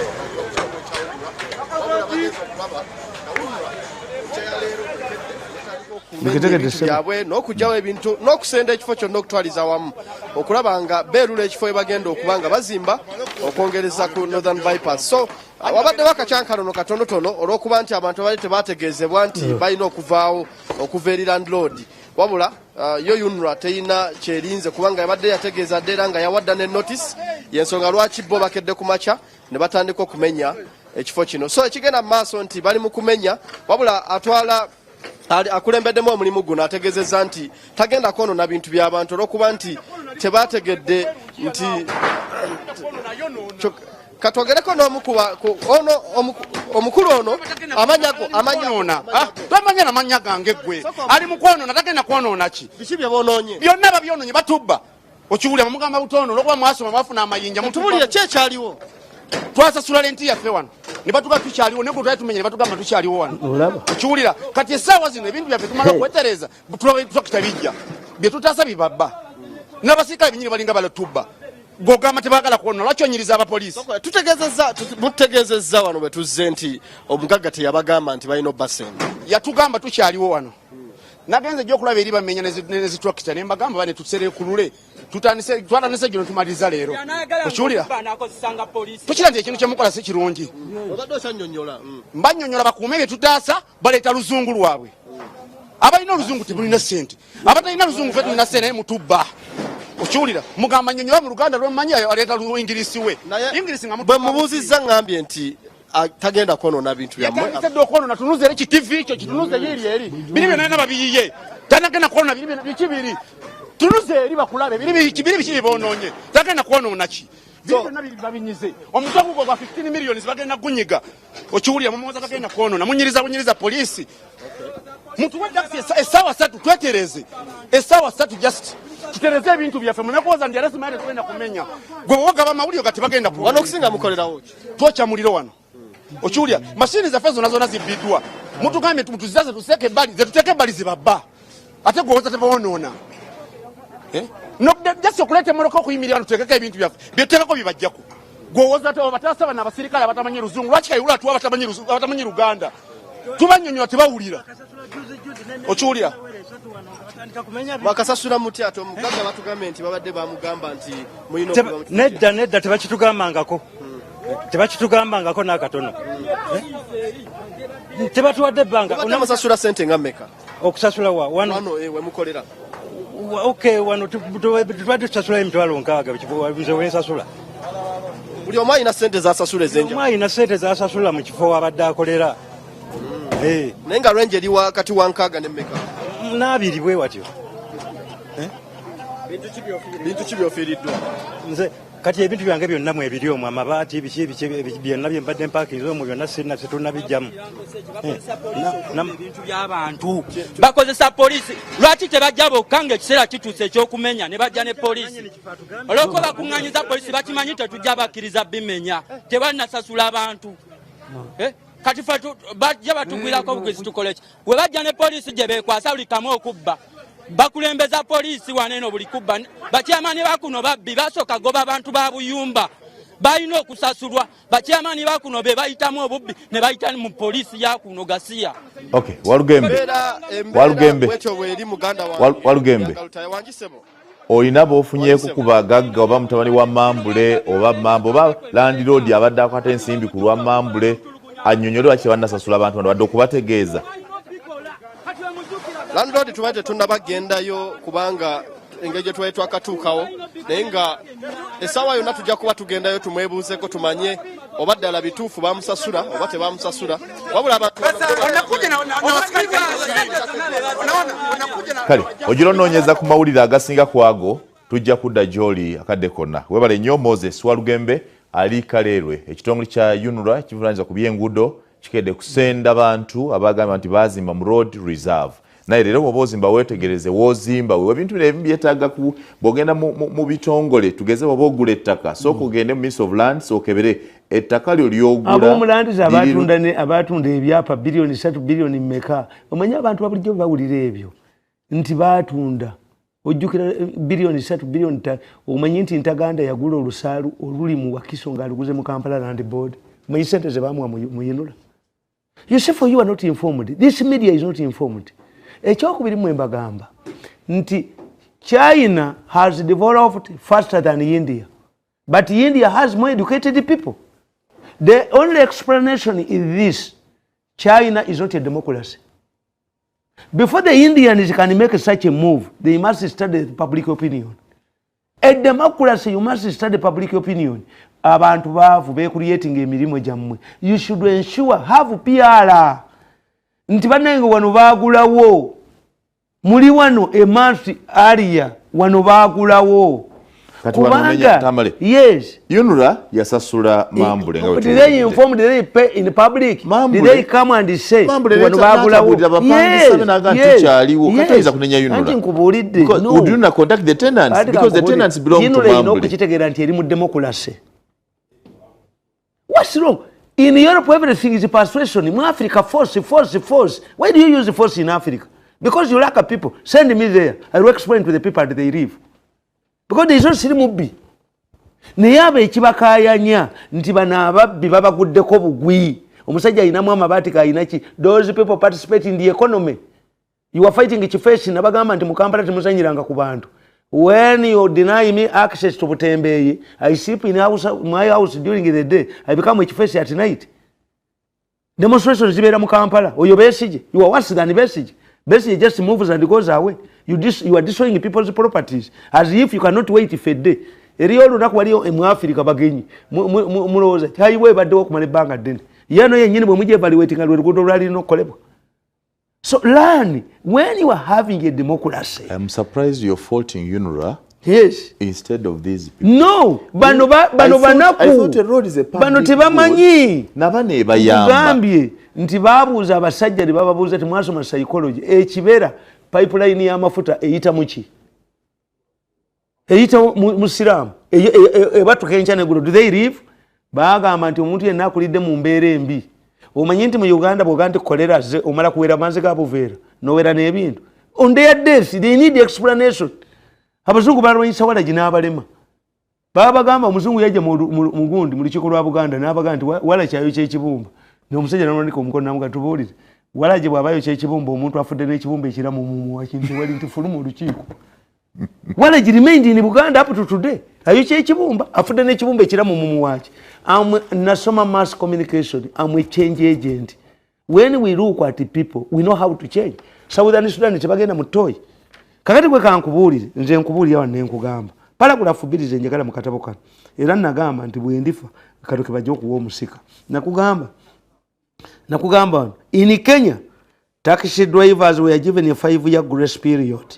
yabwe n'okugyawo ebintu n'okusenda ekifo kyonna okutwaliza wamu okulaba nga beerula ekifo we bagenda okubanga bazimba okwongereza ku Northern Bypass. So wabaddewo akacyankanono katonotono olw'okuba nti abantu bali tebategeezebwa nti balina okuvaawo okuva eri landlord wabula yo UNRA teyina kyerinze kubanga yabadde yategeeza dde era nga yawadda ne notice yensonga lwaki bo bakedde ku makya ne batandika okumenya ekifo kino. So ekigenda mu maaso nti bali mu kumenya wabula atwala akulembeddemu omulimu guno ategeezezza nti tagenda kwonoona bintu by'abantu olw'okuba nti tebategedde nti katwogereko n'omukuba omukulu ono twamanya namanya gange gwe ali mu kwonoona tagenda kwonoona ki? Biki bye boonoonye? Byonna babyonoonye batubba okiwulira mugamba butono olwokuba mwasoma mwafuna amayinja mutubulire kyekyaliwo twasasula lenti yaffe wano ne batuga tukyaliwo naye twali tumenye ne batugamba tukyaliwo wano okiwulira kati essaawa zino ebintu byaffe tumala okwetereza tulokita bijja bye tutaasa bibabba n'abasirikale binyini balinga balatubba gogamba tebagala kuwona lwaki onyiriza abapoliisi mutegeezezza wano bwe tuzze nti omugagga teyabagamba nti balina obbasente yatugamba tukyaliwo wano nagenze gyo okulaba eri bamenya nezitulakita ne mbagamba bane tusere kulule twatanise gino tumaliriza leero okiwulira tukira nti ekintu kyemukola si kirungi mbanyonyola bakuume bye tutaasa baleeta luzungu lwabwe abalina oluzungu tebulina ssente abatalina luzungu fe tulina ssente naye mutubba okiwulira mugamba nyonyola mu luganda lwemanyi aleeta luingirisi we bwe mubuuzizza ngambye nti tagenda kwonoona bintu byammwe okwonoona tunuze eri kitivi ekyo kitunuze yeri eri biri byonna babiyiye tanagenda kwonoona biki biri tunuze eri bakulabe biri biki bonoonye tagenda kwonoona ki biri byonna babinyize omutwe gwo gwa 15 million bagenda gunyiga okiwulira mumuwoza tagenda kwonoona munyiriza poliisi mutuwe taxi essaawa 3 twetereze essaawa 3 just tutereze ebintu byaffe munakuwoza ndi arasi maere tugenda kumenya gwe wogaba amawulire gati bagenda wano okusinga mukolerawo ki twoca muliro wano okiwulira mashini zaffe zona zibbiddwa mutugambye tuzizaze tuseke ebbali zetuteke ebbali zibabba ate gwewoza tebawonoona jasi okuleeta emmotoka okuyimirira wano tutekeko ebintu byaffe byetutekeko bibajjako gwewoza bataasa bano abasirikale abatamanyi luzungu lwaki kayula tuwa abatamanyi luganda tubanyonyola tebawulira okiwulira bakasasula muti ate omugagga batugambye nti babadde bamugamba nti nedda tebakitugambangako tebakitugambangako n'akatono tebatuwadde ebbanga musasula sente nga mmeka okusasula wano wemukolera okay wano tubadde tusasula emitwalo 6 nze wensasula buli omu alina sente zasasula ezenja alina sente zasasula mu kifo wabadde akolera naye nga lwenje eri wakati wa 6 ne mmeka n'abiri bwe watyo bintu ki byofiiriddwa nze kati ebintu byange byonna mwe biri omwo amabaati biki byonna bye mbadde mpakinze omwo byonna tetunnabijjamu ebintu by'abantu bakozesa poliisi lwaki tebajja bokka ng'ekiseera kituuse ekyokumenya ne bajja ne poliisi olwokuba bakuŋŋanyiza poliisi bakimanyi tetujja bakkiriza bimenya tebalinasasula abantu kati fe bajja batugwirako bugezi tukole ki we bajja ne poliisi gye beekwasa buli kamu okubba bakulembeza poliisi waneeno buli kubba bakyamani bakuno babbi basooka goba abantu ba buyumba balina okusasulwa bakyamani bakuno be bayitamu obubbi ne bayita mu poliisi yakuno gasiya walugembe olina b'ofunyeeku ku bagagga oba mutabani wa mambule oba mambo oba landiroodi abadde akwata ensimbi ku lwa mambule annyonnyole lwaki bannasasula abantu bano badde okubategeeza landlord tubadde tunnabagendayo kubanga engeri gye twali twakatuukawo naye nga essaawa yonna tujja kuba tugendayo tumwebuuzeko tumanye oba ddala bituufu bamusasula oba tebamusasula wabula abantu kale ogira onoonyeza ku mawulire agasinga ku ago tujja kudda gy'oli akadde konna webale nnyo Moses Walugembe ali Kaleerwe ekitongole kya UNRA kivunaanyizibwa ku by'enguudo kikedde kusenda abantu abagamba nti bazimba mu road reserve naye leero bw'oba ozimba weetegereze w'ozimba wewe ebintu bino ebimu byetaaga bw'ogenda mu bitongole tugeze bw'oba ogula ettaka sooka ogende mu Ministry of Land sookebere ettaka lyo ly'ogula ab'omulandizi abatunda ebyapa biliyoni 3 biliyoni mmeka omanyi abantu babulijjo bawulira ebyo nti baatunda ojjukira biliyoni 3 biliyoni 5 omanyi nti Ntaganda yagula olusaalu oluli mu Wakiso ng'aluguze mu Kampala Land Board omanyi sente ze baamuwa mu UNRA. You say for you are not informed. This media is not informed. Ekyokubiri mwe mbagamba nti China has developed faster than India, but India has more educated people. The only explanation is this: China is not a democracy. Before the Indians can make such a move, they must study the public opinion. A democracy, you must study public opinion. Abantu bavu be creating emirimu gyammwe. You should ensure have PR. Nti banange wano baagulawo muli wano emansi area wano baagulawo Kubanga, yes. UNRA yasasula Mambule. Did they inform, did they pay in the public? Mambule. Did they come and say? Mambule, yes. No. Would you not contact the tenants? Because the tenants belong to Mambule. What's wrong? In Europe, everything is persuasion. In Africa, force. Why do you use the force in Africa? Because you lack of people. Send me there. I will explain to the people that they live. Because there is no sirimubi. Niyabe ekibakayanya nti bana ababbi babaguddeko bugwi. Omusajja ayinamu amabati kayinachi. Those people participate in the economy. You are fighting each face nabagamba nti Mukampala temuzanyiranga ku bantu. When you deny me access to Butembeyi, I sleep in my house during the day. I become each face at night. Demonstrations zibera mu Kampala. Oyo Besigye. You are worse than Besigye. Besigye just moves and goes away. You are destroying people's properties as if you cannot wait for a day. Eriyo lunaku waliyo mu Africa bagenyi. Mulowooza highway baddewo okumala ebbanga ddene. Yano yennyini bwe mujja evaluating oluguudo lwali lunokolebwa. So learn when you are having a democracy. I'm surprised you're faulting UNRA. Yes. Instead of these people. No, bano banaku. I thought a road is a public. Bano tebamanyi. Nabane bayamba. Gambye nti babuuza abasajja ne bababuuza ti mwasoma psychology. Ekibera pipeline y'amafuta eyita muki. Eyita musiramu. Ebatuka enkya neggulo. Do they live? Bagamba nti omuntu yenna akulidde mu mbeera embi. Omanyi nti mu Uganda bw'ogamba nti kolera ze omala kuwera manzi ga buveera n'owera n'ebintu. On their deaths, they need explanation. Abazungu balwanyisa Walagi n'abalema. Babagamba omuzungu yajja mu gundi mu lukiiko lwa Buganda n'abagamba nti Walagi ayokya ekibumba. N'omusajja n'amulika omukono n'amuga tubuulire. Walagi bw'aba ayokya ekibumba omuntu afudde n'ekibumba ekiramu mu wakintu wali nti fuluma olukiiko. Walagi remained in Buganda up to today. Ayokya ekibumba afudde n'ekibumba ekiramu mu waki. Nasoma mass communication. I'm a change agent. When we look at the people, we know how to change. Southern Sudan tebagenda mutoyi. Kakati gwe kankubuulire, nze nkubuulira wano ne nkugamba. Paragraph 2 ze njagala mu katabo kano. Era nagamba nti bwe ndifa katoke bajja okuwa omusika. Nakugamba in Kenya, taxi drivers were given a 5-year grace period.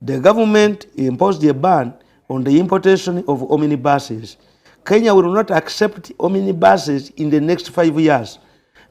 The government imposed a ban on the importation of omnibuses. Kenya will not accept omnibuses in the next 5 years.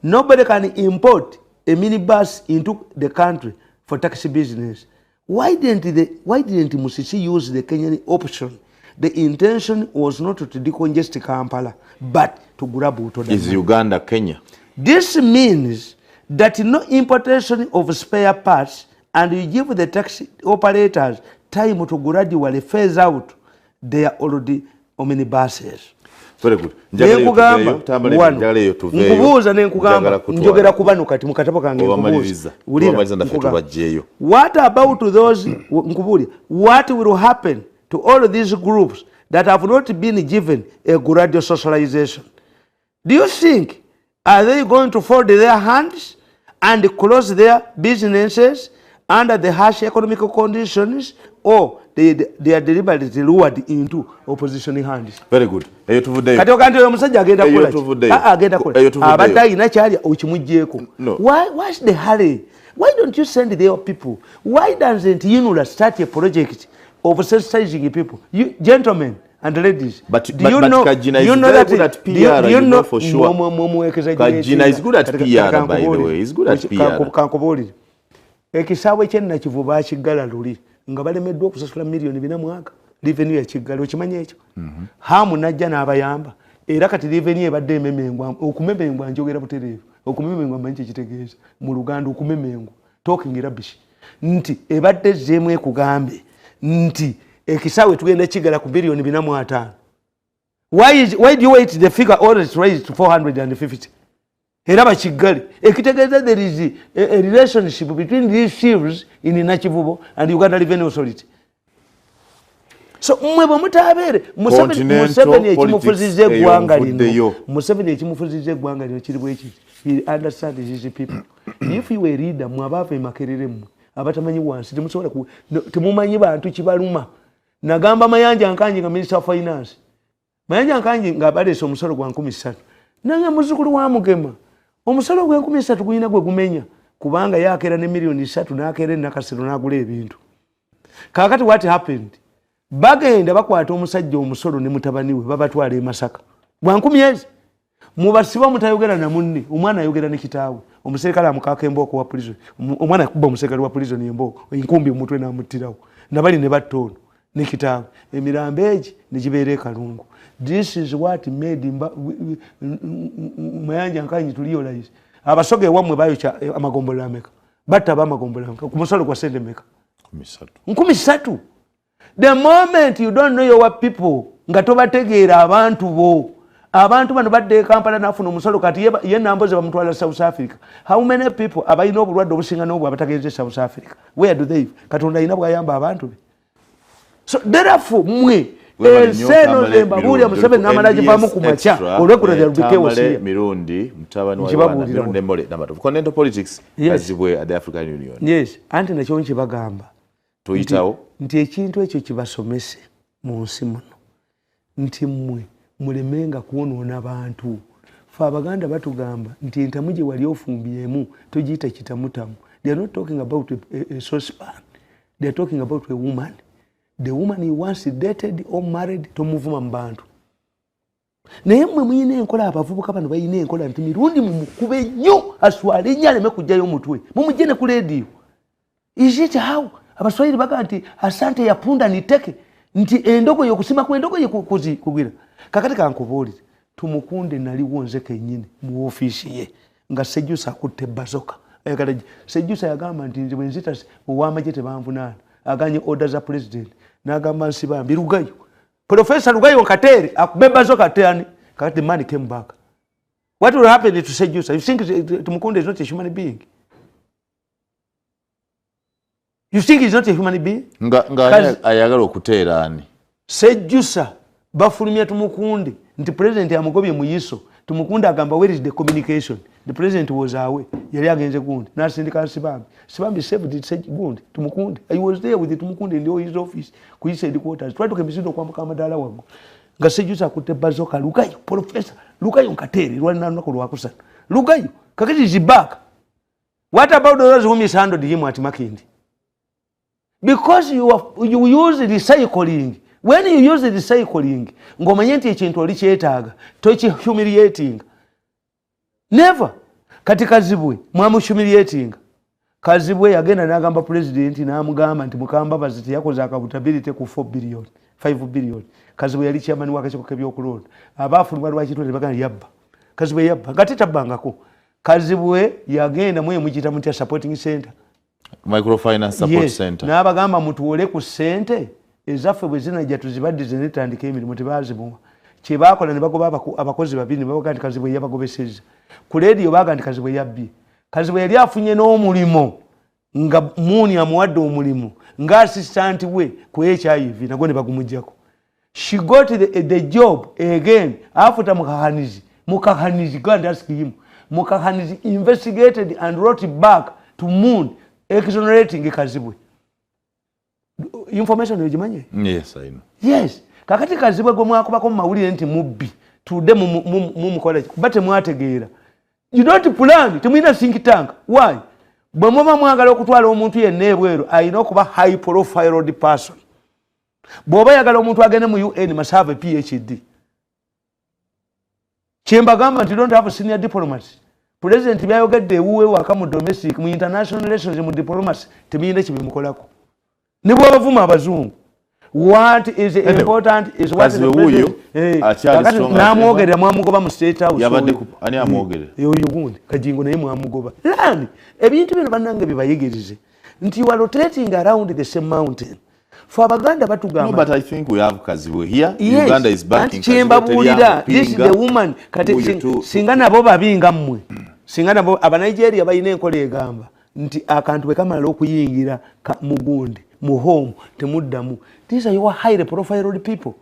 Nobody can import a minibus into the country for taxi business. Why didn't Musisi use the Kenyan option? The intention was not to decongest Kampala, but to grab Utoda. Is Uganda Kenya? This means that no importation of spare parts, and you give the taxi operators time to gradually phase out their already omnibuses. Very good. Nkubuuza ne nkugamba njogera kubano kati mu katabo kange nkubuuza. What about those nkubuli? What will happen to all these groups that have not been given a gradual socialization? Do you think are they going to fold their hands and close their businesses under the harsh economic conditions, or they are deliberately lured into opposition hands? Very good. Kati okanti oyo musajja agenda kula. Agenda kula. Abadde ayina kyali okimuggyeko. What's the hurry? Why don't you send their people? Why doesn't UNRA start a project of sensitizing people? You gentlemen and ladies, do you know Kajina is very good at PR, you know for sure. Kajina is good at PR, by the way. He's good at PR. Ekisaawe kyenna kivuba akiggala luli nga balemeddwa okusasula miliyoni 4 mwaka revenue ya kiggala okimanya ekyo. Hamu najja n'abayamba era kati revenue ebadde ememengwa okumemengwa njogera butereevu okumemengwa manyi kitegeeza mu Luganda okumemengwa talking rubbish nti ebadde zeemu ekugambe nti ekisaawe tugenda kiggala ku biliyoni 4.5. Why do you wait the figure always raised to 450? Era bakiggale ekitegeeza there is a relationship between these chiefs in Nakivubo and Uganda Revenue Authority. So mmwe bwe mutabeere Museveni ekimufuzizza eggwanga lino Museveni ekimufuzizza eggwanga lino kiri bwe kiti. He understands these people. If you were a leader mwabava emakerere mmwe abatamanyi wansi temusobola temumanyi bantu kibaluma. Nagamba Mayanja Nkanji nga Minister of Finance. Mayanja Nkanji nga baleese omusolo gwa 13. Nange muzzukulu wa Mugema. Omusolo gwe 13 guyina gwe gumenya kubanga yakera ne miliyoni 3 nakera nakasiro nagula ebintu. Kakati what happened? bagenda bakwata omusajja omusolo ne mutabani we babatwala e Masaka bwankumyezi mubasiba mutayogera na munne omwana ayogera ne kitaawe omuserikale amukaka emboko wa prison omwana akuba omuserikale wa prison emboko enkumbi omutwe namutirawo nabali ne battono ne kitaawe emirambo egi ne gibeera e Kalungu. This is what made mayanja nkanyi tuliolaize abasoga ewamwe bayokya amagombolo ameka batta bamagombolo ameka ku musolo gwa sente meka 13. The moment you don't know your people nga tobategeera abantu bo abantu bano badde Kampala nafuna omusolo kati ye namboze bamutwala South Africa. How many people abayina obulwadde obusinga n'obwo abatagenze South Africa? Where do they? Katonda ayina bwayamba abantu be. So therefore mwe seno zemba buli Museveni namalaje bamu kumacha olwekula ya rubike wasi Tamale Mirundi mtabani wa UNRA Demolition namatu continental politics azibwe at the African Union. Yes, anti na kyonchi bagamba tuyitawo nti ekintu ekyo kibasomese mu nsi muno nti mmwe mulemenga kuonoona abantu fe abaganda batugamba nti entamu gye wali ofumbyemu togiyita kitamutamu. They are not talking about a saucepan, they are talking about a woman. The woman he once dated or married tomuvuma mu bantu. Naye mmwe muyina enkola abavubuka bano bayina enkola nti Mirundi mumukube nnyo aswale nnyo aleme kujjayo omutwe mumujje ne ku leediyo. Is it how abaswahili baga nti asante ya punda niteke nti endogo yokusima ku endogo kugwira kakati kankubuulire tumukunde naliwo nze kennyini mu ofiisi ye nga Sejjusa akutte Basoga Sejjusa yagamba nti nze bwe nzita ow'amagye tebanvunaana aganye order za president n'agamba nsibambi Lugayo Professor Lugayo Katere akube Basoga tani kakati the man came back. What will happen to Sejjusa? You think tumukunde is not a human being? You think he's not a human being? Nga ayagala okuteera ani Sejjusa bafulumya tumukunde nti president amugobye mu yiso tumukunde agamba where is the communication? The president was away yali agenze gundi nasindika Sibambi saved it said gundi tumukunde. I was there with the tumukunde in his office ku his headquarters try to kemisindo kwa makamadala wangu nga Sejjusa akutte Basoga Lugayo Professor Lugayo Katere lwana nako lwakusana Lugayo kakati is back. What about those who mishandled him at Makindi? Because you use recycling. When you use recycling, ngomanye nti ekintu oli kyetaaga toki humiliating. Never. Kati Kazibwe mwamu humiliating. Kazibwe yagenda n'agamba president n'amugamba nti mukamba baziti yakoze accountability ku 4 billion 5 billion. Kazibwe yali chairman w'akakiiko k'ebyokulonda abaafulumwa lwakitwale bagana yabba. Kazibwe yabba ngate tabbangako. Kazibwe yagenda mwe mukita mutya supporting center microfinance support center n'abagamba mutuwole ku sente ezaffe bwe zinajja tuzibaddize netandika emirimu tebazimuwa kye baakola ne bagoba abakozi babiri ne bavuga nti Kazibwe yabagobesezza ku leediyo baaga nti Kazibwe yabbye. Kazibwe yali afunye n'omulimo nga muuni amuwadde omulimu nga assistant we ku HIV nagwo ne bagumujjako. She got the job again after Mukahanizi God asked him. Mukahanizi investigated and wrote back to Moon exonerating Kazibwe. Information yojimanye? Yes, I know. Yes. Kakati Kazibwe gwe mwakubako mawulire nti mubbi tudde mumukola bate mwategeera. You don't plan temwina think tank. Why? Bwe mwaba mwagala okutwala omuntu yenna ebweru ayina okuba high profile person. Bw'oba yagala omuntu agende mu UN must have a PhD. Chembagamba nti don't have senior diplomats. President byayogedde ewuwe waka mu domestic mu international relations mu diplomacy temiyina kibimukolako. Ne bw'abavuma abazungu. What is important is what is the president. Namwogerera mwamugoba mu State House. Yabadde ani amwogerera? Yoyo gundi Kajingo naye mwamugoba. Lani ebintu bino bannange bibayigirize nti you are rotating around the same mountain. For Abaganda batugamba. No, but I think we have Kazibwe here. Yes. Uganda is backing Kazibwe. This is the woman. Singana bo babinga mmwe. Singana bo Abanigeria bayina enkola egamba nti akantu bekamala okuyingira mugundi mu home temuddamu. These are your high profile people.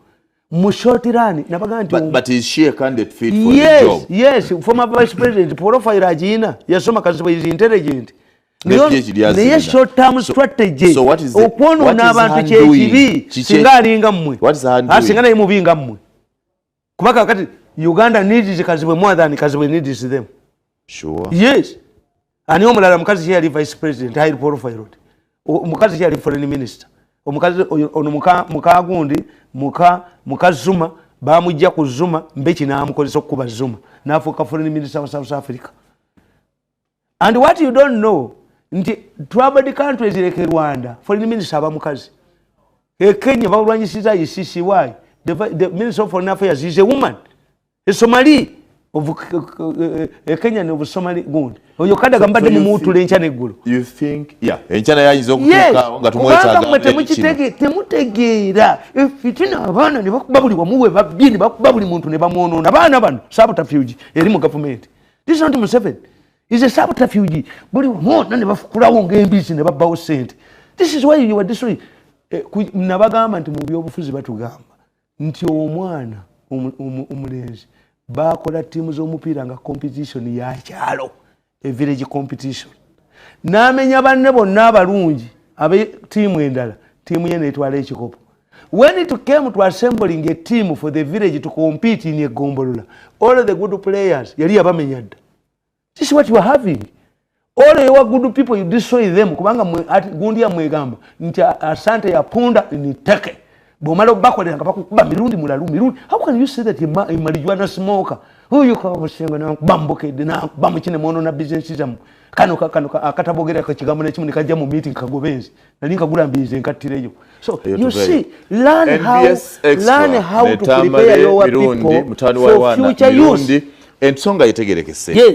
Mu short run nabaganda but is she a candidate fit for the job? Yes, former vice president profile ajina yasoma Kazibwe is intelligent. Naye short term strategy. So what is the n'abantu kyekibi singa alinga mmwe. What is her doing? Singa naye mubinga mmwe. Kubaka kati Uganda needs Kazibwe more than Kazibwe needs them. Sure. Yes. Ani omulala mukazi yali vice president high profile. Mukazi yali foreign minister. omukazi ono muka gundi muka Zuma bamujja ku Zuma Mbeki n'amukozesa okuba Zuma n'afuuka foreign minister of South Africa. And what you don't know, nti troubled countries like Rwanda, foreign minister abamukazi. Kenya balwanyisiza ICCY, the minister of foreign affairs is a woman. A Somali of Kenyan of Somali good. You can't gamba de mutu lenchane gulu. You think, yeah, enchana ya izokutuka ngatumweta temutegeera fitina abana ne bakubabuli wamuwe babyini bakubabuli muntu ne bamono nabana bano subterfuge eri mu government. This is not Museveni. Is a subterfuge. Buli wamona ne bafukulawo ng'embisi ne babbawo sente. This is why you are destroying. Nabagamba nti mu byobufuzi batugamba nti omwana omulenzi bakola tiimu z'omupiira nga competition ya kyalo, a village competition. N'amenya banne bonna abalungi abe tiimu endala, tiimu ye n'etwala ekikopo. When it came to assembling a team for the village to compete in a gombolola, all the good players yali yabamenya dda. This is what you are having. All your good people, you destroy them. Kubanga gundi ya mwegamba nti asante ya punda niteke. Bomalo bakwale ngabakuba mirundi mulalu mirundi. How can you say that marijuana smoker? Who you call mushenga na bamboke na bamuchine mono na businessism. Kano akatabogera ka kigambo n'ekimu nikajja mu meeting kagobenzi. Nali nkagula mbize nkattireyo. So you see, learn how to prepare your people for future use. Ensonga itegerekese. Yes.